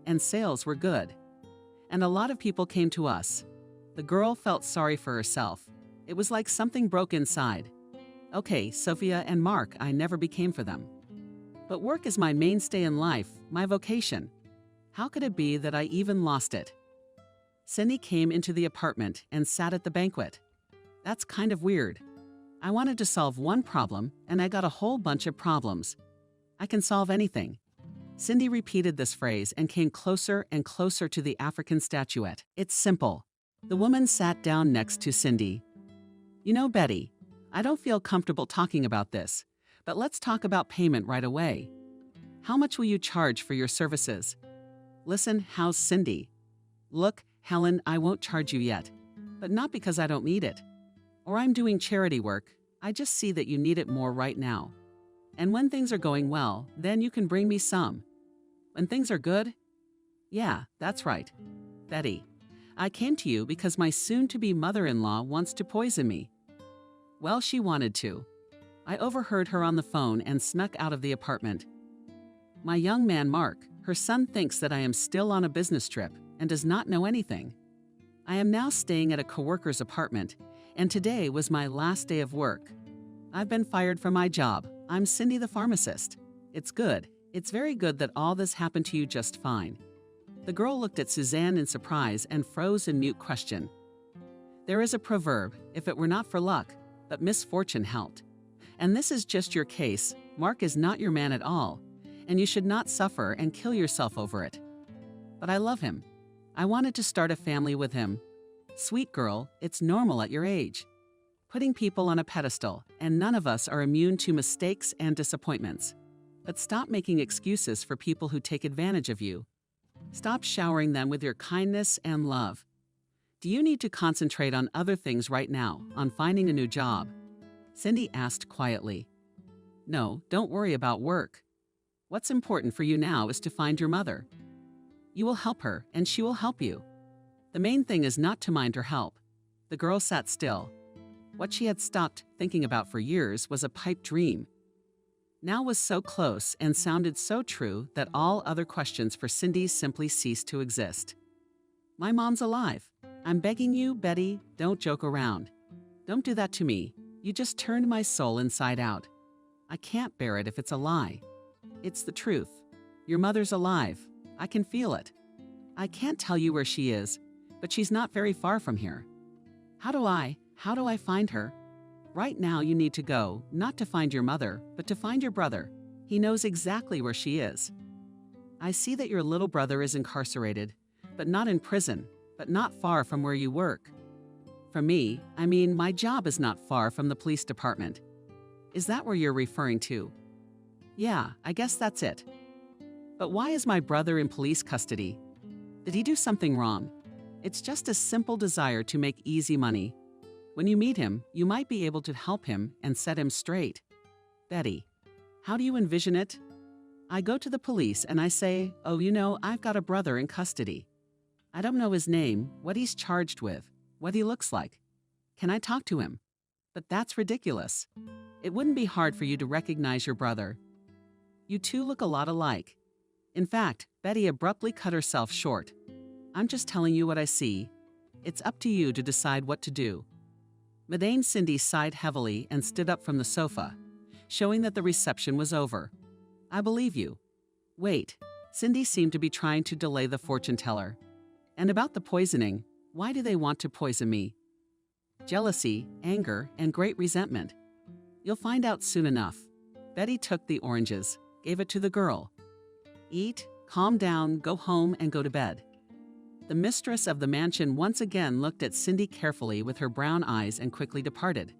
Speaker 3: And sales were good. And a lot of people came to us. The girl felt sorry for herself. It was like something broke inside. Okay, Sophia and Mark, I never became for them. But work is my mainstay in life, my vocation. How could it be that I even lost it? Cindy came into the apartment and sat at the banquet. That's kind of weird. I wanted to solve one problem, and I got a whole bunch of problems. I can solve anything. Cindy repeated this phrase and came closer and closer to the African statuette. It's simple. The woman sat down next to Cindy. You know, Betty, I don't feel comfortable talking about this, but let's talk about payment right away. How much will you charge for your services? Listen, how's Cindy? Look, Helen, I won't charge you yet, but not because I don't need it. Or I'm doing charity work, I just see that you need it more right now. And when things are going well, then you can bring me some. When things are good? Yeah, that's right. Betty, I came to you because my soon-to-be mother-in-law wants to poison me. Well, she wanted to. I overheard her on the phone and snuck out of the apartment. My young man, Mark, her son, thinks that I am still on a business trip and does not know anything. I am now staying at a coworker's apartment, and today was my last day of work. I've been fired from my job. I'm Cindy the pharmacist. It's good. It's very good that all this happened to you just fine. The girl looked at Suzanne in surprise and froze in mute question. There is a proverb, if it were not for luck, but misfortune helped. And this is just your case. Mark is not your man at all, and you should not suffer and kill yourself over it. But I love him. I wanted to start a family with him. Sweet girl, it's normal at your age. Putting people on a pedestal, and none of us are immune to mistakes and disappointments. But stop making excuses for people who take advantage of you. Stop showering them with your kindness and love. Do you need to concentrate on other things right now, on finding a new job? Cindy asked quietly. No, don't worry about work. What's important for you now is to find your mother. You will help her, and she will help you. The main thing is not to mind her help. The girl sat still. What she had stopped thinking about for years was a pipe dream. Now was so close and sounded so true that all other questions for Cindy simply ceased to exist. My mom's alive. I'm begging you, Betty, don't joke around. Don't do that to me. You just turned my soul inside out. I can't bear it if it's a lie. It's the truth. Your mother's alive. I can feel it. I can't tell you where she is, but she's not very far from here. How do I find her? Right now you need to go, not to find your mother, but to find your brother. He knows exactly where she is. I see that your little brother is incarcerated, but not in prison, but not far from where you work. For me, I mean, my job is not far from the police department. Is that where you're referring to? Yeah, I guess that's it. But why is my brother in police custody? Did he do something wrong? It's just a simple desire to make easy money. When you meet him, you might be able to help him and set him straight. Betty, how do you envision it? I go to the police and I say, oh, you know, I've got a brother in custody. I don't know his name, what he's charged with, what he looks like. Can I talk to him? But that's ridiculous. It wouldn't be hard for you to recognize your brother. You two look a lot alike. In fact, Betty abruptly cut herself short. I'm just telling you what I see. It's up to you to decide what to do. Madame Cindy sighed heavily and stood up from the sofa, showing that the reception was over. I believe you. Wait, Cindy seemed to be trying to delay the fortune teller. And about the poisoning, why do they want to poison me? jealousy, anger, and great resentment. You'll find out soon enough. Betty took the oranges, gave it to the girl. Eat, calm down, go home, and go to bed. The mistress of the mansion once again looked at Cindy carefully with her brown eyes and quickly departed.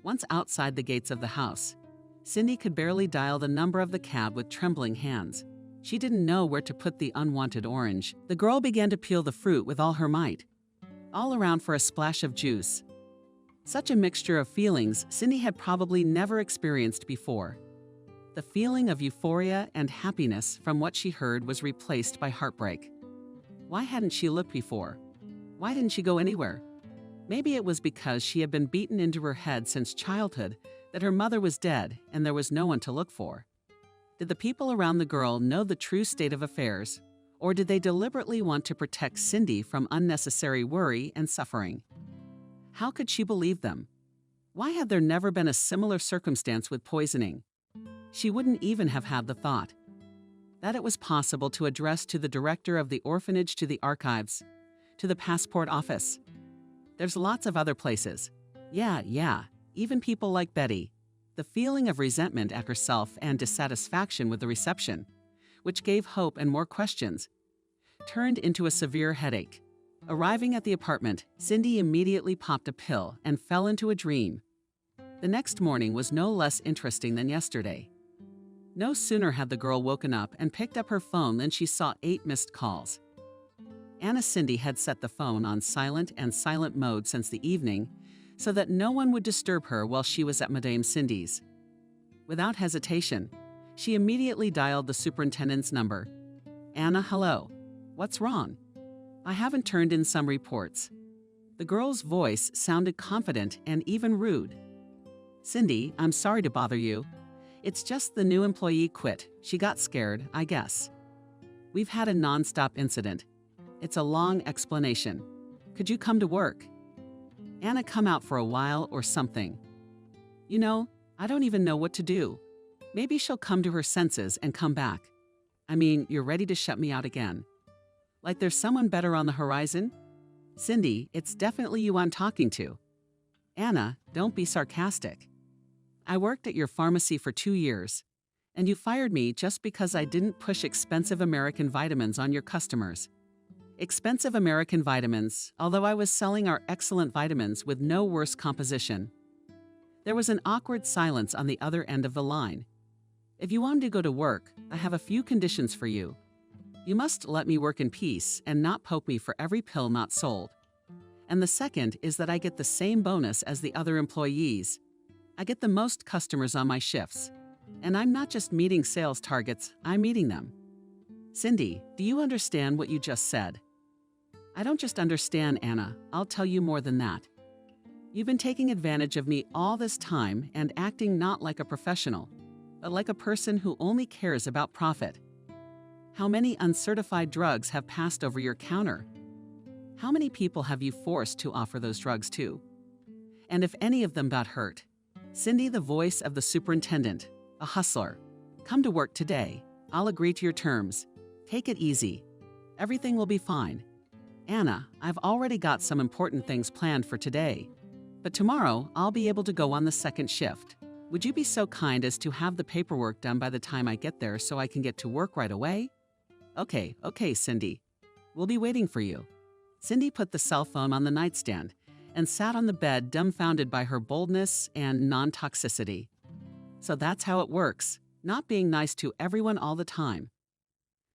Speaker 3: Once outside the gates of the house, Cindy could barely dial the number of the cab with trembling hands. She didn't know where to put the unwanted orange. The girl began to peel the fruit with all her might, all around for a splash of juice. Such a mixture of feelings Cindy had probably never experienced before. The feeling of euphoria and happiness from what she heard was replaced by heartbreak. Why hadn't she looked before? Why didn't she go anywhere? Maybe it was because she had been beaten into her head since childhood that her mother was dead and there was no one to look for. Did the people around the girl know the true state of affairs, or did they deliberately want to protect Cindy from unnecessary worry and suffering? How could she believe them? Why had there never been a similar circumstance with poisoning? She wouldn't even have had the thought that it was possible to address to the director of the orphanage, to the archives, to the passport office. There's lots of other places. Yeah, even people like Betty. The feeling of resentment at herself and dissatisfaction with the reception, which gave hope and more questions, turned into a severe headache. Arriving at the apartment, Cindy immediately popped a pill and fell into a dream. The next morning was no less interesting than yesterday. No sooner had the girl woken up and picked up her phone than she saw 8 missed calls. Anna Cindy had set the phone on silent and silent mode since the evening so that no one would disturb her while she was at Madame Cindy's. Without hesitation, she immediately dialed the superintendent's number. "Anna, hello. What's wrong? I haven't turned in some reports." The girl's voice sounded confident and even rude. "Cindy, I'm sorry to bother you. It's just the new employee quit. She got scared, I guess. We've had a non-stop incident. It's a long explanation. Could you come to work? Anna, come out for a while or something. You know, I don't even know what to do. Maybe she'll come to her senses and come back. I mean, you're ready to shut me out again. Like there's someone better on the horizon? Cindy, it's definitely you I'm talking to. Anna, don't be sarcastic. I worked at your pharmacy for 2 years, and you fired me just because I didn't push expensive American vitamins on your customers. Expensive American vitamins, although I was selling our excellent vitamins with no worse composition." There was an awkward silence on the other end of the line. "If you want to go to work, I have a few conditions for you. You must let me work in peace and not poke me for every pill not sold. And the second is that I get the same bonus as the other employees. I get the most customers on my shifts. And I'm not just meeting sales targets, I'm meeting them." Cindy, do you understand what you just said? I don't just understand, Anna. I'll tell you more than that. You've been taking advantage of me all this time and acting not like a professional, but like a person who only cares about profit. How many uncertified drugs have passed over your counter? How many people have you forced to offer those drugs to? And if any of them got hurt, Cindy, the voice of the superintendent, a hustler, come to work today. I'll agree to your terms. Take it easy. Everything will be fine. Anna, I've already got some important things planned for today. But tomorrow, I'll be able to go on the second shift. Would you be so kind as to have the paperwork done by the time I get there so I can get to work right away? Okay, Cindy. We'll be waiting for you. Cindy put the cell phone on the nightstand and sat on the bed dumbfounded by her boldness and non-toxicity. So that's how it works, not being nice to everyone all the time.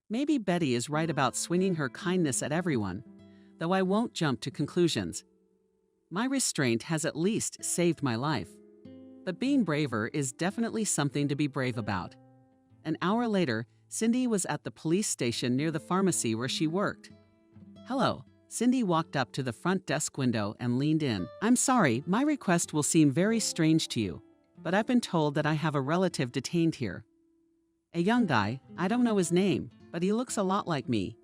Speaker 3: Maybe Betty is right about swinging her kindness at everyone, though I won't jump to conclusions. My restraint has at least saved my life. But being braver is definitely something to be brave about. An hour later, Cindy was at the police station near the pharmacy where she worked. "Hello." Cindy walked up to the front desk window and leaned in. "I'm sorry, my request will seem very strange to you, but I've been told that I have a relative detained here. A young guy, I don't know his name, but he looks a lot like me."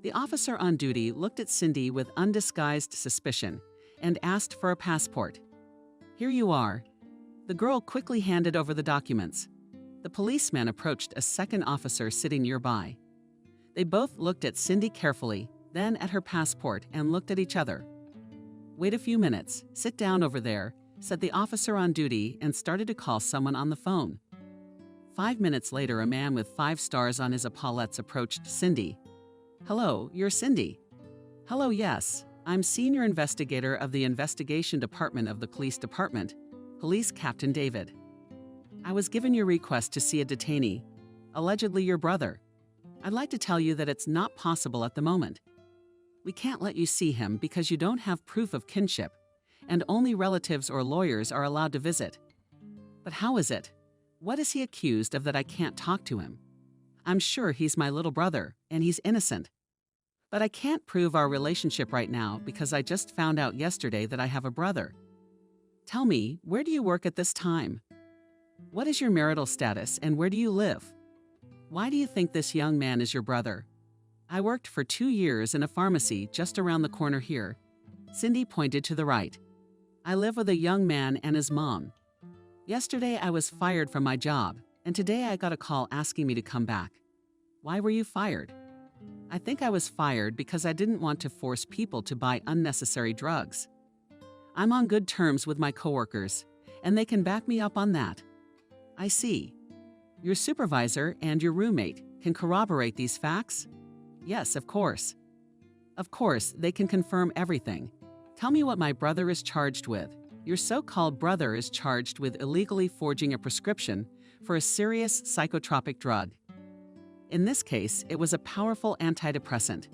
Speaker 3: The officer on duty looked at Cindy with undisguised suspicion and asked for a passport. "Here you are." The girl quickly handed over the documents. The policeman approached a second officer sitting nearby. They both looked at Cindy carefully, then at her passport and looked at each other. Wait a few minutes, sit down over there, said the officer on duty and started to call someone on the phone. 5 minutes later, a man with 5 stars on his epaulettes approached Cindy. Hello, you're Cindy. Hello, yes. I'm senior investigator of the investigation department of the police department, Police Captain David. I was given your request to see a detainee, allegedly your brother. I'd like to tell you that it's not possible at the moment. We can't let you see him because you don't have proof of kinship, and only relatives or lawyers are allowed to visit. But how is it? What is he accused of that I can't talk to him? I'm sure he's my little brother, and he's innocent. But I can't prove our relationship right now because I just found out yesterday that I have a brother. Tell me, where do you work at this time? What is your marital status and where do you live? Why do you think this young man is your brother? I worked for 2 years in a pharmacy just around the corner here. Cindy pointed to the right. I live with a young man and his mom. Yesterday I was fired from my job, and today I got a call asking me to come back. Why were you fired? I think I was fired because I didn't want to force people to buy unnecessary drugs. I'm on good terms with my coworkers, and they can back me up on that. I see. Your supervisor and your roommate can corroborate these facts? Yes, of course. Of course, they can confirm everything. Tell me what my brother is charged with. Your so-called brother is charged with illegally forging a prescription for a serious psychotropic drug. In this case, it was a powerful antidepressant.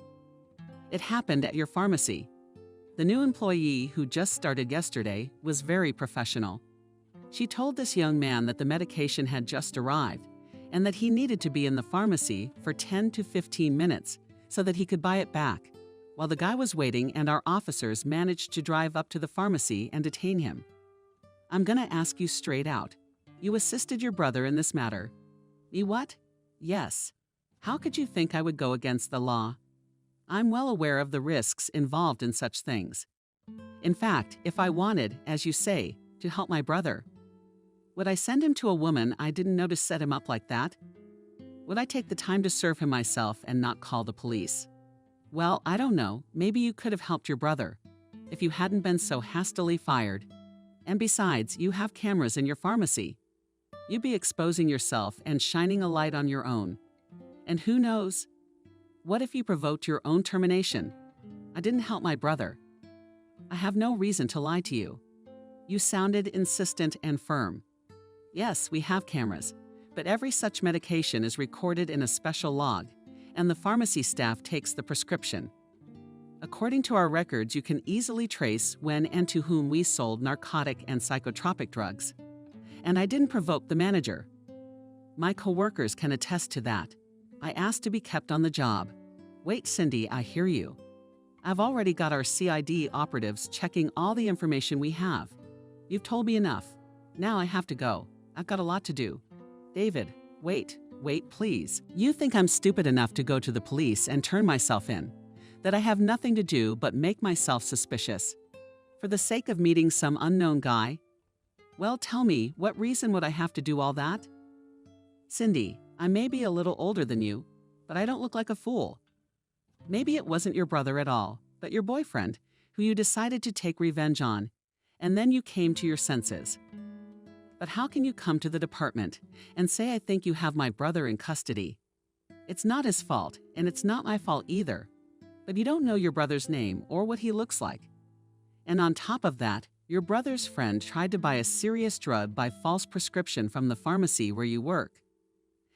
Speaker 3: It happened at your pharmacy. The new employee who just started yesterday was very professional. She told this young man that the medication had just arrived and that he needed to be in the pharmacy for 10 to 15 minutes so that he could buy it back, while the guy was waiting and our officers managed to drive up to the pharmacy and detain him. I'm gonna ask you straight out. You assisted your brother in this matter. Me what? Yes. How could you think I would go against the law? I'm well aware of the risks involved in such things. In fact, if I wanted, as you say, to help my brother, would I send him to a woman I didn't know to set him up like that? Would I take the time to serve him myself and not call the police? Well, I don't know. Maybe you could have helped your brother if you hadn't been so hastily fired. And besides, you have cameras in your pharmacy. You'd be exposing yourself and shining a light on your own. And who knows? What if you provoked your own termination? I didn't help my brother. I have no reason to lie to you. You sounded insistent and firm. Yes, we have cameras, but every such medication is recorded in a special log, and the pharmacy staff takes the prescription. According to our records, you can easily trace when and to whom we sold narcotic and psychotropic drugs. And I didn't provoke the manager. My coworkers can attest to that. I asked to be kept on the job. Wait, Cindy, I hear you. I've already got our CID operatives checking all the information we have. You've told me enough. Now I have to go. I've got a lot to do. David, wait, please. You think I'm stupid enough to go to the police and turn myself in? That I have nothing to do but make myself suspicious? For the sake of meeting some unknown guy? Well, tell me, what reason would I have to do all that? Cindy, I may be a little older than you, but I don't look like a fool. Maybe it wasn't your brother at all, but your boyfriend, who you decided to take revenge on, and then you came to your senses. But how can you come to the department and say I think you have my brother in custody? It's not his fault, and it's not my fault either. But you don't know your brother's name or what he looks like. And on top of that, your brother's friend tried to buy a serious drug by false prescription from the pharmacy where you work.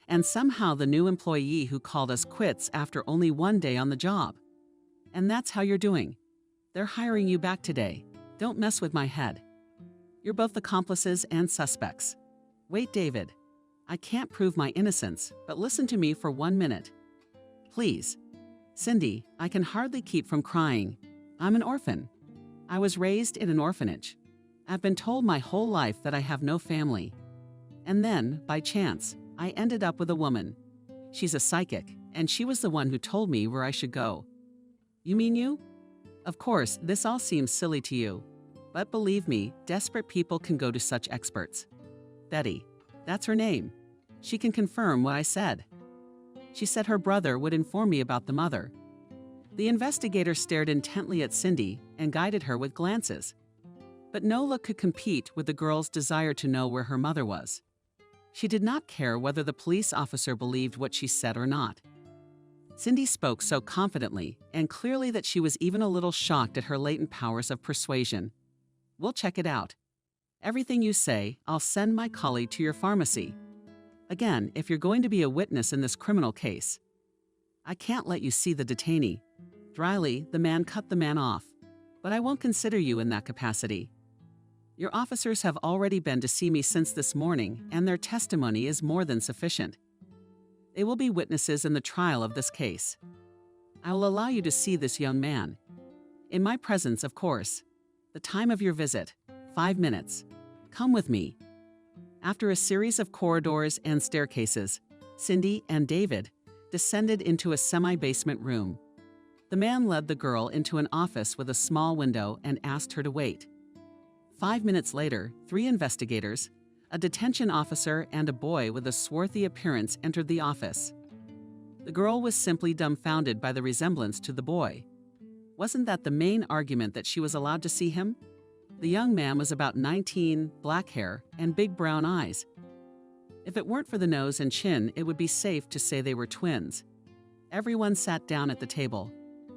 Speaker 3: And somehow the new employee who called us quits after only 1 day on the job. And that's how you're doing. They're hiring you back today. Don't mess with my head. You're both accomplices and suspects. Wait, David. I can't prove my innocence, but listen to me for 1 minute. Please. Cindy, I can hardly keep from crying. I'm an orphan. I was raised in an orphanage. I've been told my whole life that I have no family. And then, by chance, I ended up with a woman. She's a psychic, and she was the one who told me where I should go. You mean you? Of course, this all seems silly to you. But believe me, desperate people can go to such experts. Betty, that's her name. She can confirm what I said. She said her brother would inform me about the mother. The investigator stared intently at Cindy and guided her with glances. But no look could compete with the girl's desire to know where her mother was. She did not care whether the police officer believed what she said or not. Cindy spoke so confidently and clearly that she was even a little shocked at her latent powers of persuasion. "We'll check it out. Everything you say, I'll send my colleague to your pharmacy. Again, if you're going to be a witness in this criminal case, I can't let you see the detainee." Dryly, the man cut the man off. "But I won't consider you in that capacity. Your officers have already been to see me since this morning, and their testimony is more than sufficient. They will be witnesses in the trial of this case. I will allow you to see this young man. In my presence, of course. The time of your visit, 5 minutes. Come with me." After a series of corridors and staircases, Cindy and David descended into a semi-basement room. The man led the girl into an office with a small window and asked her to wait. 5 minutes later, 3 investigators, a detention officer, and a boy with a swarthy appearance entered the office. The girl was simply dumbfounded by the resemblance to the boy. Wasn't that the main argument, that she was allowed to see him? The young man was about 19, black hair, and big brown eyes. If it weren't for the nose and chin, it would be safe to say they were twins. Everyone sat down at the table.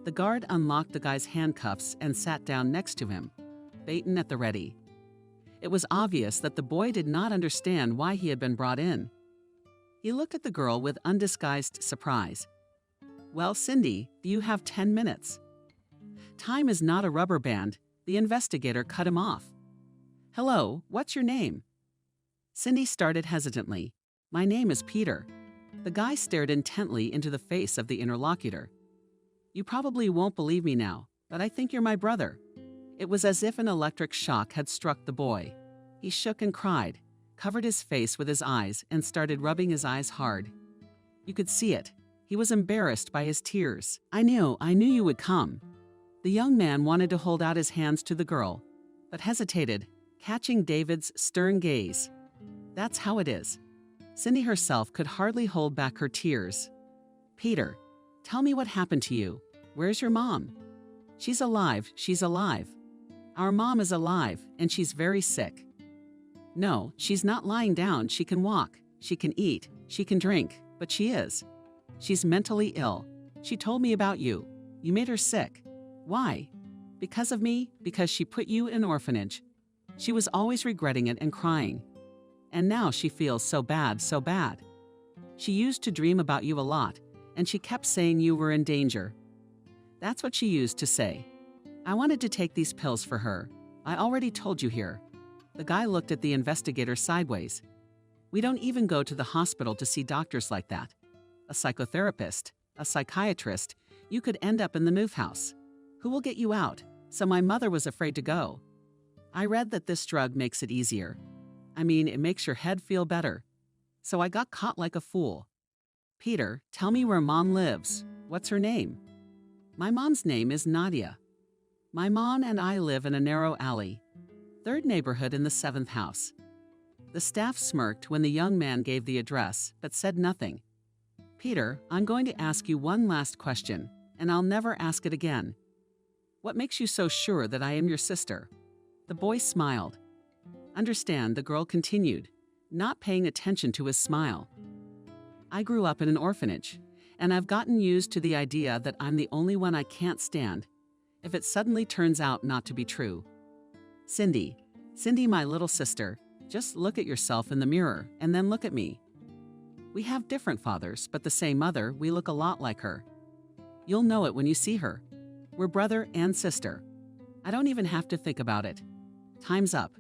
Speaker 3: The guard unlocked the guy's handcuffs and sat down next to him, baton at the ready. It was obvious that the boy did not understand why he had been brought in. He looked at the girl with undisguised surprise. "Well, Cindy, do you have 10 minutes? Time is not a rubber band." The investigator cut him off. "Hello, what's your name?" Cindy started hesitantly. "My name is Peter." The guy stared intently into the face of the interlocutor. "You probably won't believe me now, but I think you're my brother." It was as if an electric shock had struck the boy. He shook and cried, covered his face with his eyes, and started rubbing his eyes hard. You could see it. He was embarrassed by his tears. I knew you would come." The young man wanted to hold out his hands to the girl, but hesitated, catching David's stern gaze. That's how it is. Cindy herself could hardly hold back her tears. "Peter, tell me what happened to you. Where's your mom?" She's alive. Our mom is alive, and she's very sick." "No, she's not lying down. She can walk, she can eat, she can drink, but she is. She's mentally ill. She told me about you. You made her sick. Why? Because of me? Because she put you in an orphanage. She was always regretting it and crying. And now she feels so bad. She used to dream about you a lot, and she kept saying you were in danger. That's what she used to say. I wanted to take these pills for her. I already told you here." The guy looked at the investigator sideways. "We don't even go to the hospital to see doctors like that. A psychotherapist, a psychiatrist, you could end up in the move house. Who will get you out? So my mother was afraid to go. I read that this drug makes it easier. I mean, it makes your head feel better. So I got caught like a fool." "Peter, tell me where Mom lives. What's her name?" "My mom's name is Nadia. My mom and I live in a narrow alley, 3rd neighborhood in the 7th house." The staff smirked when the young man gave the address, but said nothing. "Peter, I'm going to ask you one last question, and I'll never ask it again. What makes you so sure that I am your sister?" The boy smiled. "Understand," the girl continued, not paying attention to his smile. "I grew up in an orphanage, and I've gotten used to the idea that I'm the only one I can't stand, if it suddenly turns out not to be true. Cindy, my little sister, just look at yourself in the mirror and then look at me. We have different fathers, but the same mother. We look a lot like her. You'll know it when you see her. We're brother and sister. I don't even have to think about it. Time's up."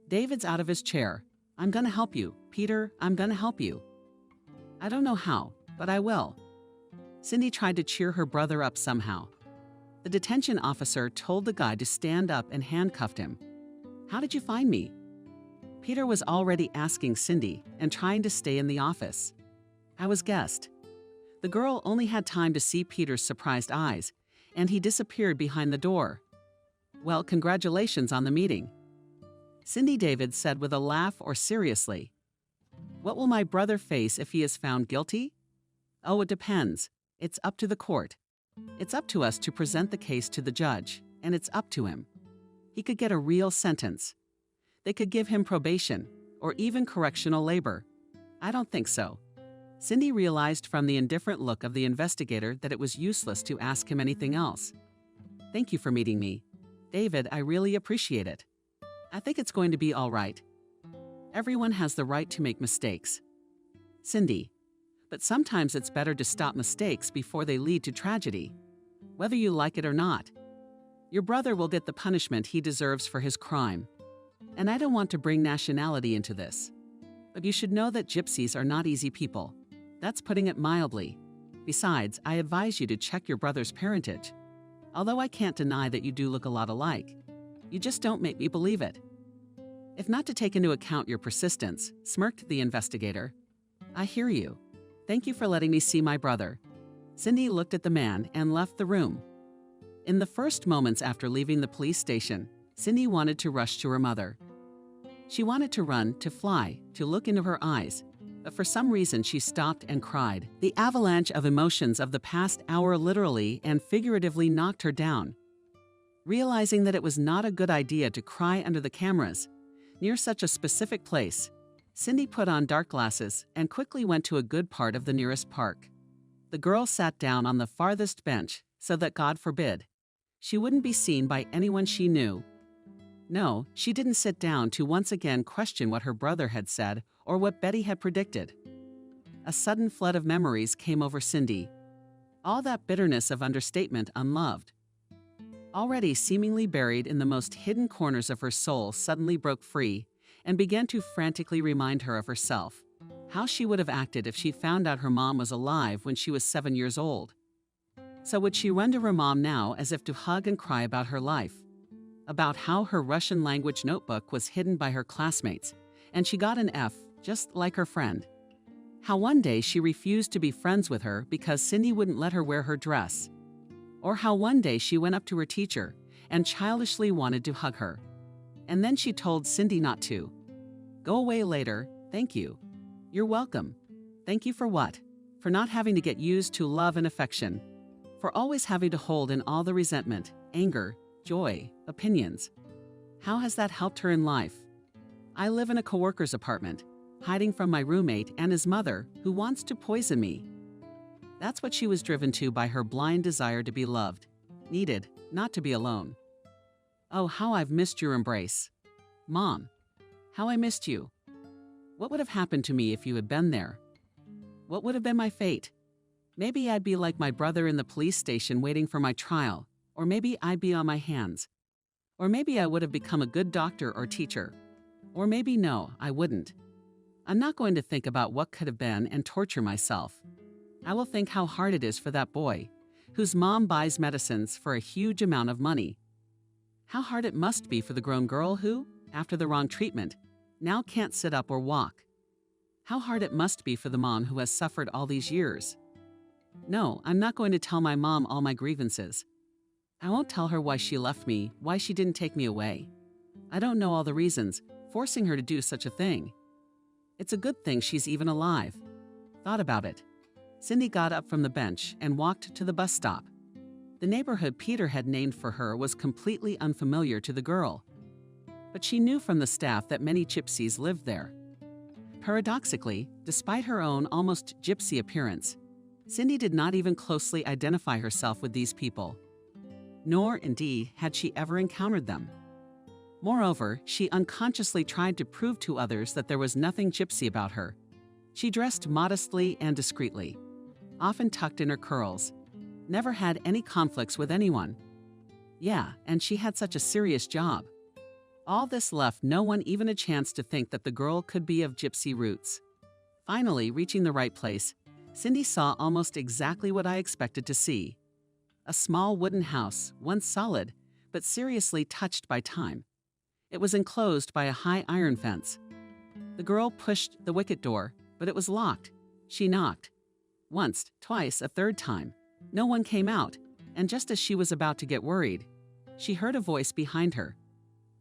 Speaker 3: David's out of his chair. "I'm gonna help you, Peter, I'm gonna help you. I don't know how, but I will." Cindy tried to cheer her brother up somehow. The detention officer told the guy to stand up and handcuffed him. "How did you find me?" Peter was already asking Cindy and trying to stay in the office. "I was guest." The girl only had time to see Peter's surprised eyes, and he disappeared behind the door. "Well, congratulations on the meeting." Cindy David said with a laugh, or seriously. "What will my brother face if he is found guilty?" "Oh, it depends. It's up to the court. It's up to us to present the case to the judge, and it's up to him. He could get a real sentence. They could give him probation, or even correctional labor. I don't think so. Cindy realized from the indifferent look of the investigator that it was useless to ask him anything else. Thank you for meeting me. David, I really appreciate it. I think it's going to be all right. Everyone has the right to make mistakes. Cindy, but sometimes it's better to stop mistakes before they lead to tragedy, whether you like it or not. Your brother will get the punishment he deserves for his crime. And I don't want to bring nationality into this. But you should know that gypsies are not easy people. That's putting it mildly. Besides, I advise you to check your brother's parentage. Although I can't deny that you do look a lot alike. You just don't make me believe it. If not to take into account your persistence, smirked the investigator. I hear you. Thank you for letting me see my brother. Cindy looked at the man and left the room. In the first moments after leaving the police station, Cindy wanted to rush to her mother. She wanted to run, to fly, to look into her eyes, but for some reason she stopped and cried. The avalanche of emotions of the past hour literally and figuratively knocked her down. Realizing that it was not a good idea to cry under the cameras, near such a specific place, Cindy put on dark glasses and quickly went to a good part of the nearest park. The girl sat down on the farthest bench so that, God forbid, she wouldn't be seen by anyone she knew. No, she didn't sit down to once again question what her brother had said or what Betty had predicted. A sudden flood of memories came over Cindy. All that bitterness of understatement unloved. Already seemingly buried in the most hidden corners of her soul suddenly broke free and began to frantically remind her of herself, how she would have acted if she found out her mom was alive when she was 7 years old. So would she run to her mom now as if to hug and cry about her life? About how her Russian language notebook was hidden by her classmates, and she got an F, just like her friend. How one day she refused to be friends with her because Cindy wouldn't let her wear her dress. Or how one day she went up to her teacher and childishly wanted to hug her. And then she told Cindy not to. Go away later, thank you. You're welcome. Thank you for what? For not having to get used to love and affection. For always having to hold in all the resentment, anger, joy, opinions. How has that helped her in life? I live in a coworker's apartment, hiding from my roommate and his mother, who wants to poison me. That's what she was driven to by her blind desire to be loved, needed, not to be alone. Oh, how I've missed your embrace. Mom, how I missed you. What would have happened to me if you had been there? What would have been my fate? Maybe I'd be like my brother in the police station waiting for my trial, or maybe I'd be on my hands. Or maybe I would have become a good doctor or teacher. Or maybe no, I wouldn't. I'm not going to think about what could have been and torture myself. I will think how hard it is for that boy, whose mom buys medicines for a huge amount of money. How hard it must be for the grown girl who, after the wrong treatment, now can't sit up or walk. How hard it must be for the mom who has suffered all these years. No, I'm not going to tell my mom all my grievances. I won't tell her why she left me, why she didn't take me away. I don't know all the reasons, forcing her to do such a thing. It's a good thing she's even alive. Thought about it. Cindy got up from the bench and walked to the bus stop. The neighborhood Peter had named for her was completely unfamiliar to the girl. But she knew from the staff that many gypsies lived there. Paradoxically, despite her own almost gypsy appearance, Cindy did not even closely identify herself with these people. Nor, indeed, had she ever encountered them. Moreover, she unconsciously tried to prove to others that there was nothing gypsy about her. She dressed modestly and discreetly, often tucked in her curls, never had any conflicts with anyone. Yeah, and she had such a serious job. All this left no one even a chance to think that the girl could be of gypsy roots. Finally, reaching the right place, Cindy saw almost exactly what I expected to see. A small wooden house, once solid, but seriously touched by time. It was enclosed by a high iron fence. The girl pushed the wicket door, but it was locked. She knocked. Once, twice, a third time. No one came out, and just as she was about to get worried, she heard a voice behind her.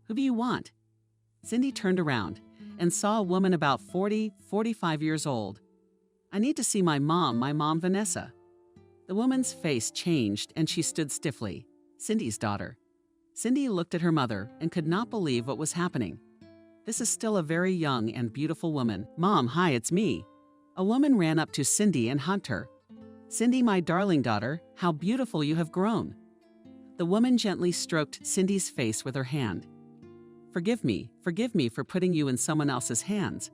Speaker 3: Who do you want? Cindy turned around and saw a woman about 40, 45 years old. I need to see my mom Vanessa. The woman's face changed and she stood stiffly. Cindy's daughter. Cindy looked at her mother and could not believe what was happening. This is still a very young and beautiful woman. Mom, hi, it's me. A woman ran up to Cindy and hugged her. Cindy, my darling daughter, how beautiful you have grown. The woman gently stroked Cindy's face with her hand. Forgive me for putting you in someone else's hands.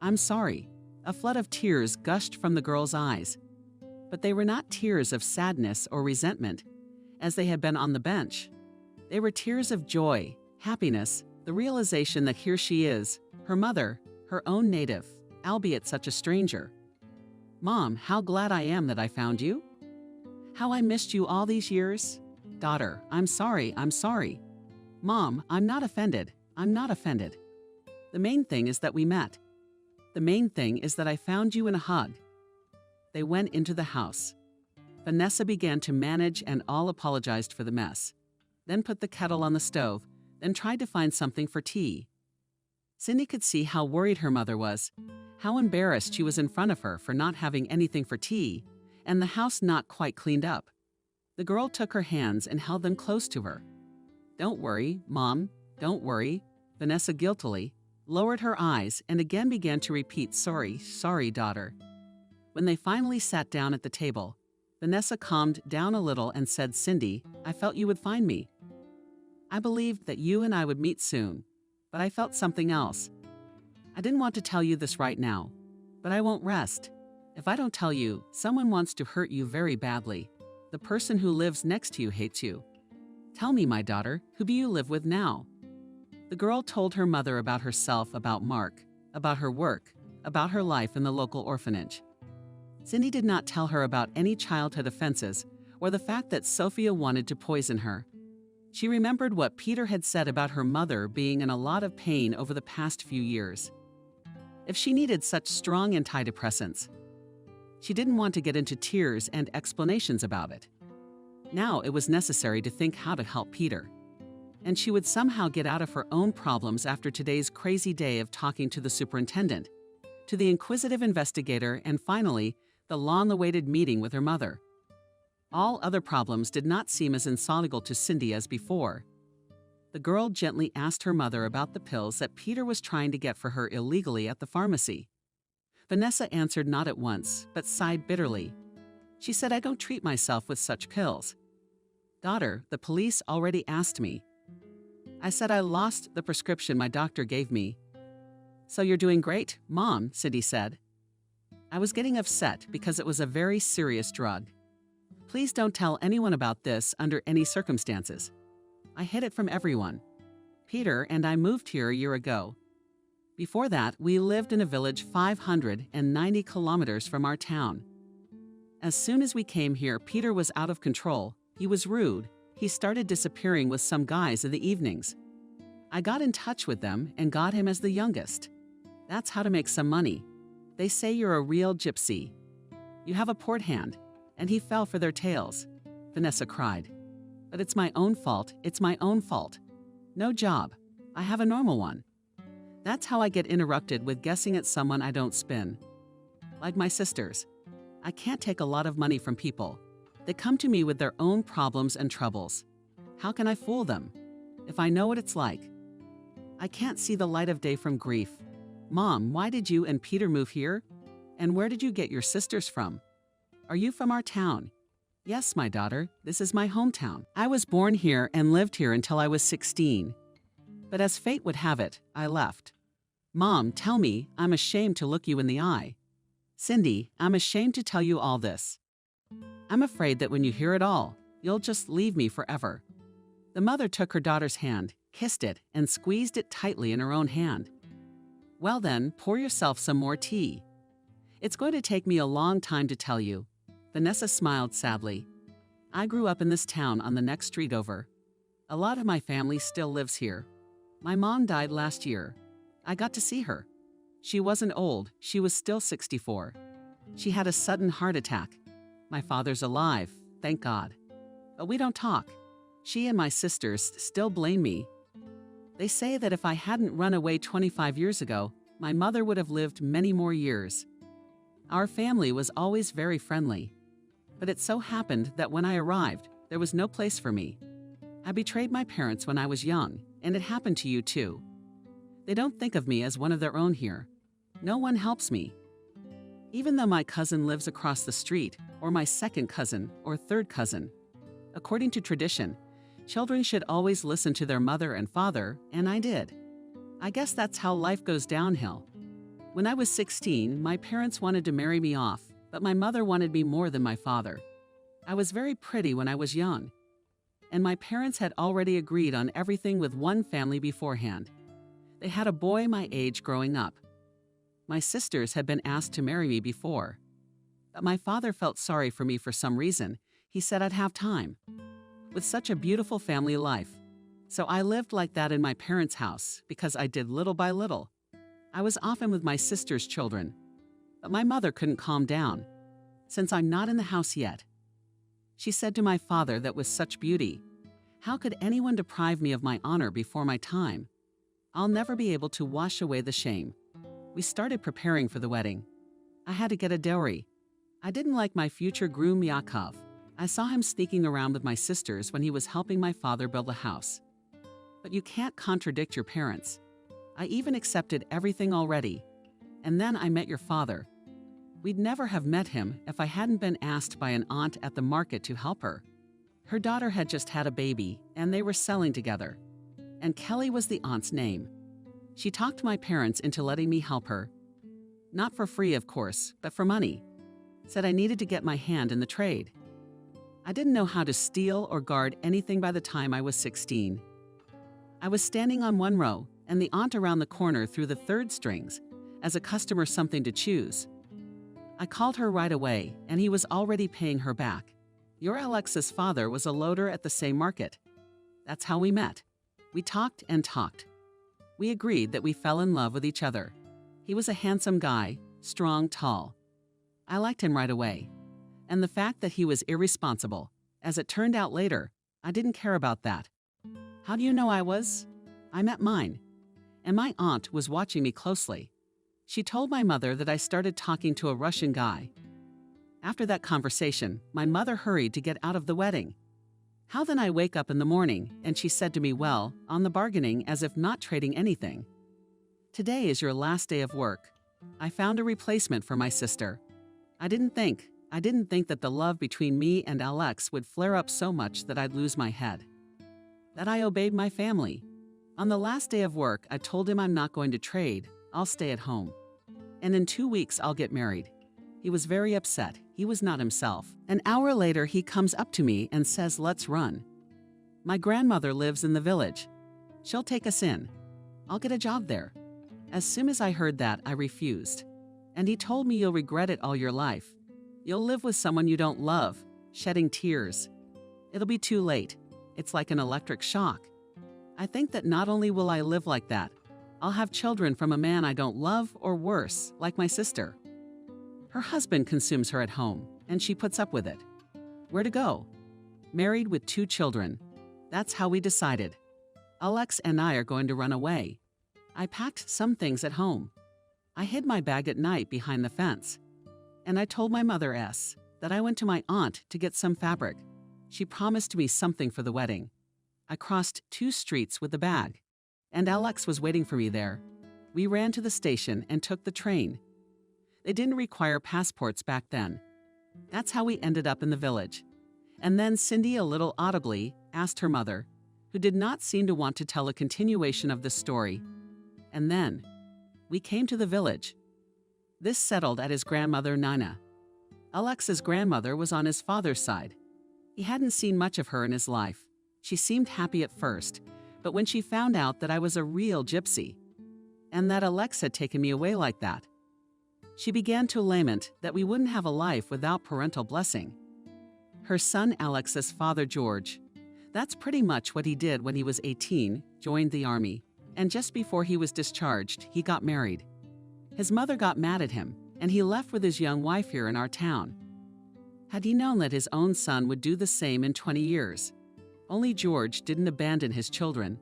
Speaker 3: I'm sorry. A flood of tears gushed from the girl's eyes. But they were not tears of sadness or resentment, as they had been on the bench. They were tears of joy, happiness, the realization that here she is, her mother, her own native, albeit such a stranger. Mom, how glad I am that I found you. How I missed you all these years. Daughter, I'm sorry. Mom, I'm not offended. The main thing is that we met. The main thing is that I found you in a hug. They went into the house. Vanessa began to manage and all apologized for the mess, then put the kettle on the stove, then tried to find something for tea. Cindy could see how worried her mother was, how embarrassed she was in front of her for not having anything for tea, and the house not quite cleaned up. The girl took her hands and held them close to her. Don't worry, Mom, don't worry. Vanessa guiltily lowered her eyes and again began to repeat, sorry, daughter. When they finally sat down at the table, Vanessa calmed down a little and said, Cindy, I felt you would find me. I believed that you and I would meet soon, but I felt something else. I didn't want to tell you this right now, but I won't rest. If I don't tell you, someone wants to hurt you very badly. The person who lives next to you hates you. Tell me, my daughter, who do you live with now? The girl told her mother about herself, about Mark, about her work, about her life in the local orphanage. Cindy did not tell her about any childhood offenses or the fact that Sophia wanted to poison her. She remembered what Peter had said about her mother being in a lot of pain over the past few years. If she needed such strong antidepressants, she didn't want to get into tears and explanations about it. Now it was necessary to think how to help Peter. And she would somehow get out of her own problems after today's crazy day of talking to the superintendent, to the inquisitive investigator, and finally, the long-awaited meeting with her mother. All other problems did not seem as insoluble to Cindy as before. The girl gently asked her mother about the pills that Peter was trying to get for her illegally at the pharmacy. Vanessa answered not at once, but sighed bitterly. She said, I don't treat myself with such pills. Daughter, the police already asked me. I said I lost the prescription my doctor gave me. So you're doing great, Mom, Cindy said. I was getting upset because it was a very serious drug. Please don't tell anyone about this under any circumstances. I hid it from everyone. Peter and I moved here a year ago. Before that, we lived in a village 590 kilometers from our town. As soon as we came here, Peter was out of control. He was rude. He started disappearing with some guys in the evenings. I got in touch with them and got him as the youngest. That's how to make some money. They say you're a real gypsy. You have a port hand. And he fell for their tails. Vanessa cried. But it's my own fault. No job. I have a normal one. That's how I get interrupted with guessing at someone I don't spin. Like my sisters. I can't take a lot of money from people. They come to me with their own problems and troubles. How can I fool them? If I know what it's like. I can't see the light of day from grief. Mom, why did you and Peter move here? And where did you get your sisters from? Are you from our town? Yes, my daughter, this is my hometown. I was born here and lived here until I was 16. But as fate would have it, I left. Mom, tell me, I'm ashamed to look you in the eye. Cindy, I'm ashamed to tell you all this. I'm afraid that when you hear it all, you'll just leave me forever. The mother took her daughter's hand, kissed it, and squeezed it tightly in her own hand. Well then, pour yourself some more tea. It's going to take me a long time to tell you. Vanessa smiled sadly. I grew up in this town on the next street over. A lot of my family still lives here. My mom died last year. I got to see her. She wasn't old, she was still 64. She had a sudden heart attack. My father's alive, thank God. But we don't talk. She and my sisters still blame me. They say that if I hadn't run away 25 years ago, my mother would have lived many more years. Our family was always very friendly. But it so happened that when I arrived, there was no place for me. I betrayed my parents when I was young, and it happened to you too. They don't think of me as one of their own here. No one helps me. Even though my cousin lives across the street, or my second cousin or third cousin. According to tradition, children should always listen to their mother and father, and I did. I guess that's how life goes downhill. When I was 16, my parents wanted to marry me off, but my mother wanted me more than my father. I was very pretty when I was young, and my parents had already agreed on everything with one family beforehand. They had a boy my age growing up. My sisters had been asked to marry me before, but my father felt sorry for me for some reason. He said I'd have time. With such a beautiful family life. So I lived like that in my parents' house because I did little by little. I was often with my sister's children, but my mother couldn't calm down. Since I'm not in the house yet, she said to my father that with such beauty, how could anyone deprive me of my honor before my time? I'll never be able to wash away the shame. We started preparing for the wedding. I had to get a dowry. I didn't like my future groom Yakov. I saw him sneaking around with my sisters when he was helping my father build a house. But you can't contradict your parents. I even accepted everything already. And then I met your father. We'd never have met him if I hadn't been asked by an aunt at the market to help her. Her daughter had just had a baby, and they were selling together. And Kelly was the aunt's name. She talked my parents into letting me help her. Not for free, of course, but for money. Said I needed to get my hand in the trade. I didn't know how to steal or guard anything by the time I was 16. I was standing on one row, and the aunt around the corner threw the third strings, as a customer something to choose. I called her right away, and he was already paying her back. Your Alex's father was a loader at the same market. That's how we met. We talked and talked. We agreed that we fell in love with each other. He was a handsome guy, strong, tall. I liked him right away. And the fact that he was irresponsible, as it turned out later, I didn't care about that. How do you know I was? I met mine. And my aunt was watching me closely. She told my mother that I started talking to a Russian guy. After that conversation, my mother hurried to get out of the wedding. How then I wake up in the morning, and she said to me, well, on the bargaining as if not trading anything. Today is your last day of work. I found a replacement for my sister. I didn't think that the love between me and Alex would flare up so much that I'd lose my head. That I obeyed my family. On the last day of work, I told him I'm not going to trade, I'll stay at home. And in 2 weeks, I'll get married. He was very upset. He was not himself. An hour later, he comes up to me and says, let's run. My grandmother lives in the village. She'll take us in. I'll get a job there. As soon as I heard that, I refused. And he told me you'll regret it all your life. You'll live with someone you don't love, shedding tears. It'll be too late. It's like an electric shock. I think that not only will I live like that, I'll have children from a man I don't love or worse, like my sister. Her husband consumes her at home, and she puts up with it. Where to go? Married with 2 children. That's how we decided. Alex and I are going to run away. I packed some things at home. I hid my bag at night behind the fence. And I told my mother that I went to my aunt to get some fabric. She promised me something for the wedding. I crossed 2 streets with the bag, and Alex was waiting for me there. We ran to the station and took the train. They didn't require passports back then. That's how we ended up in the village. And then Cindy, a little audibly, asked her mother, who did not seem to want to tell a continuation of the story. And then we came to the village. This settled at his grandmother Nina. Alex's grandmother was on his father's side. He hadn't seen much of her in his life. She seemed happy at first, but when she found out that I was a real gypsy, and that Alex had taken me away like that, she began to lament that we wouldn't have a life without parental blessing. Her son Alex's father George, that's pretty much what he did when he was 18, joined the army, and just before he was discharged, he got married. His mother got mad at him, and he left with his young wife here in our town. Had he known that his own son would do the same in 20 years? Only George didn't abandon his children.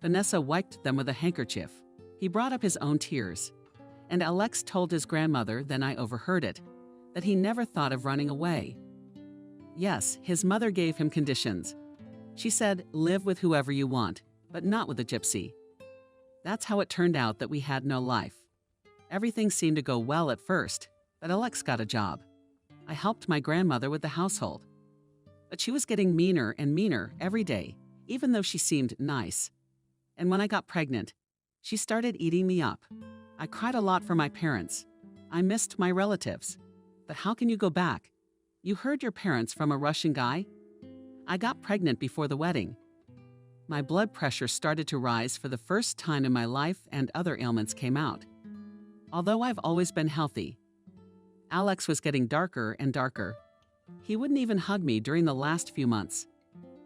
Speaker 3: Vanessa wiped them with a handkerchief. He brought up his own tears. And Alex told his grandmother, then I overheard it, that he never thought of running away. Yes, his mother gave him conditions. She said, live with whoever you want, but not with a gypsy. That's how it turned out that we had no life. Everything seemed to go well at first, but Alex got a job. I helped my grandmother with the household. But she was getting meaner and meaner every day, even though she seemed nice. And when I got pregnant, she started eating me up. I cried a lot for my parents. I missed my relatives. But how can you go back? You heard your parents from a Russian guy? I got pregnant before the wedding. My blood pressure started to rise for the first time in my life, and other ailments came out. Although I've always been healthy, Alex was getting darker and darker. He wouldn't even hug me during the last few months.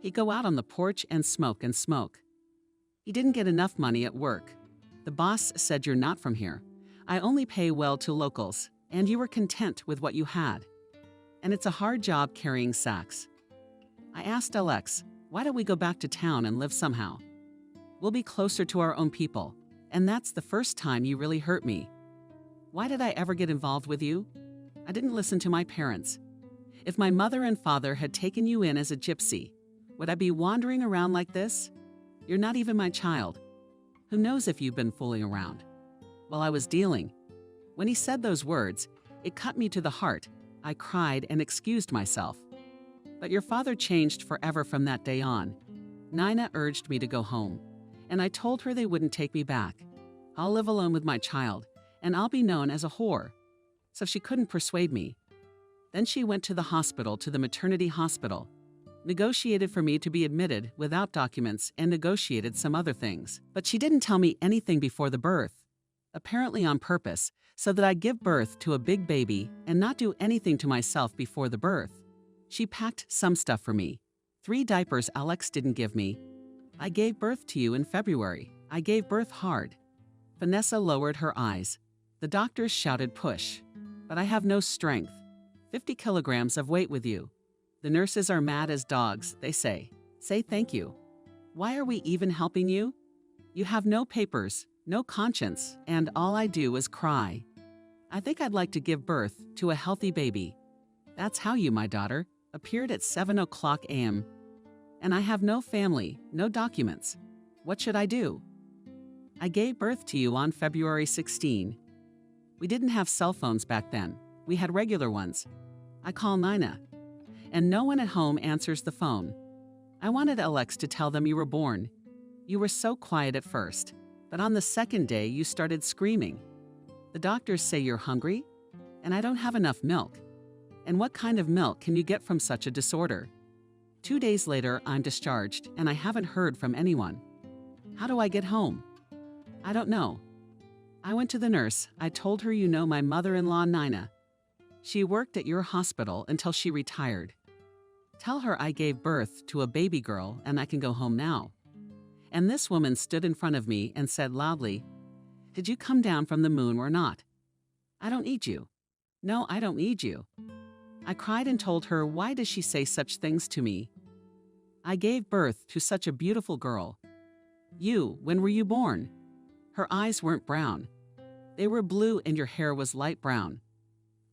Speaker 3: He'd go out on the porch and smoke and smoke. He didn't get enough money at work. The boss said, you're not from here. I only pay well to locals, and you were content with what you had. And it's a hard job carrying sacks. I asked Alex, why don't we go back to town and live somehow? We'll be closer to our own people, and that's the first time you really hurt me. Why did I ever get involved with you? I didn't listen to my parents. If my mother and father had taken you in as a gypsy, would I be wandering around like this? You're not even my child. Who knows if you've been fooling around? While I was dealing. When he said those words, it cut me to the heart. I cried and excused myself. But your father changed forever from that day on. Nina urged me to go home, and I told her they wouldn't take me back. I'll live alone with my child, and I'll be known as a whore. So she couldn't persuade me. Then she went to the hospital, to the maternity hospital, negotiated for me to be admitted without documents, and negotiated some other things. But she didn't tell me anything before the birth, apparently on purpose, so that I'd give birth to a big baby and not do anything to myself before the birth. She packed some stuff for me. 3 diapers Alex didn't give me. I gave birth to you in February. I gave birth hard. Vanessa lowered her eyes. The doctors shouted push. But I have no strength. 50 kilograms of weight with you. The nurses are mad as dogs, they say. Say thank you. Why are we even helping you? You have no papers, no conscience, and all I do is cry. I think I'd like to give birth to a healthy baby. That's how you, my daughter, appeared at 7:00 a.m. And I have no family, no documents. What should I do? I gave birth to you on February 16. We didn't have cell phones back then. We had regular ones. I call Nina, and no one at home answers the phone. I wanted Alex to tell them you were born. You were so quiet at first, but on the second day you started screaming. The doctors say you're hungry, and I don't have enough milk. And what kind of milk can you get from such a disorder? 2 days later, I'm discharged, and I haven't heard from anyone. How do I get home? I don't know. I went to the nurse. I told her you know my mother-in-law, Nina. She worked at your hospital until she retired. Tell her I gave birth to a baby girl and I can go home now. And this woman stood in front of me and said loudly, did you come down from the moon or not? I don't need you. No, I don't need you. I cried and told her, why does she say such things to me? I gave birth to such a beautiful girl. You, when were you born? Her eyes weren't brown. They were blue and your hair was light brown.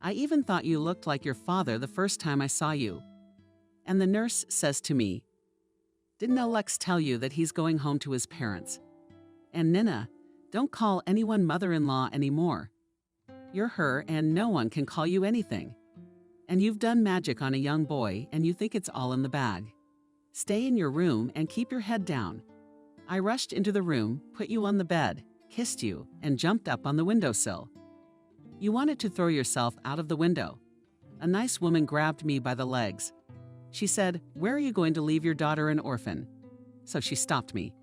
Speaker 3: I even thought you looked like your father the first time I saw you. And the nurse says to me, didn't Alex tell you that he's going home to his parents? And Nina, don't call anyone mother-in-law anymore. You're her and no one can call you anything. And you've done magic on a young boy and you think it's all in the bag. Stay in your room and keep your head down. I rushed into the room, put you on the bed, kissed you, and jumped up on the windowsill. You wanted to throw yourself out of the window. A nice woman grabbed me by the legs. She said, where are you going to leave your daughter an orphan? So she stopped me.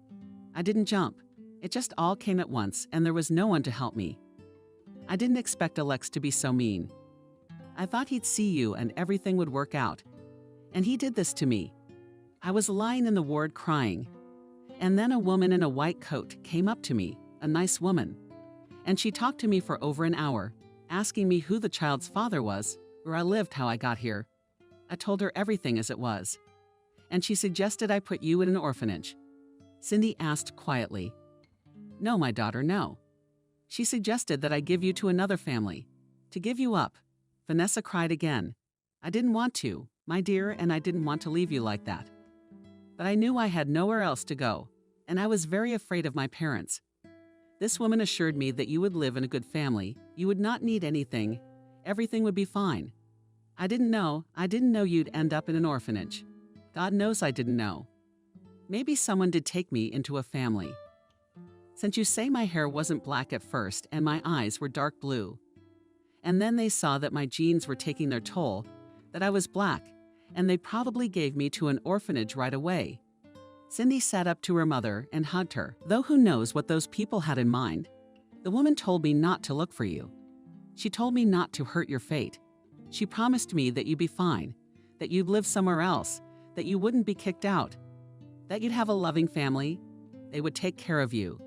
Speaker 3: I didn't jump. It just all came at once and there was no one to help me. I didn't expect Alex to be so mean. I thought he'd see you and everything would work out. And he did this to me. I was lying in the ward crying. And then a woman in a white coat came up to me, a nice woman. And she talked to me for over an hour, asking me who the child's father was, where I lived, how I got here. I told her everything as it was. And she suggested I put you in an orphanage. Cindy asked quietly. No, my daughter, no. She suggested that I give you to another family, to give you up. Vanessa cried again. I didn't want to, my dear, and I didn't want to leave you like that. But I knew I had nowhere else to go, and I was very afraid of my parents. This woman assured me that you would live in a good family, you would not need anything, everything would be fine. I didn't know you'd end up in an orphanage. God knows I didn't know. Maybe someone did take me into a family. Since you say my hair wasn't black at first and my eyes were dark blue, and then they saw that my genes were taking their toll, that I was black, and they probably gave me to an orphanage right away. Cindy sat up to her mother and hugged her, though who knows what those people had in mind. The woman told me not to look for you. She told me not to hurt your fate. She promised me that you'd be fine, that you'd live somewhere else, that you wouldn't be kicked out, that you'd have a loving family, they would take care of you.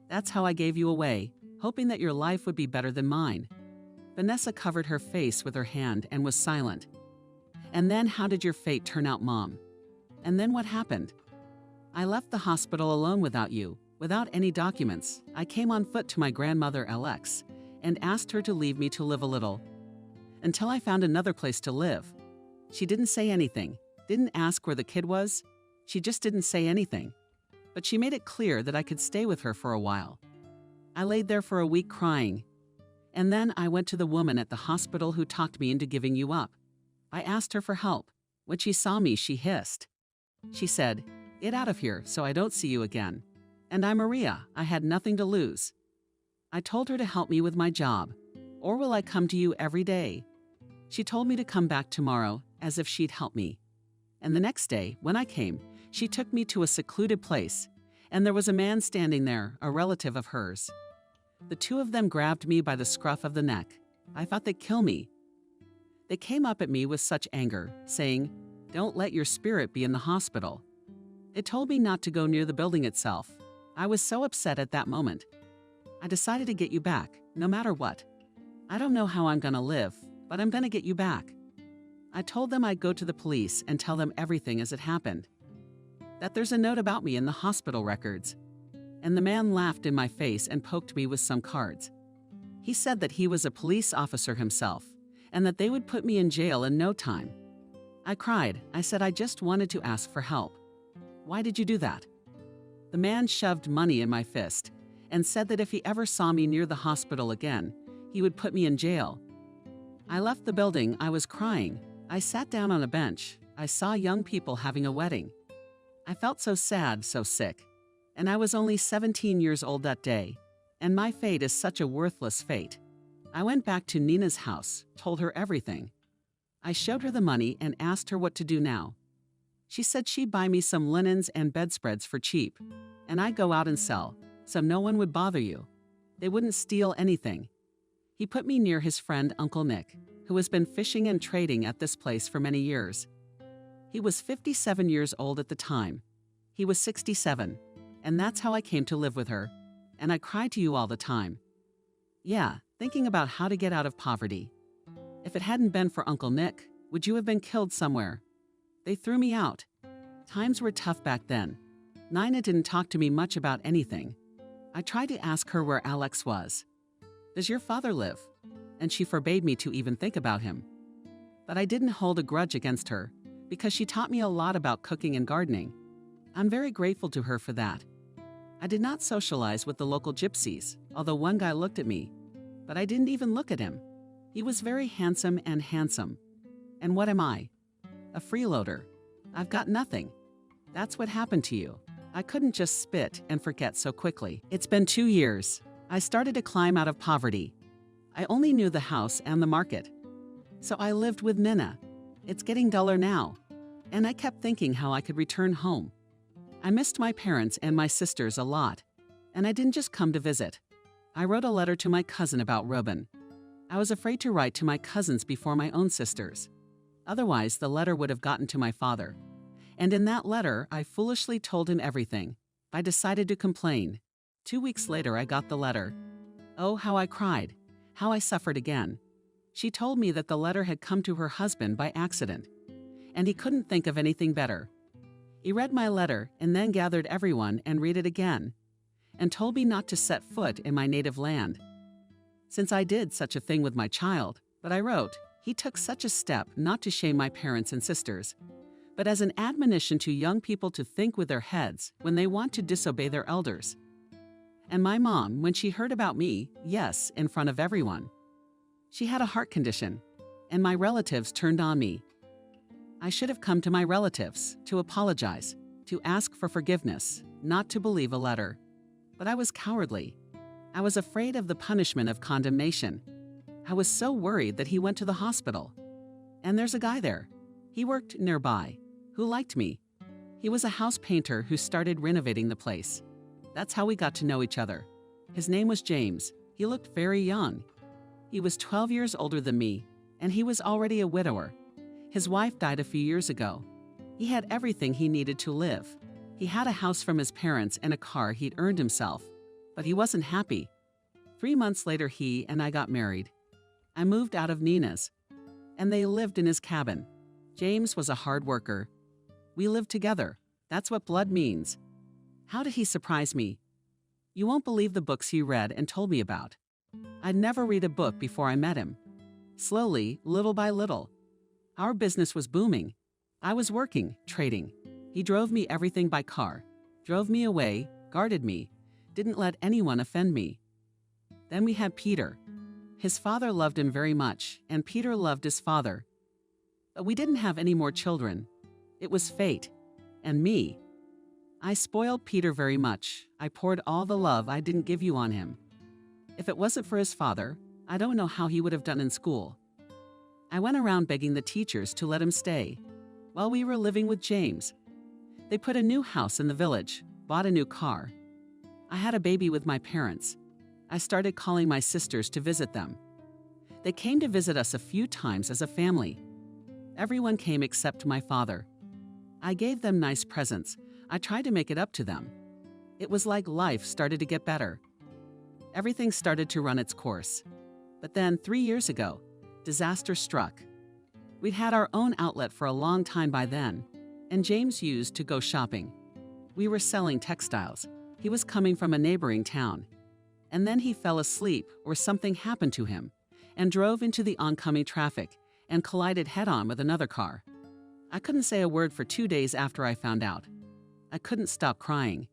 Speaker 3: That's how I gave you away, hoping that your life would be better than mine. Vanessa covered her face with her hand and was silent. And then how did your fate turn out, Mom? And then what happened? I left the hospital alone without you, without any documents. I came on foot to my grandmother, Alex, and asked her to leave me to live a little, until I found another place to live. She didn't say anything, didn't ask where the kid was. She just didn't say anything. But she made it clear that I could stay with her for a while. I laid there for a week crying. And then I went to the woman at the hospital who talked me into giving you up. I asked her for help. When she saw me, she hissed. She said, "Get out of here so I don't see you again." And I'm Maria. I had nothing to lose. I told her to help me with my job. Or will I come to you every day? She told me to come back tomorrow, as if she'd help me. And the next day, when I came, she took me to a secluded place, and there was a man standing there, a relative of hers. The two of them grabbed me by the scruff of the neck. I thought they'd kill me. They came up at me with such anger, saying, "Don't let your spirit be in the hospital." It told me not to go near the building itself. I was so upset at that moment. I decided to get you back, no matter what. I don't know how I'm gonna live, but I'm gonna get you back. I told them I'd go to the police and tell them everything as it happened. That there's a note about me in the hospital records. And the man laughed in my face and poked me with some cards. He said that he was a police officer himself, and that they would put me in jail in no time. I cried. I said I just wanted to ask for help. Why did you do that? The man shoved money in my fist and said that if he ever saw me near the hospital again, he would put me in jail. I left the building. I was crying. I sat down on a bench. I saw young people having a wedding. I felt so sad, so sick. And I was only 17 years old that day. And my fate is such a worthless fate. I went back to Nina's house, told her everything. I showed her the money and asked her what to do now. She said she'd buy me some linens and bedspreads for cheap, and I'd go out and sell, so no one would bother you. They wouldn't steal anything. He put me near his friend Uncle Nick, who has been fishing and trading at this place for many years. He was 57 years old at the time. He was 67, and that's how I came to live with her, and I cried to you all the time. Yeah, thinking about how to get out of poverty. If it hadn't been for Uncle Nick, would you have been killed somewhere? They threw me out. Times were tough back then. Nina didn't talk to me much about anything. I tried to ask her where Alex was. Does your father live? And she forbade me to even think about him. But I didn't hold a grudge against her, because she taught me a lot about cooking and gardening. I'm very grateful to her for that. I did not socialize with the local gypsies, although one guy looked at me. But I didn't even look at him. He was very handsome and handsome. And what am I? A freeloader. I've got nothing. That's what happened to you. I couldn't just spit and forget so quickly. It's been 2 years. I started to climb out of poverty. I only knew the house and the market. So I lived with Nina. It's getting duller now. And I kept thinking how I could return home. I missed my parents and my sisters a lot. And I didn't just come to visit. I wrote a letter to my cousin about Robin. I was afraid to write to my cousins before my own sisters. Otherwise, the letter would have gotten to my father. And in that letter, I foolishly told him everything. I decided to complain. 2 weeks later, I got the letter. Oh, how I cried. How I suffered again. She told me that the letter had come to her husband by accident. And he couldn't think of anything better. He read my letter and then gathered everyone and read it again. And told me not to set foot in my native land. Since I did such a thing with my child, but I wrote, He took such a step not to shame my parents and sisters, but as an admonition to young people to think with their heads when they want to disobey their elders. And my mom, when she heard about me, yes, in front of everyone. She had a heart condition, and my relatives turned on me. I should have come to my relatives to apologize, to ask for forgiveness, not to believe a letter. But I was cowardly. I was afraid of the punishment of condemnation. I was so worried that he went to the hospital. And there's a guy there. He worked nearby, who liked me. He was a house painter who started renovating the place. That's how we got to know each other. His name was James. He looked very young. He was 12 years older than me, and he was already a widower. His wife died a few years ago. He had everything he needed to live. He had a house from his parents and a car he'd earned himself, but he wasn't happy. 3 months later, he and I got married. I moved out of Nina's, and they lived in his cabin. James was a hard worker. We lived together. That's what blood means. How did he surprise me? You won't believe the books he read and told me about. I'd never read a book before I met him. Slowly, little by little. Our business was booming. I was working, trading. He drove me everything by car, drove me away, guarded me, didn't let anyone offend me. Then we had Peter. His father loved him very much, and Peter loved his father. But we didn't have any more children. It was fate. And me. I spoiled Peter very much. I poured all the love I didn't give you on him. If it wasn't for his father, I don't know how he would have done in school. I went around begging the teachers to let him stay. While we were living with James, they put a new house in the village, bought a new car. I had a baby with my parents. I started calling my sisters to visit them. They came to visit us a few times as a family. Everyone came except my father. I gave them nice presents. I tried to make it up to them. It was like life started to get better. Everything started to run its course. But then, 3 years ago, disaster struck. We'd had our own outlet for a long time by then, and James used to go shopping. We were selling textiles. He was coming from a neighboring town. And then he fell asleep or something happened to him and drove into the oncoming traffic and collided head-on with another car. I couldn't say a word for 2 days after I found out. I couldn't stop crying.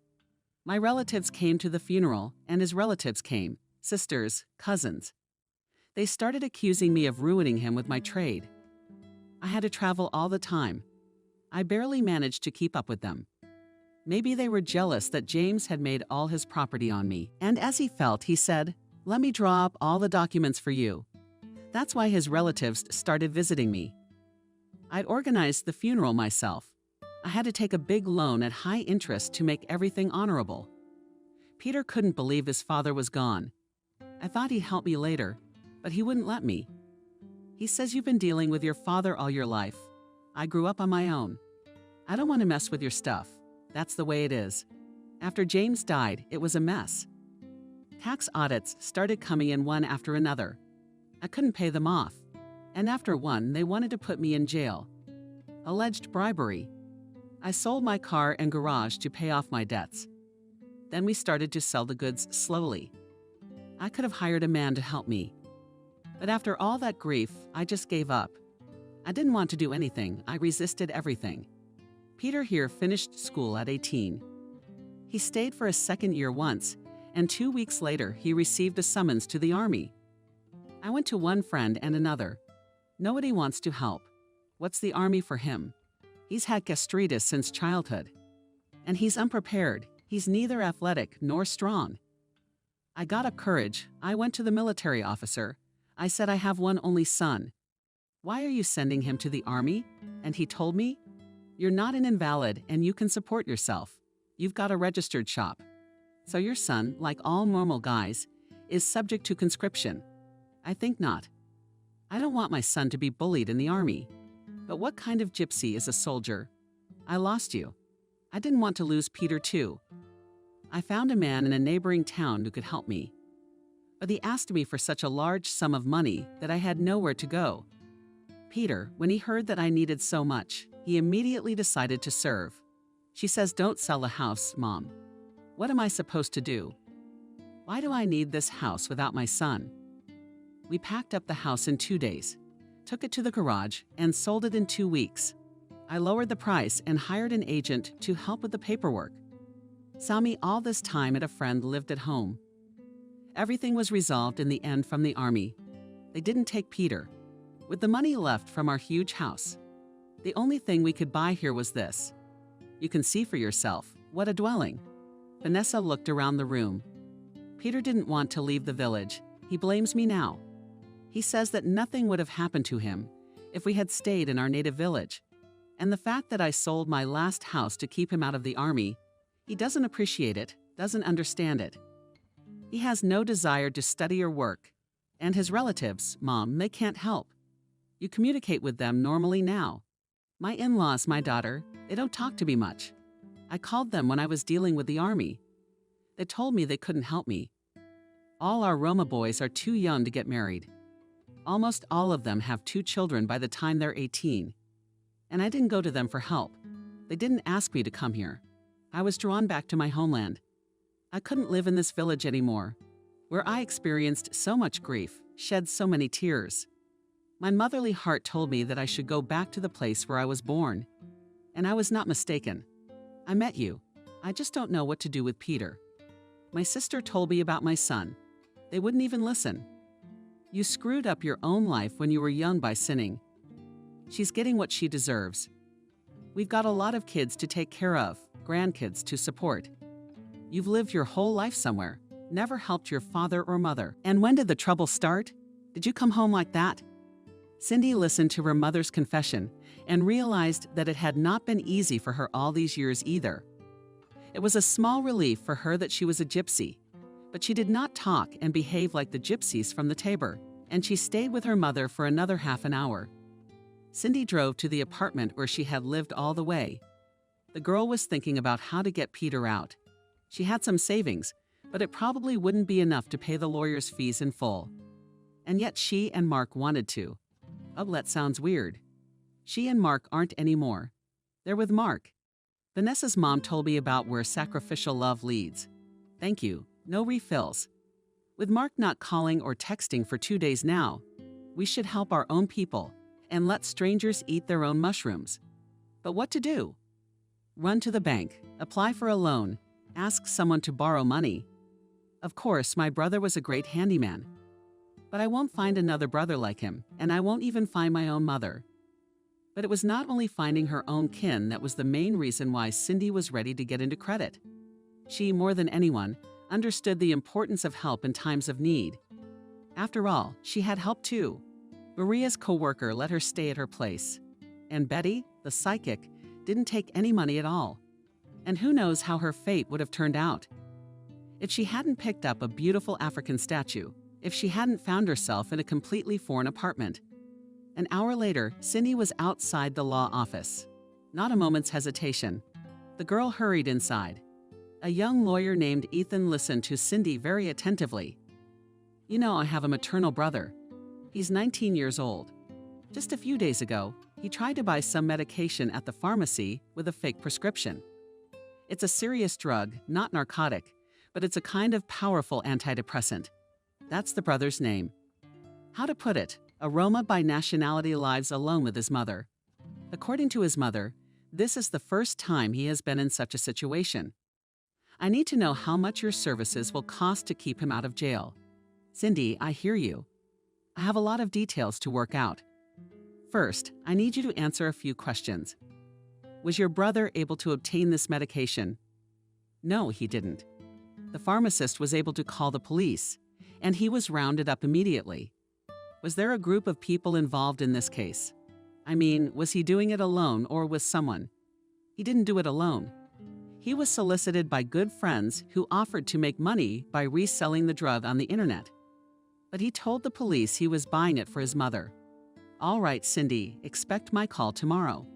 Speaker 3: My relatives came to the funeral, and his relatives came, sisters, cousins. They started accusing me of ruining him with my trade. I had to travel all the time. I barely managed to keep up with them. Maybe they were jealous that James had made all his property on me, and as he felt, he said, "Let me draw up all the documents for you." That's why his relatives started visiting me. I'd organized the funeral myself. I had to take a big loan at high interest to make everything honorable. Peter couldn't believe his father was gone. I thought he'd help me later, but he wouldn't let me. He says, "You've been dealing with your father all your life. I grew up on my own. I don't want to mess with your stuff. That's the way it is." After James died, it was a mess. Tax audits started coming in one after another. I couldn't pay them off. And after one, they wanted to put me in jail. Alleged bribery. I sold my car and garage to pay off my debts. Then we started to sell the goods slowly. I could have hired a man to help me. But after all that grief, I just gave up. I didn't want to do anything. I resisted everything. Peter here finished school at 18. He stayed for a second year once, and 2 weeks later, he received a summons to the army. I went to one friend and another. Nobody wants to help. What's the army for him? He's had gastritis since childhood. And he's unprepared. He's neither athletic nor strong. I got up courage. I went to the military officer. I said, "I have one only son. Why are you sending him to the army?" And he told me, "You're not an invalid and you can support yourself. You've got a registered shop. So your son, like all normal guys, is subject to conscription." I think not. I don't want my son to be bullied in the army. But what kind of gypsy is a soldier? I lost you. I didn't want to lose Peter too. I found a man in a neighboring town who could help me. But he asked me for such a large sum of money that I had nowhere to go. Peter, when he heard that I needed so much, he immediately decided to serve. She says, "Don't sell the house, Mom." What am I supposed to do? Why do I need this house without my son? We packed up the house in 2 days. took it to the garage, and sold it in 2 weeks. I lowered the price and hired an agent to help with the paperwork. Sami all this time at a friend lived at home. Everything was resolved in the end from the army. They didn't take Peter. With the money left from our huge house, the only thing we could buy here was this. You can see for yourself, what a dwelling. Vanessa looked around the room. Peter didn't want to leave the village. He blames me now. He says that nothing would have happened to him if we had stayed in our native village. And the fact that I sold my last house to keep him out of the army, he doesn't appreciate it, doesn't understand it. He has no desire to study or work. And his relatives, Mom, they can't help. You communicate with them normally now. My in-laws, my daughter, they don't talk to me much. I called them when I was dealing with the army. They told me they couldn't help me. All our Roma boys are too young to get married. Almost all of them have 2 children by the time they're 18. And I didn't go to them for help. They didn't ask me to come here. I was drawn back to my homeland. I couldn't live in this village anymore, where I experienced so much grief, shed so many tears. My motherly heart told me that I should go back to the place where I was born. And I was not mistaken. I met you. I just don't know what to do with Peter. My sister told me about my son. They wouldn't even listen. You screwed up your own life when you were young by sinning. She's getting what she deserves. We've got a lot of kids to take care of, grandkids to support. You've lived your whole life somewhere, never helped your father or mother. And when did the trouble start? Did you come home like that? Cindy listened to her mother's confession and realized that it had not been easy for her all these years either. It was a small relief for her that she was a gypsy, but she did not talk and behave like the gypsies from the Tabor, and she stayed with her mother for another half an hour. Cindy drove to the apartment where she had lived all the way. The girl was thinking about how to get Peter out. She had some savings, but it probably wouldn't be enough to pay the lawyer's fees in full. And yet she and Mark wanted to. Oh, that sounds weird. She and Mark aren't anymore. They're with Mark. Vanessa's mom told me about where sacrificial love leads. Thank you. No refills. With Mark not calling or texting for 2 days now, we should help our own people and let strangers eat their own mushrooms. But what to do? Run to the bank, apply for a loan, ask someone to borrow money. Of course, my brother was a great handyman. But I won't find another brother like him, and I won't even find my own mother. But it was not only finding her own kin that was the main reason why Cindy was ready to get into credit. She, more than anyone, understood the importance of help in times of need. After all, she had help too. Maria's co-worker let her stay at her place. And Betty, the psychic, didn't take any money at all. And who knows how her fate would have turned out. If she hadn't picked up a beautiful African statue, if she hadn't found herself in a completely foreign apartment. An hour later, Cindy was outside the law office. Not a moment's hesitation. The girl hurried inside. A young lawyer named Ethan listened to Cindy very attentively. You know, I have a maternal brother. He's 19 years old. Just a few days ago, he tried to buy some medication at the pharmacy with a fake prescription. It's a serious drug, not narcotic, but it's a kind of powerful antidepressant. That's the brother's name. How to put it, a Roma by nationality lives alone with his mother. According to his mother, this is the first time he has been in such a situation. I need to know how much your services will cost to keep him out of jail. Cindy, I hear you. I have a lot of details to work out. First, I need you to answer a few questions. Was your brother able to obtain this medication? No, he didn't. The pharmacist was able to call the police, and he was rounded up immediately. Was there a group of people involved in this case? I mean, was he doing it alone or with someone? He didn't do it alone. He was solicited by good friends who offered to make money by reselling the drug on the internet. But he told the police he was buying it for his mother. All right, Cindy, expect my call tomorrow.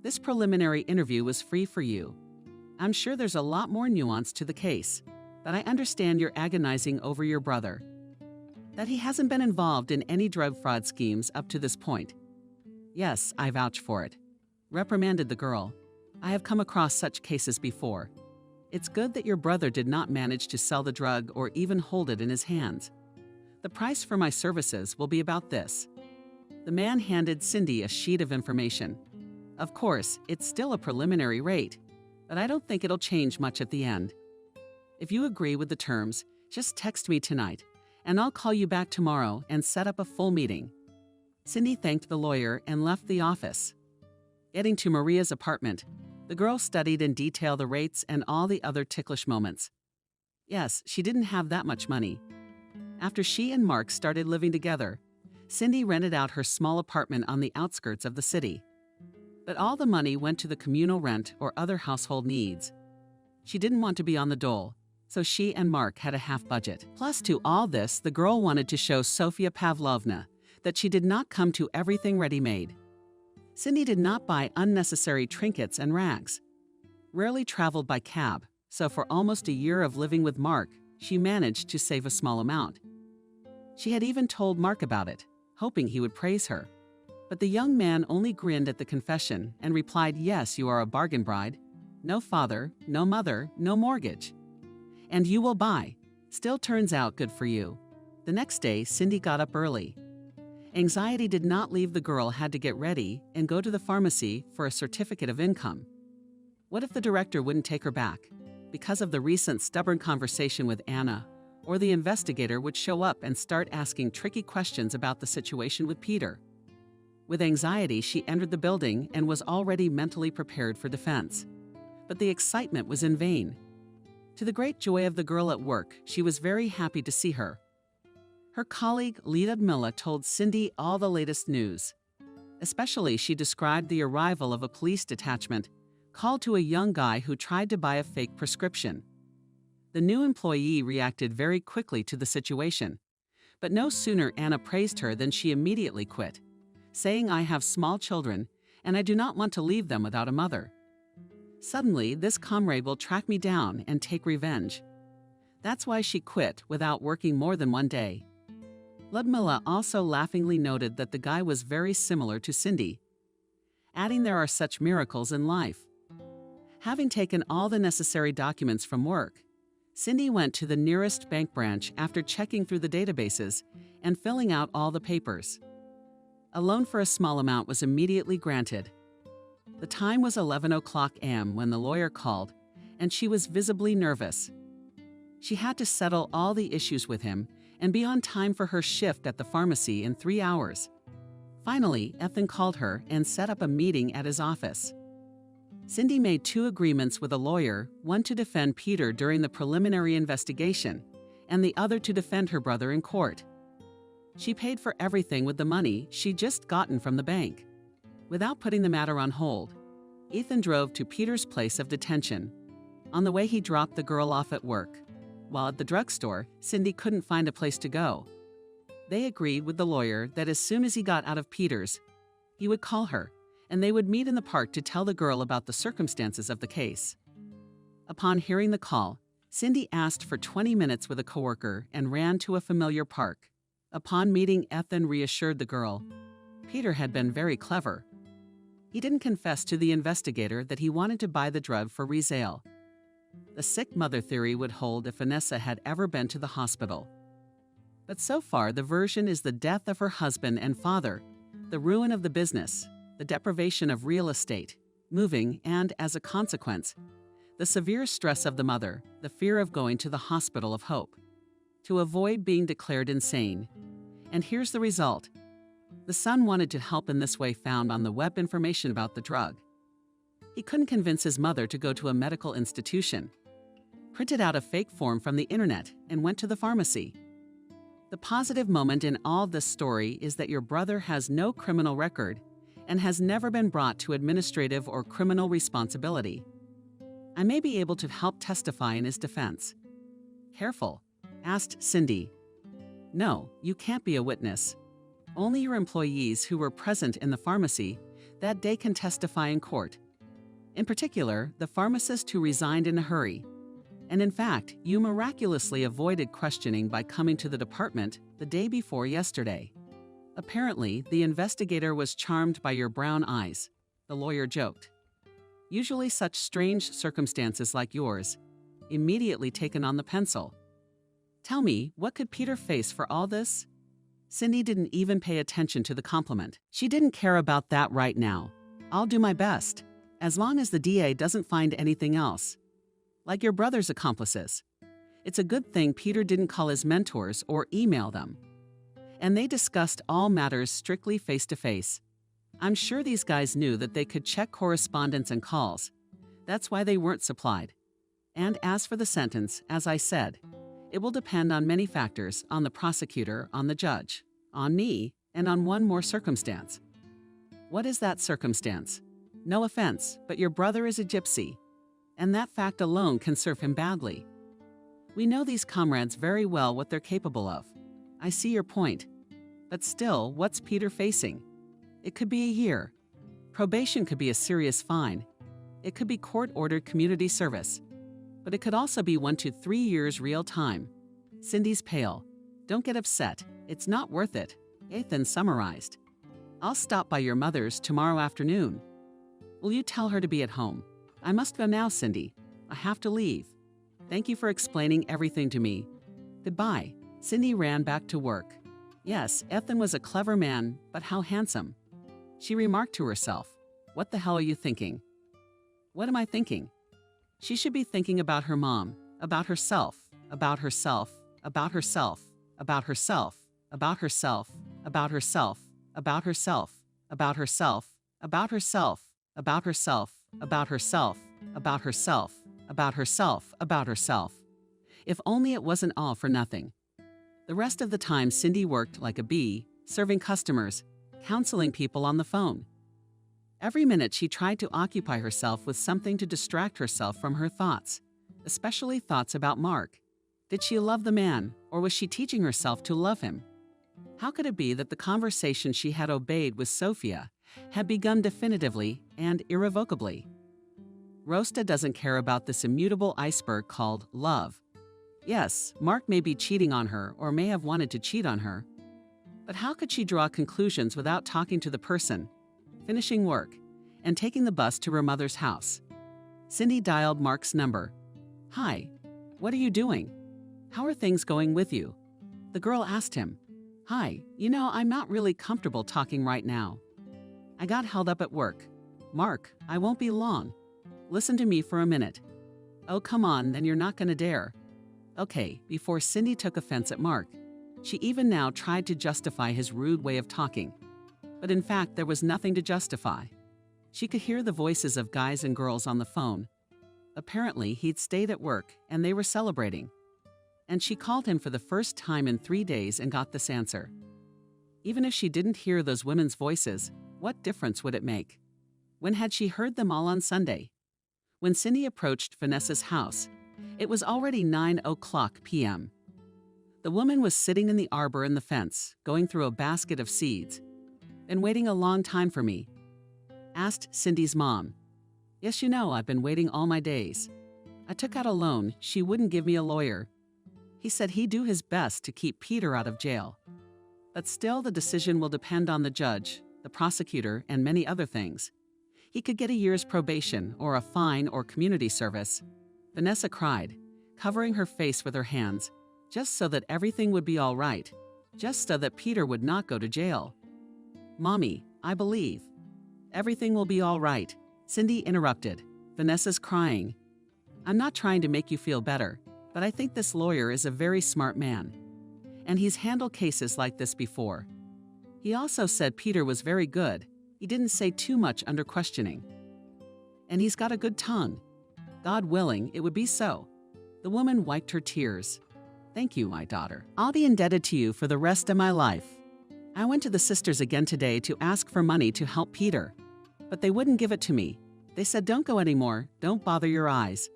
Speaker 3: This preliminary interview was free for you. I'm sure there's a lot more nuance to the case, but I understand you're agonizing over your brother. That he hasn't been involved in any drug fraud schemes up to this point. Yes, I vouch for it. Reprimanded the girl. I have come across such cases before. It's good that your brother did not manage to sell the drug or even hold it in his hands. The price for my services will be about this. The man handed Cindy a sheet of information. Of course, it's still a preliminary rate, but I don't think it'll change much at the end. If you agree with the terms, just text me tonight, and I'll call you back tomorrow and set up a full meeting. Cindy thanked the lawyer and left the office. Getting to Maria's apartment, the girl studied in detail the rates and all the other ticklish moments. Yes, she didn't have that much money. After she and Mark started living together, Cindy rented out her small apartment on the outskirts of the city. But all the money went to the communal rent or other household needs. She didn't want to be on the dole, so she and Mark had a half budget. Plus to all this, the girl wanted to show Sofia Pavlovna that she did not come to everything ready-made. Cindy did not buy unnecessary trinkets and rags. Rarely traveled by cab, so for almost a year of living with Mark, she managed to save a small amount. She had even told Mark about it, hoping he would praise her. But the young man only grinned at the confession and replied, "Yes, you are a bargain bride. No father, no mother, no mortgage. And you will buy. Still turns out good for you." The next day, Cindy got up early. Anxiety did not leave the girl had to get ready and go to the pharmacy for a certificate of income. What if the director wouldn't take her back because of the recent stubborn conversation with Anna, or the investigator would show up and start asking tricky questions about the situation with Peter? With anxiety, she entered the building and was already mentally prepared for defense. But the excitement was in vain. To the great joy of the girl at work, she was very happy to see her. Her colleague, Lyudmila, told Cindy all the latest news. Especially, she described the arrival of a police detachment called to a young guy who tried to buy a fake prescription. The new employee reacted very quickly to the situation. But no sooner Anna praised her than she immediately quit, saying, "I have small children, and I do not want to leave them without a mother. Suddenly, this comrade will track me down and take revenge." That's why she quit without working more than one day. Lyudmila also laughingly noted that the guy was very similar to Cindy, adding there are such miracles in life. Having taken all the necessary documents from work, Cindy went to the nearest bank branch after checking through the databases and filling out all the papers. A loan for a small amount was immediately granted. The time was 11:00 a.m. when the lawyer called, and she was visibly nervous. She had to settle all the issues with him and be on time for her shift at the pharmacy in 3 hours. Finally, Ethan called her and set up a meeting at his office. Cindy made 2 agreements with a lawyer, one to defend Peter during the preliminary investigation, and the other to defend her brother in court. She paid for everything with the money she'd just gotten from the bank. Without putting the matter on hold, Ethan drove to Peter's place of detention. On the way, he dropped the girl off at work. While at the drugstore, Cindy couldn't find a place to go. They agreed with the lawyer that as soon as he got out of Peter's, he would call her, and they would meet in the park to tell the girl about the circumstances of the case. Upon hearing the call, Cindy asked for 20 minutes with a coworker and ran to a familiar park. Upon meeting, Ethan reassured the girl. Peter had been very clever. He didn't confess to the investigator that he wanted to buy the drug for resale. The sick mother theory would hold if Vanessa had ever been to the hospital. But so far, the version is the death of her husband and father, the ruin of the business, the deprivation of real estate, moving, and, as a consequence, the severe stress of the mother, the fear of going to the hospital of hope, to avoid being declared insane. And here's the result. The son wanted to help in this way, found on the web information about the drug. He couldn't convince his mother to go to a medical institution, printed out a fake form from the internet, and went to the pharmacy. The positive moment in all this story is that your brother has no criminal record and has never been brought to administrative or criminal responsibility. I may be able to help testify in his defense. Careful, asked Cindy. No, you can't be a witness. Only your employees who were present in the pharmacy that day can testify in court. In particular, the pharmacist who resigned in a hurry. And in fact, you miraculously avoided questioning by coming to the department the day before yesterday. Apparently, the investigator was charmed by your brown eyes, the lawyer joked. Usually such strange circumstances like yours, immediately taken on the pencil. Tell me, what could Peter face for all this? Cindy didn't even pay attention to the compliment. She didn't care about that right now. I'll do my best, as long as the DA doesn't find anything else. Like your brother's accomplices. It's a good thing Peter didn't call his mentors or email them. And they discussed all matters strictly face-to-face. I'm sure these guys knew that they could check correspondence and calls. That's why they weren't supplied. And as for the sentence, as I said, it will depend on many factors, on the prosecutor, on the judge, on me, and on one more circumstance. What is that circumstance? No offense, but your brother is a gypsy. And that fact alone can serve him badly. We know these comrades very well what they're capable of. I see your point. But still, what's Peter facing? It could be a year. Probation could be a serious fine. It could be court-ordered community service. But it could also be 1 to 3 years real time. Cindy's pale. Don't get upset. It's not worth it. Ethan summarized. I'll stop by your mother's tomorrow afternoon. Will you tell her to be at home? I must go now, Cindy. I have to leave. Thank you for explaining everything to me. Goodbye. Cindy ran back to work. Yes, Ethan was a clever man, but how handsome. She remarked to herself, what the hell are you thinking? What am I thinking? She should be thinking about her mom, about herself, about herself, about herself, about herself, about herself, about herself, about herself, about herself, about herself, about herself, about herself, about herself, about herself, about herself. If only it wasn't all for nothing. The rest of the time Cindy worked like a bee, serving customers, counseling people on the phone. Every minute she tried to occupy herself with something to distract herself from her thoughts, especially thoughts about Mark. Did she love the man, or was she teaching herself to love him? How could it be that the conversation she had obeyed with Sophia had begun definitively and irrevocably? Rosta doesn't care about this immutable iceberg called love. Yes, Mark may be cheating on her or may have wanted to cheat on her. But how could she draw conclusions without talking to the person, finishing work, and taking the bus to her mother's house? Cindy dialed Mark's number. Hi, what are you doing? How are things going with you? The girl asked him. Hi, I'm not really comfortable talking right now. I got held up at work. Mark, I won't be long. Listen to me for a minute. Oh, come on, then you're not gonna dare. Okay, before Cindy took offense at Mark, she even now tried to justify his rude way of talking. But in fact, there was nothing to justify. She could hear the voices of guys and girls on the phone. Apparently, he'd stayed at work and they were celebrating. And she called him for the first time in 3 days and got this answer. Even if she didn't hear those women's voices, what difference would it make? When had she heard them all on Sunday? When Cindy approached Vanessa's house, it was already 9:00 p.m. The woman was sitting in the arbor in the fence, going through a basket of seeds. Been waiting a long time for me? Asked Cindy's mom. Yes, I've been waiting all my days. I took out a loan, she wouldn't give me a lawyer. He said he'd do his best to keep Peter out of jail. But still, the decision will depend on the judge, the prosecutor, and many other things. He could get a year's probation, or a fine, or community service. Vanessa cried, covering her face with her hands, just so that everything would be all right, just so that Peter would not go to jail. Mommy, I believe. Everything will be all right, Cindy interrupted. Vanessa's crying. I'm not trying to make you feel better, but I think this lawyer is a very smart man. And he's handled cases like this before. He also said Peter was very good. He didn't say too much under questioning. And he's got a good tongue. God willing, it would be so. The woman wiped her tears. Thank you, my daughter. I'll be indebted to you for the rest of my life. I went to the sisters again today to ask for money to help Peter. But they wouldn't give it to me. They said, don't go anymore, don't bother your eyes.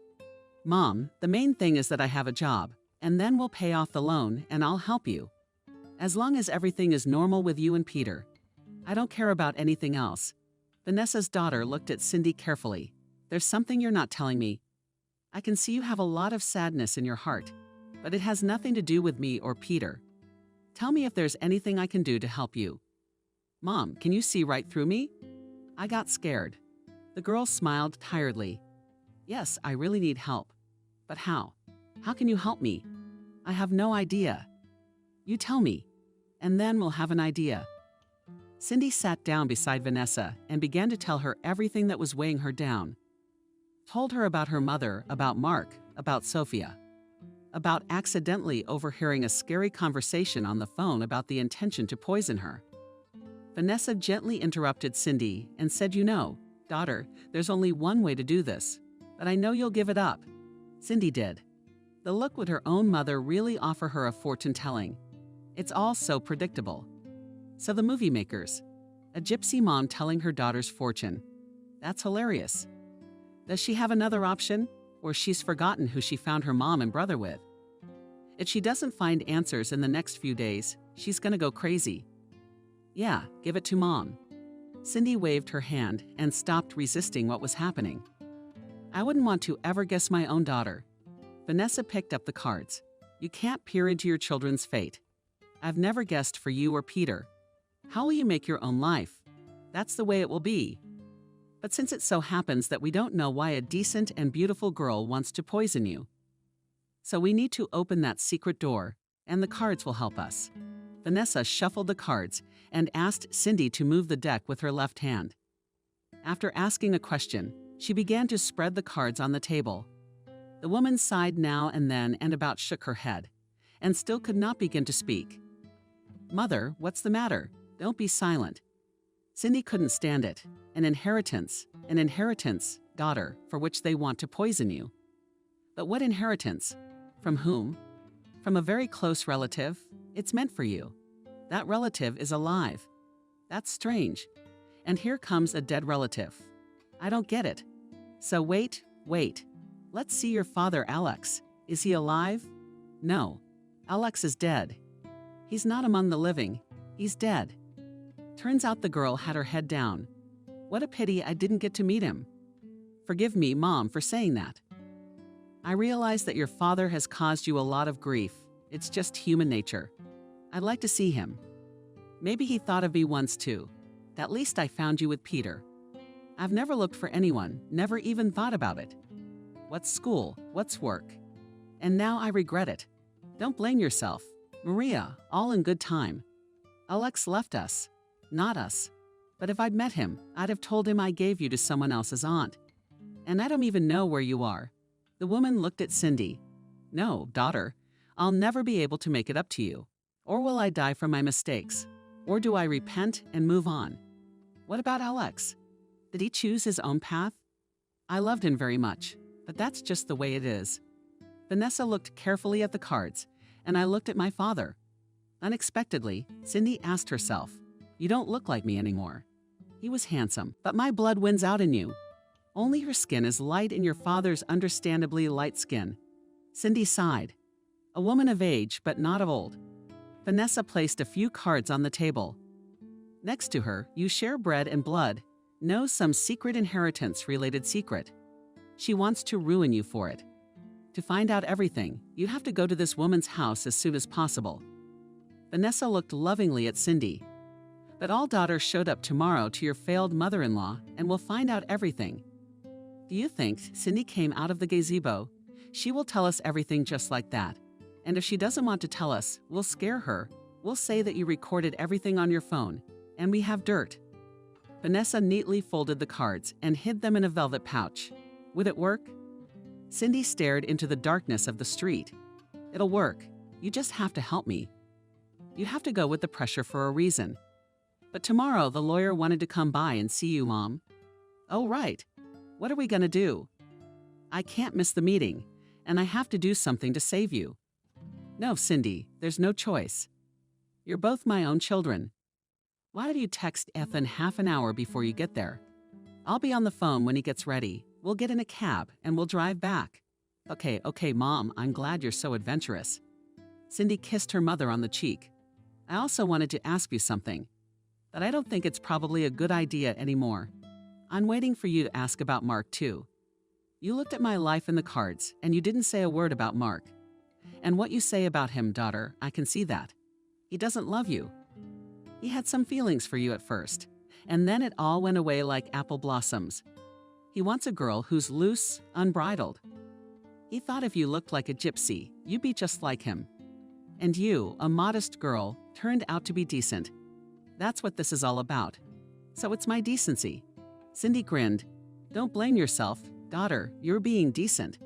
Speaker 3: Mom, the main thing is that I have a job, and then we'll pay off the loan and I'll help you. As long as everything is normal with you and Peter. I don't care about anything else. Vanessa's daughter looked at Cindy carefully. There's something you're not telling me. I can see you have a lot of sadness in your heart, but it has nothing to do with me or Peter. Tell me if there's anything I can do to help you. Mom, can you see right through me? I got scared. The girl smiled tiredly. Yes, I really need help. But how? How can you help me? I have no idea. You tell me. and then we'll have an idea." Cindy sat down beside Vanessa and began to tell her everything that was weighing her down. Told her about her mother, about Mark, about Sophia, about accidentally overhearing a scary conversation on the phone about the intention to poison her. Vanessa gently interrupted Cindy and said, "You know, daughter, there's only one way to do this, but I know you'll give it up." Cindy did. The look would her own mother really offer her a fortune-telling? It's all so predictable. So the movie makers, a gypsy mom telling her daughter's fortune. That's hilarious. Does she have another option? Or she's forgotten who she found her mom and brother with? If she doesn't find answers in the next few days, she's gonna go crazy. Yeah, give it to Mom. Cindy waved her hand and stopped resisting what was happening. I wouldn't want to ever guess my own daughter. Vanessa picked up the cards. You can't peer into your children's fate. I've never guessed for you or Peter. How will you make your own life? That's the way it will be. But since it so happens that we don't know why a decent and beautiful girl wants to poison you, so we need to open that secret door, and the cards will help us. Vanessa shuffled the cards and asked Cindy to move the deck with her left hand. After asking a question, she began to spread the cards on the table. The woman sighed now and then and about shook her head, and still could not begin to speak. "Mother, what's the matter? Don't be silent." Cindy couldn't stand it. An inheritance, daughter, for which they want to poison you. But what inheritance? From whom? From a very close relative? It's meant for you. That relative is alive. That's strange. And here comes a dead relative. I don't get it. So wait. Let's see your father, Alex. Is he alive? No. Alex is dead. He's not among the living. He's dead. Turns out the girl had her head down. What a pity I didn't get to meet him. Forgive me, Mom, for saying that. I realize that your father has caused you a lot of grief. It's just human nature. I'd like to see him. Maybe he thought of me once too. At least I found you with Peter. I've never looked for anyone, never even thought about it. What's school? What's work? And now I regret it. Don't blame yourself. Maria, all in good time. Alex left us. Not us. But if I'd met him, I'd have told him I gave you to someone else's aunt. And I don't even know where you are. The woman looked at Cindy. No, daughter, I'll never be able to make it up to you. Or will I die from my mistakes? Or do I repent and move on? What about Alex? Did he choose his own path? I loved him very much, but that's just the way it is. Vanessa looked carefully at the cards, and I looked at my father. Unexpectedly, Cindy asked herself, "You don't look like me anymore." He was handsome, but my blood wins out in you. Only your skin is light in your father's understandably light skin. Cindy sighed. A woman of age, but not of old. Vanessa placed a few cards on the table. Next to her, you share bread and blood, know some secret inheritance-related secret. She wants to ruin you for it. To find out everything, you have to go to this woman's house as soon as possible. Vanessa looked lovingly at Cindy. But all daughters showed up tomorrow to your failed mother-in-law and will find out everything. Do you think Cindy came out of the gazebo? She will tell us everything just like that. And if she doesn't want to tell us, we'll scare her. We'll say that you recorded everything on your phone, and we have dirt. Vanessa neatly folded the cards and hid them in a velvet pouch. Would it work? Cindy stared into the darkness of the street. It'll work. You just have to help me. You have to go with the pressure for a reason. But tomorrow the lawyer wanted to come by and see you, Mom. Oh, right. What are we gonna do? I can't miss the meeting, and I have to do something to save you. No, Cindy, there's no choice. You're both my own children. Why don't you text Ethan half an hour before you get there? I'll be on the phone when he gets ready. We'll get in a cab and we'll drive back. Okay, Mom, I'm glad you're so adventurous. Cindy kissed her mother on the cheek. I also wanted to ask you something, but I don't think it's probably a good idea anymore. I'm waiting for you to ask about Mark, too. You looked at my life in the cards, and you didn't say a word about Mark. And what you say about him, daughter, I can see that. He doesn't love you. He had some feelings for you at first, and then it all went away like apple blossoms. He wants a girl who's loose, unbridled. He thought if you looked like a gypsy, you'd be just like him. And you, a modest girl, turned out to be decent. That's what this is all about. So it's my decency." Cindy grinned. "Don't blame yourself, daughter, you're being decent.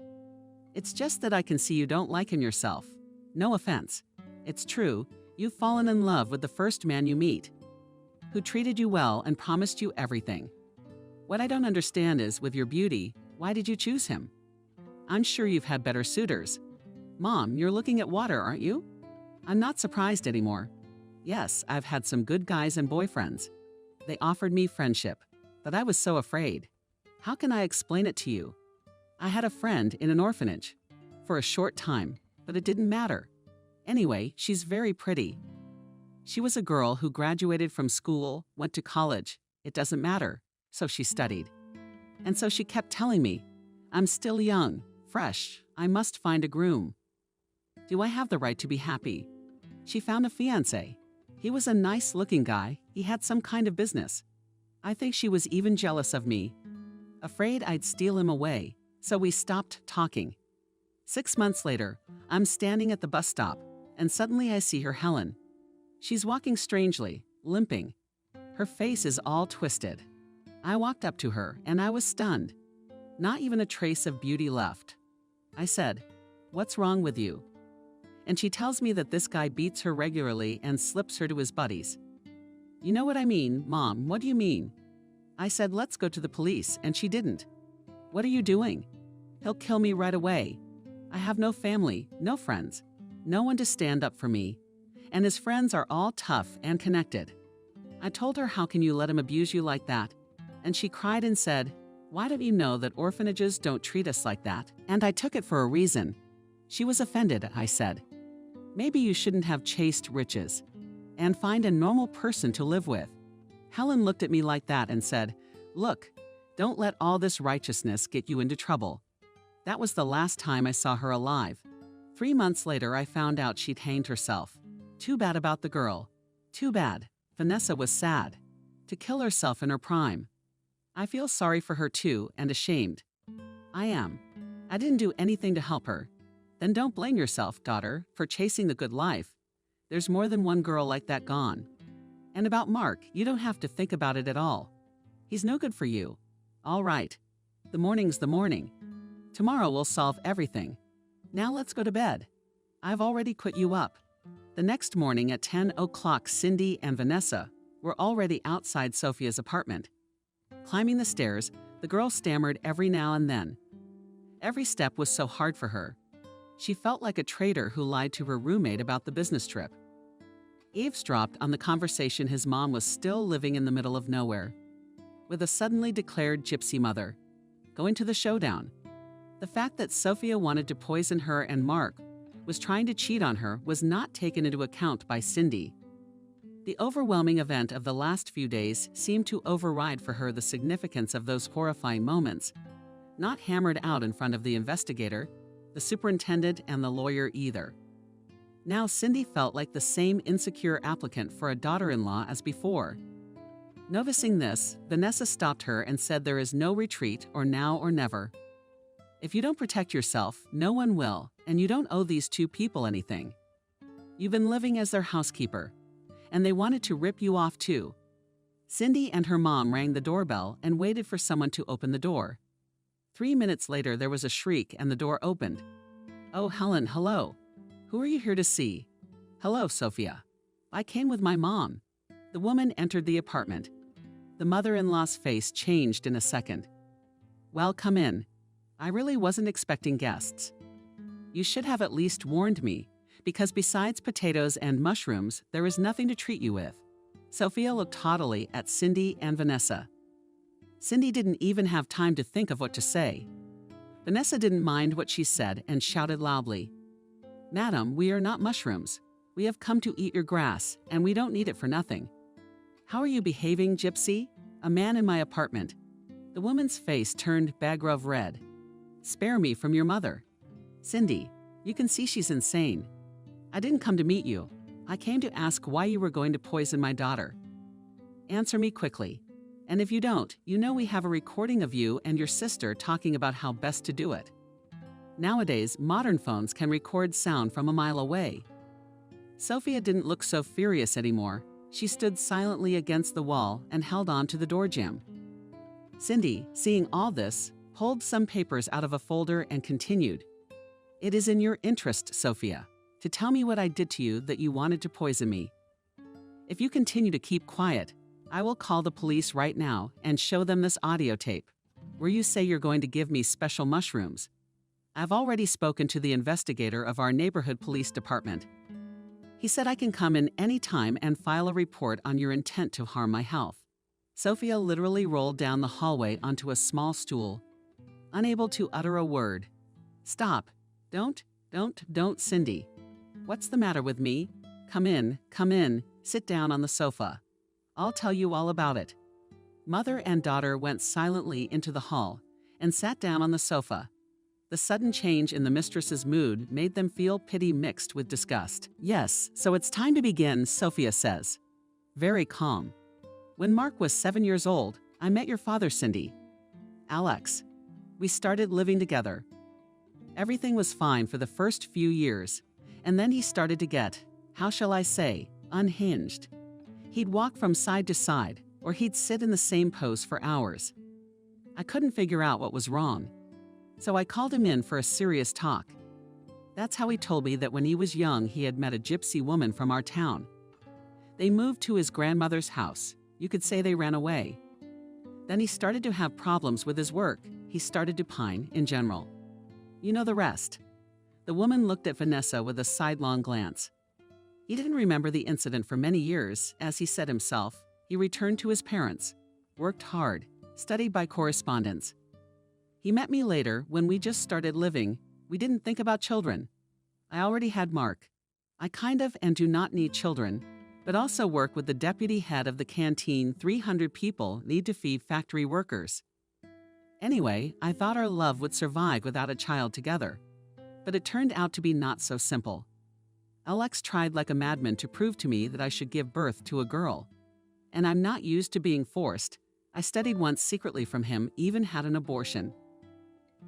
Speaker 3: It's just that I can see you don't like him yourself. No offense. It's true, you've fallen in love with the first man you meet, who treated you well and promised you everything. What I don't understand is, with your beauty, why did you choose him? I'm sure you've had better suitors. Mom, you're looking at water, aren't you? I'm not surprised anymore. Yes, I've had some good guys and boyfriends. They offered me friendship, but I was so afraid. How can I explain it to you? I had a friend in an orphanage for a short time, but it didn't matter. Anyway, she's very pretty. She was a girl who graduated from school, went to college. It doesn't matter. So she studied. And so she kept telling me, I'm still young, fresh, I must find a groom. Do I have the right to be happy? She found a fiancé. He was a nice-looking guy. He had some kind of business. I think she was even jealous of me, afraid I'd steal him away, so we stopped talking. 6 months later, I'm standing at the bus stop, and suddenly I see her Helen. She's walking strangely, limping. Her face is all twisted. I walked up to her, and I was stunned. Not even a trace of beauty left. I said, "What's wrong with you?" And she tells me that this guy beats her regularly and slips her to his buddies. You know what I mean, Mom, what do you mean? I said, let's go to the police, and she didn't. What are you doing? He'll kill me right away. I have no family, no friends, no one to stand up for me, and his friends are all tough and connected. I told her, how can you let him abuse you like that? And she cried and said, why don't you know that orphanages don't treat us like that? And I took it for a reason. She was offended, I said. Maybe you shouldn't have chased riches and find a normal person to live with. Helen looked at me like that and said, look, don't let all this righteousness get you into trouble. That was the last time I saw her alive. 3 months later, I found out she'd hanged herself. Too bad about the girl. Too bad. Vanessa was sad. To kill herself in her prime. I feel sorry for her too, and ashamed. I am. I didn't do anything to help her. Then don't blame yourself, daughter, for chasing the good life. There's more than one girl like that gone. And about Mark, you don't have to think about it at all. He's no good for you. All right. The morning's the morning. Tomorrow we'll solve everything. Now let's go to bed. I've already put you up. The next morning at 10 o'clock, Cindy and Vanessa were already outside Sophia's apartment. Climbing the stairs, the girl stammered every now and then. Every step was so hard for her. She felt like a traitor who lied to her roommate about the business trip. Eavesdropped on the conversation his mom was still living in the middle of nowhere, with a suddenly declared gypsy mother, going to the showdown. The fact that Sophia wanted to poison her and Mark was trying to cheat on her was not taken into account by Cindy. The overwhelming event of the last few days seemed to override for her the significance of those horrifying moments, not hammered out in front of the investigator, the superintendent, and the lawyer either. Now Cindy felt like the same insecure applicant for a daughter-in-law as before. Noticing this, Vanessa stopped her and said there is no retreat, or now or never. If you don't protect yourself, no one will, and you don't owe these two people anything. You've been living as their housekeeper, and they wanted to rip you off too. Cindy and her mom rang the doorbell and waited for someone to open the door. 3 minutes later, there was a shriek and the door opened. Oh, Helen, hello. Who are you here to see? Hello, Sophia. I came with my mom. The woman entered the apartment. The mother-in-law's face changed in a second. Well, come in. I really wasn't expecting guests. You should have at least warned me, because besides potatoes and mushrooms, there is nothing to treat you with. Sophia looked haughtily at Cindy and Vanessa. Cindy didn't even have time to think of what to say. Vanessa didn't mind what she said and shouted loudly, Madam, we are not mushrooms. We have come to eat your grass, and we don't need it for nothing. How are you behaving, gypsy? A man in my apartment. The woman's face turned Bagrove red. Spare me from your mother. Cindy, you can see she's insane. I didn't come to meet you. I came to ask why you were going to poison my daughter. Answer me quickly. And if you don't, you know we have a recording of you and your sister talking about how best to do it. Nowadays, modern phones can record sound from a mile away. Sophia didn't look so furious anymore. She stood silently against the wall and held on to the door jamb. Cindy, seeing all this, pulled some papers out of a folder and continued. It is in your interest, Sophia, to tell me what I did to you that you wanted to poison me. If you continue to keep quiet, I will call the police right now and show them this audio tape, where you say you're going to give me special mushrooms. I've already spoken to the investigator of our neighborhood police department. He said I can come in any time and file a report on your intent to harm my health. Sophia literally rolled down the hallway onto a small stool, unable to utter a word. Stop. Don't, Cindy. What's the matter with me? Come in, sit down on the sofa. I'll tell you all about it. Mother and daughter went silently into the hall and sat down on the sofa. The sudden change in the mistress's mood made them feel pity mixed with disgust. Yes, so it's time to begin, Sophia says. Very calm. When Mark was 7 years old, I met your father, Cindy. Alex. We started living together. Everything was fine for the first few years, and then he started to get, how shall I say, unhinged. He'd walk from side to side, or he'd sit in the same pose for hours. I couldn't figure out what was wrong, so I called him in for a serious talk. That's how he told me that when he was young he had met a gypsy woman from our town. They moved to his grandmother's house. You could say they ran away. Then he started to have problems with his work. He started to pine in general. You know the rest. The woman looked at Vanessa with a sidelong glance. He didn't remember the incident for many years. As he said himself, he returned to his parents, worked hard, studied by correspondence. He met me later when we just started living. We didn't think about children. I already had Mark. I kind of and do not need children, but also work with the deputy head of the canteen. 300 people need to feed factory workers. Anyway, I thought our love would survive without a child together. But it turned out to be not so simple. Alex tried like a madman to prove to me that I should give birth to a girl. And I'm not used to being forced. I studied once secretly from him, even had an abortion.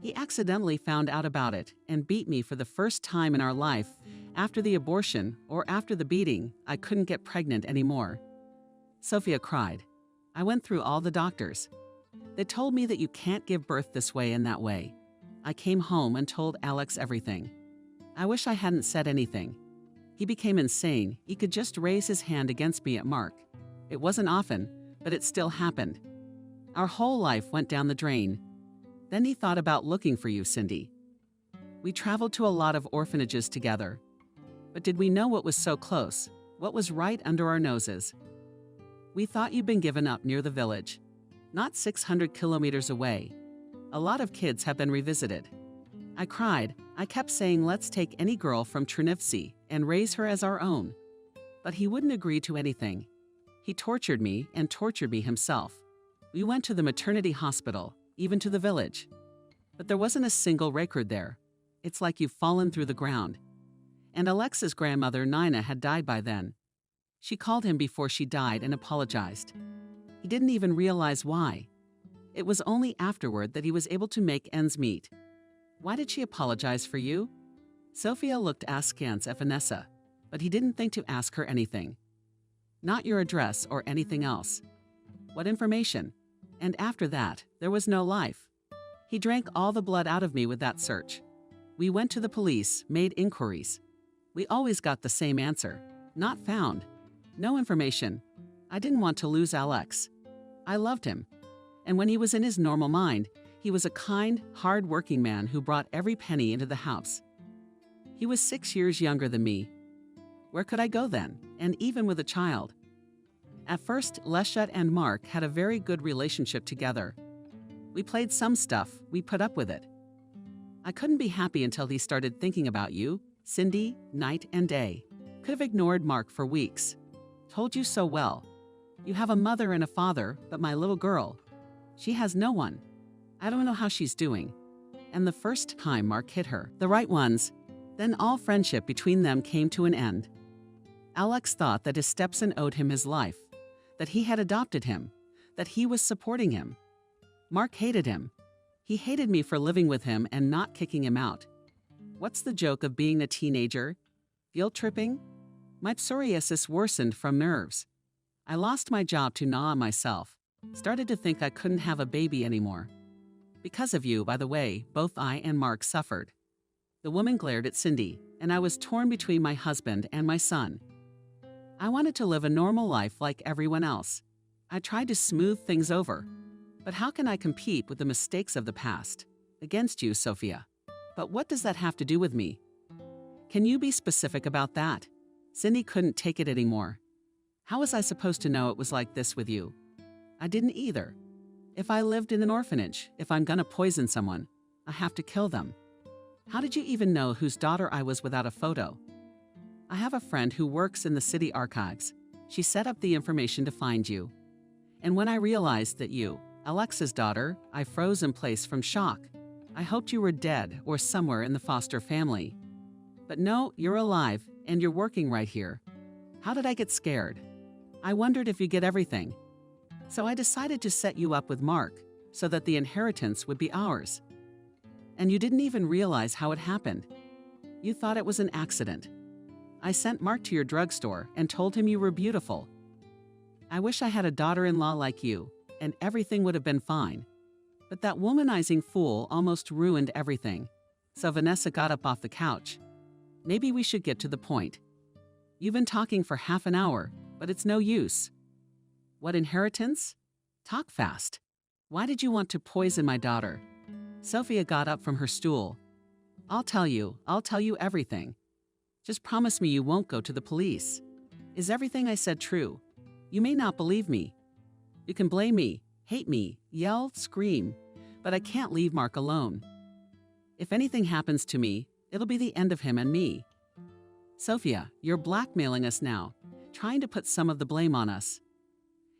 Speaker 3: He accidentally found out about it and beat me for the first time in our life. After the abortion, or after the beating, I couldn't get pregnant anymore. Sophia cried. I went through all the doctors. They told me that you can't give birth this way and that way. I came home and told Alex everything. I wish I hadn't said anything. He became insane. He could just raise his hand against me at Mark. It wasn't often, but it still happened. Our whole life went down the drain. Then he thought about looking for you, Cindy. We traveled to a lot of orphanages together. But did we know what was so close? What was right under our noses? We thought you'd been given up near the village, not 600 kilometers away. A lot of kids have been revisited. I cried. I kept saying let's take any girl from Chernivtsi and raise her as our own. But he wouldn't agree to anything. He tortured me and tortured me himself. We went to the maternity hospital, even to the village. But there wasn't a single record there. It's like you've fallen through the ground. And Alexa's grandmother, Nina, had died by then. She called him before she died and apologized. He didn't even realize why. It was only afterward that he was able to make ends meet. Why did she apologize for you? Sophia looked askance at Vanessa, but he didn't think to ask her anything. Not your address or anything else. What information? And after that, there was no life. He drank all the blood out of me with that search. We went to the police, made inquiries. We always got the same answer. Not found. No information. I didn't want to lose Alex. I loved him. And when he was in his normal mind, he was a kind, hard-working man who brought every penny into the house. He was 6 years younger than me. Where could I go then? And even with a child. At first, Leshat and Mark had a very good relationship together. We played some stuff, we put up with it. I couldn't be happy until he started thinking about you, Cindy, night and day. Could have ignored Mark for weeks. Told you so well. You have a mother and a father, but my little girl, she has no one. I don't know how she's doing. And the first time Mark hit her, the right ones, then all friendship between them came to an end. Alex thought that his stepson owed him his life, that he had adopted him, that he was supporting him. Mark hated him. He hated me for living with him and not kicking him out. What's the joke of being a teenager? Guilt tripping? My psoriasis worsened from nerves. I lost my job to gnaw on myself, started to think I couldn't have a baby anymore. Because of you, by the way, both I and Mark suffered. The woman glared at Cindy, and I was torn between my husband and my son. I wanted to live a normal life like everyone else. I tried to smooth things over. But how can I compete with the mistakes of the past? Against you, Sophia. But what does that have to do with me? Can you be specific about that? Cindy couldn't take it anymore. How was I supposed to know it was like this with you? I didn't either. If I lived in an orphanage, if I'm gonna poison someone, I have to kill them. How did you even know whose daughter I was without a photo? I have a friend who works in the city archives. She set up the information to find you. And when I realized that you, Alex's daughter, I froze in place from shock. I hoped you were dead or somewhere in the foster family. But no, you're alive and you're working right here. How did I get scared? I wondered if you get everything. So I decided to set you up with Mark so that the inheritance would be ours. And you didn't even realize how it happened. You thought it was an accident. I sent Mark to your drugstore and told him you were beautiful. I wish I had a daughter-in-law like you, and everything would have been fine. But that womanizing fool almost ruined everything. So Vanessa got up off the couch. Maybe we should get to the point. You've been talking for half an hour, but it's no use. What inheritance? Talk fast. Why did you want to poison my daughter? Sophia got up from her stool. I'll tell you everything. Just promise me you won't go to the police. Is everything I said true? You may not believe me. You can blame me, hate me, yell, scream, but I can't leave Mark alone. If anything happens to me, it'll be the end of him and me. Sophia, you're blackmailing us now, trying to put some of the blame on us.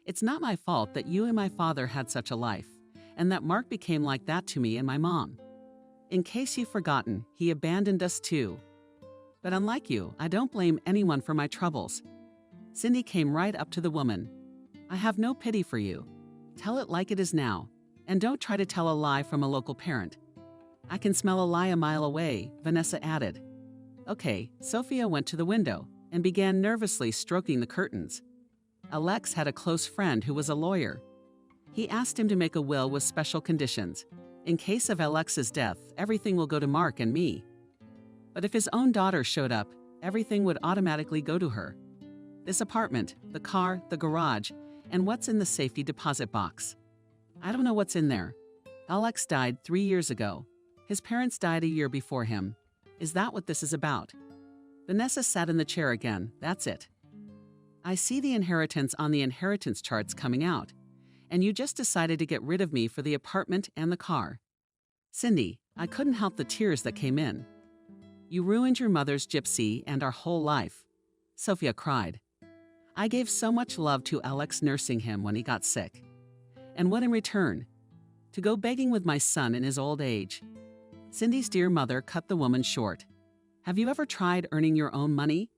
Speaker 3: It's not my fault that you and my father had such a life, and that Mark became like that to me and my mom. In case you've forgotten, he abandoned us too. But unlike you, I don't blame anyone for my troubles. Cindy came right up to the woman. I have no pity for you. Tell it like it is now, and don't try to tell a lie from a local parent. I can smell a lie a mile away, Vanessa added. Okay, Sophia went to the window and began nervously stroking the curtains. Alex had a close friend who was a lawyer. He asked him to make a will with special conditions. In case of Alex's death, everything will go to Mark and me. But if his own daughter showed up, everything would automatically go to her. This apartment, the car, the garage, and what's in the safety deposit box. I don't know what's in there. Alex died 3 years ago. His parents died a year before him. Is that what this is about? Vanessa sat in the chair again. That's it. I see the inheritance on the inheritance charts coming out, and you just decided to get rid of me for the apartment and the car. Cindy, I couldn't help the tears that came in. You ruined your mother's gypsy and our whole life. Sophia cried. I gave so much love to Alex nursing him when he got sick. And what in return? To go begging with my son in his old age. Cindy's dear mother cut the woman short. Have you ever tried earning your own money?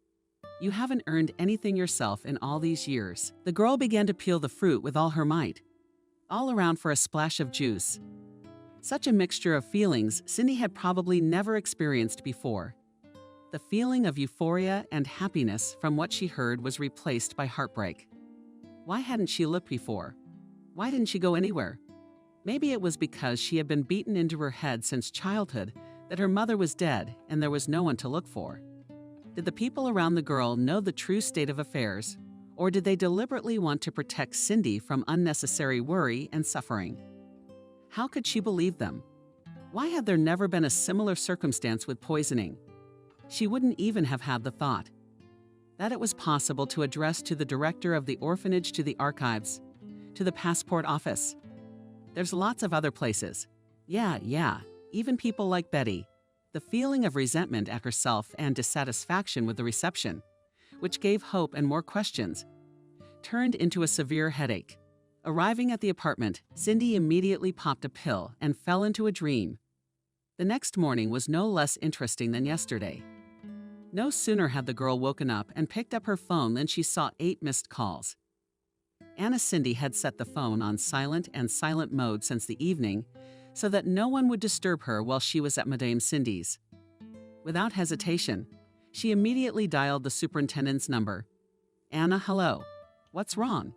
Speaker 3: You haven't earned anything yourself in all these years. The girl began to peel the fruit with all her might, all around for a splash of juice. Such a mixture of feelings Cindy had probably never experienced before. The feeling of euphoria and happiness from what she heard was replaced by heartbreak. Why hadn't she looked before? Why didn't she go anywhere? Maybe it was because she had been beaten into her head since childhood that her mother was dead and there was no one to look for. Did the people around the girl know the true state of affairs, or did they deliberately want to protect Cindy from unnecessary worry and suffering? How could she believe them? Why had there never been a similar circumstance with poisoning? She wouldn't even have had the thought that it was possible to address to the director of the orphanage, to the archives, to the passport office. There's lots of other places. Yeah, even people like Betty. The feeling of resentment at herself and dissatisfaction with the reception, which gave hope and more questions, turned into a severe headache. Arriving at the apartment, Cindy immediately popped a pill and fell into a dream. The next morning was no less interesting than yesterday. No sooner had the girl woken up and picked up her phone than she saw 8 missed calls. Anna Cindy had set the phone on silent and silent mode since the evening, so that no one would disturb her while she was at Madame Cindy's. Without hesitation, She immediately dialed the superintendent's number. Anna, hello. What's wrong?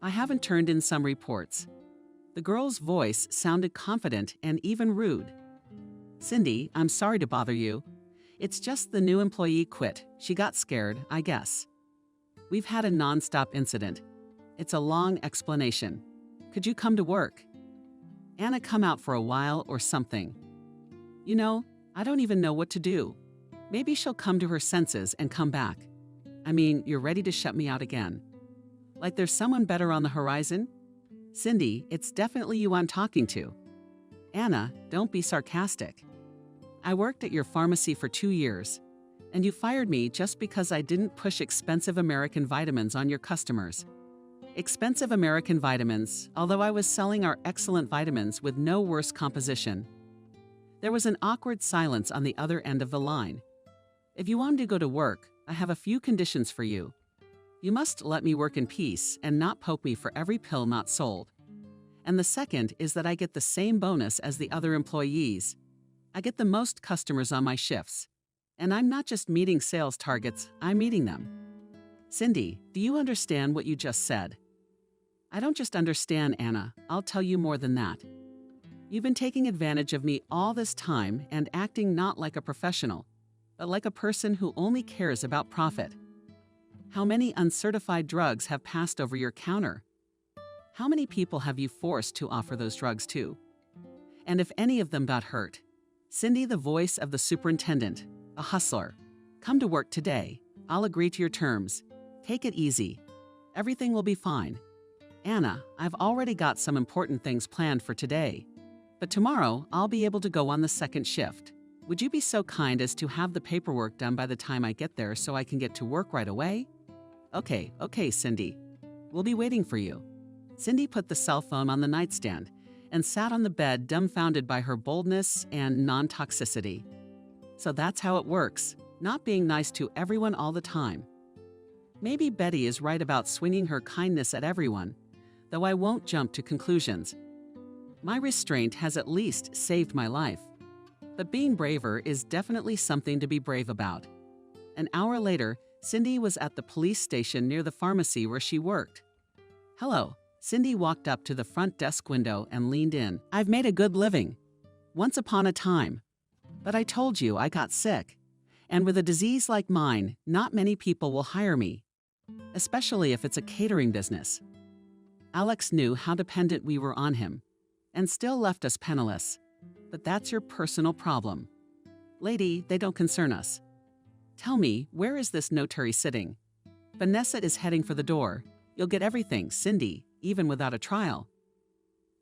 Speaker 3: I haven't turned in some reports. The girl's voice sounded confident and even rude. Cindy, I'm sorry to bother you. It's just the new employee quit. She got scared, I guess. We've had a non-stop incident. It's a long explanation. Could you come to work? Anna, come out for a while or something. You know, I don't even know what to do. Maybe she'll come to her senses and come back. I mean, you're ready to shut me out again. Like there's someone better on the horizon? Cindy, it's definitely you I'm talking to. Anna, don't be sarcastic. I worked at your pharmacy for 2 years, and you fired me just because I didn't push expensive American vitamins on your customers. Expensive American vitamins, although I was selling our excellent vitamins with no worse composition. There was an awkward silence on the other end of the line. If you want to go to work, I have a few conditions for you. You must let me work in peace and not poke me for every pill not sold. And the second is that I get the same bonus as the other employees. I get the most customers on my shifts. And I'm not just meeting sales targets, I'm meeting them. Cindy, do you understand what you just said? I don't just understand, Anna. I'll tell you more than that. You've been taking advantage of me all this time and acting not like a professional, but like a person who only cares about profit. How many uncertified drugs have passed over your counter? How many people have you forced to offer those drugs to? And if any of them got hurt, Cindy, the voice of the superintendent, a hustler, come to work today. I'll agree to your terms. Take it easy. Everything will be fine. Anna, I've already got some important things planned for today. But tomorrow, I'll be able to go on the second shift. Would you be so kind as to have the paperwork done by the time I get there so I can get to work right away? Okay, Cindy. We'll be waiting for you. Cindy put the cell phone on the nightstand and sat on the bed dumbfounded by her boldness and non-toxicity. So that's how it works, not being nice to everyone all the time. Maybe Betty is right about swinging her kindness at everyone, though I won't jump to conclusions. My restraint has at least saved my life. But being braver is definitely something to be brave about. An hour later, Cindy was at the police station near the pharmacy where she worked. Hello. Cindy walked up to the front desk window and leaned in. I've made a good living. Once upon a time. But I told you I got sick. And with a disease like mine, not many people will hire me. Especially if it's a catering business. Alex knew how dependent we were on him, and still left us penniless. But that's your personal problem. Lady, they don't concern us. Tell me, where is this notary sitting? Vanessa is heading for the door. You'll get everything, Cindy, even without a trial.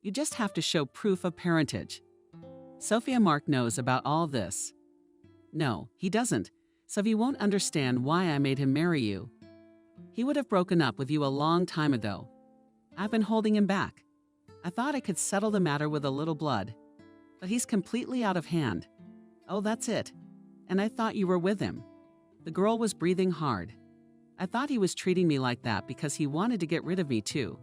Speaker 3: You just have to show proof of parentage. Sophia, Mark knows about all this. No, he doesn't, so he won't understand why I made him marry you. He would have broken up with you a long time ago. I've been holding him back. I thought I could settle the matter with a little blood. But he's completely out of hand. Oh, that's it. And I thought you were with him. The girl was breathing hard. I thought he was treating me like that because he wanted to get rid of me too.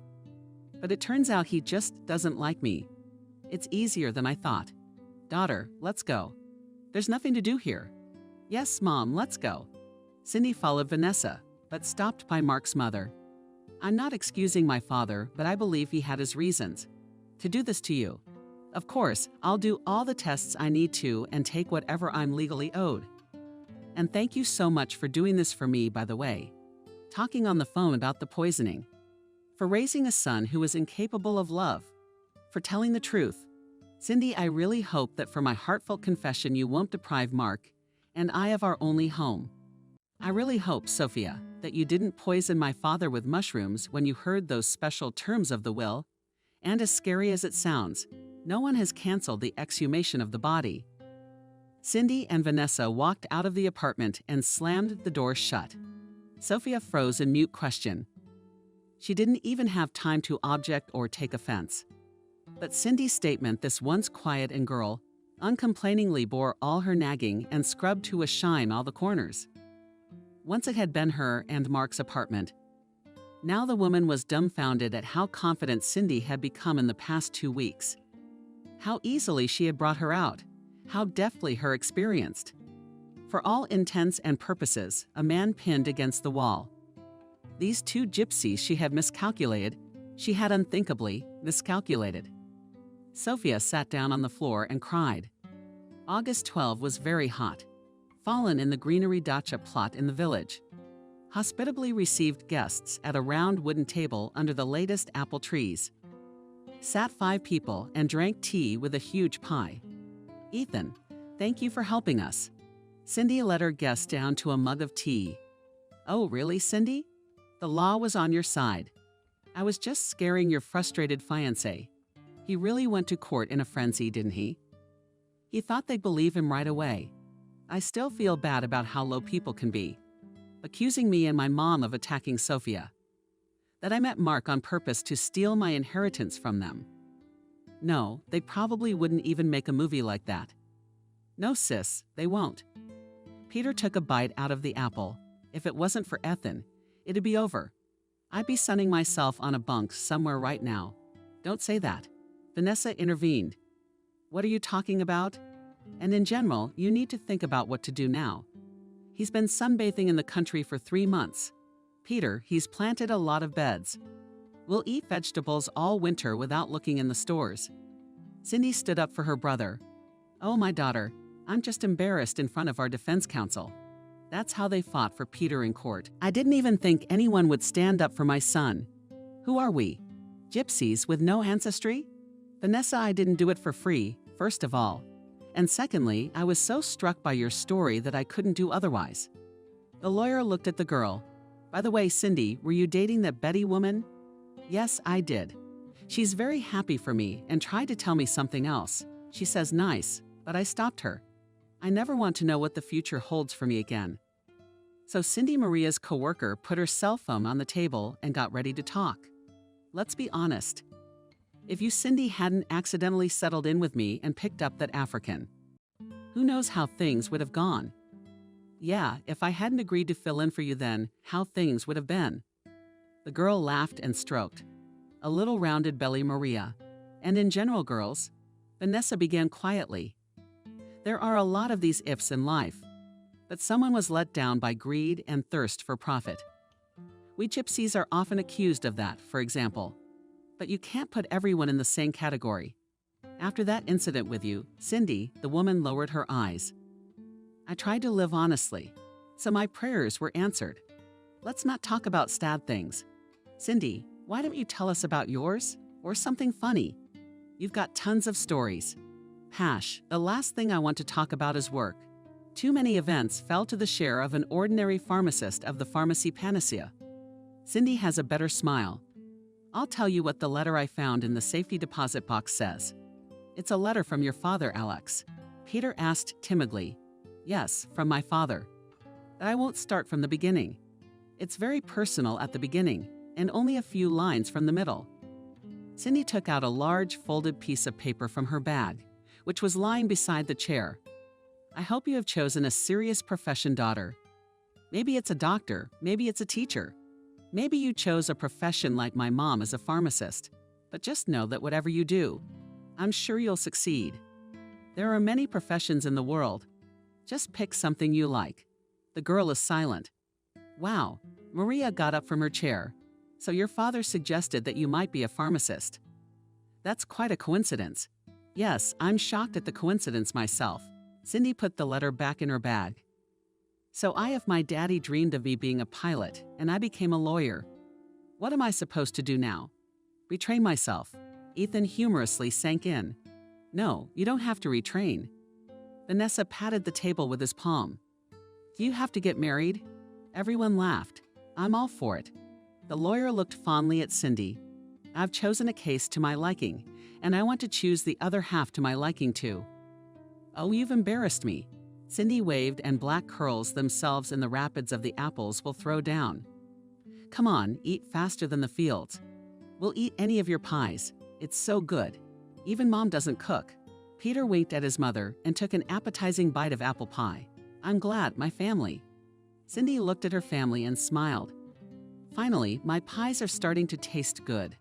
Speaker 3: But it turns out he just doesn't like me. It's easier than I thought. Daughter, let's go. There's nothing to do here. Yes, Mom, let's go. Cindy followed Vanessa, but stopped by Mark's mother. I'm not excusing my father, but I believe he had his reasons to do this to you. Of course, I'll do all the tests I need to and take whatever I'm legally owed. And thank you so much for doing this for me, by the way. Talking on the phone about the poisoning. For raising a son who is incapable of love. For telling the truth. Cindy, I really hope that for my heartfelt confession you won't deprive Mark and I of our only home. I really hope, Sophia, that you didn't poison my father with mushrooms when you heard those special terms of the will. And as scary as it sounds, no one has canceled the exhumation of the body. Cindy and Vanessa walked out of the apartment and slammed the door shut. Sophia froze in mute question. She didn't even have time to object or take offense. But Cindy's statement, this once quiet and girl, uncomplainingly bore all her nagging and scrubbed to a shine all the corners. Once it had been her and Mark's apartment. Now the woman was dumbfounded at how confident Cindy had become in the past 2 weeks. How easily she had brought her out. How deftly her experienced. For all intents and purposes, a man pinned against the wall. These two gypsies she had miscalculated. She had unthinkably miscalculated. Sophia sat down on the floor and cried. August 12 was very hot. Fallen in the greenery dacha plot in the village. Hospitably received guests at a round wooden table under the latest apple trees. Sat 5 people and drank tea with a huge pie. Ethan, thank you for helping us. Cindy led her guests down to a mug of tea. Oh, really, Cindy? The law was on your side. I was just scaring your frustrated fiancé. He really went to court in a frenzy, didn't he? He thought they'd believe him right away. I still feel bad about how low people can be. Accusing me and my mom of attacking Sophia. That I met Mark on purpose to steal my inheritance from them. No, they probably wouldn't even make a movie like that. No, sis, they won't. Peter took a bite out of the apple. If it wasn't for Ethan, it'd be over. I'd be sunning myself on a bunk somewhere right now. Don't say that. Vanessa intervened. What are you talking about? And in general, you need to think about what to do now. He's been sunbathing in the country for 3 months. Peter, he's planted a lot of beds. We'll eat vegetables all winter without looking in the stores. Cindy stood up for her brother. Oh, my daughter, I'm just embarrassed in front of our defense counsel. That's how they fought for Peter in court. I didn't even think anyone would stand up for my son. Who are we? Gypsies with no ancestry? Vanessa, I didn't do it for free, first of all. And secondly, I was so struck by your story that I couldn't do otherwise. The lawyer looked at the girl. By the way, Cindy, were you dating that Betty woman? Yes, I did. She's very happy for me and tried to tell me something else. She says nice, but I stopped her. I never want to know what the future holds for me again. So Cindy Maria's coworker put her cell phone on the table and got ready to talk. Let's be honest. If you, Cindy, hadn't accidentally settled in with me and picked up that African, who knows how things would have gone? Yeah, if I hadn't agreed to fill in for you then, how things would have been. The girl laughed and stroked. A little rounded belly Maria. And in general, girls, Vanessa began quietly. There are a lot of these ifs in life. But someone was let down by greed and thirst for profit. We gypsies are often accused of that, for example. But you can't put everyone in the same category. After that incident with you, Cindy, the woman lowered her eyes. I tried to live honestly, so my prayers were answered. Let's not talk about sad things. Cindy, why don't you tell us about yours? Or something funny? You've got tons of stories. Pash, the last thing I want to talk about is work. Too many events fell to the share of an ordinary pharmacist of the pharmacy panacea. Cindy has a better smile. I'll tell you what the letter I found in the safety deposit box says. It's a letter from your father, Alex. Peter asked timidly. Yes, from my father. I won't start from the beginning. It's very personal at the beginning, and only a few lines from the middle. Cindy took out a large folded piece of paper from her bag, which was lying beside the chair. I hope you have chosen a serious profession, daughter. Maybe it's a doctor, maybe it's a teacher. Maybe you chose a profession like my mom as a pharmacist. But just know that whatever you do, I'm sure you'll succeed. There are many professions in the world. Just pick something you like. The girl is silent. Wow, Maria got up from her chair. So your father suggested that you might be a pharmacist. That's quite a coincidence. Yes, I'm shocked at the coincidence myself. Cindy put the letter back in her bag. So my daddy dreamed of me being a pilot, and I became a lawyer. What am I supposed to do now? Retrain myself. Ethan humorously sank in. No, you don't have to retrain. Vanessa patted the table with his palm. Do you have to get married? Everyone laughed. I'm all for it. The lawyer looked fondly at Cindy. I've chosen a case to my liking, and I want to choose the other half to my liking too. Oh, you've embarrassed me. Cindy waved, and black curls themselves in the rapids of the apples will throw down. Come on, eat faster than the fields. We'll eat any of your pies. It's so good. Even Mom doesn't cook. Peter winked at his mother and took an appetizing bite of apple pie. I'm glad, my family. Cindy looked at her family and smiled. Finally, my pies are starting to taste good.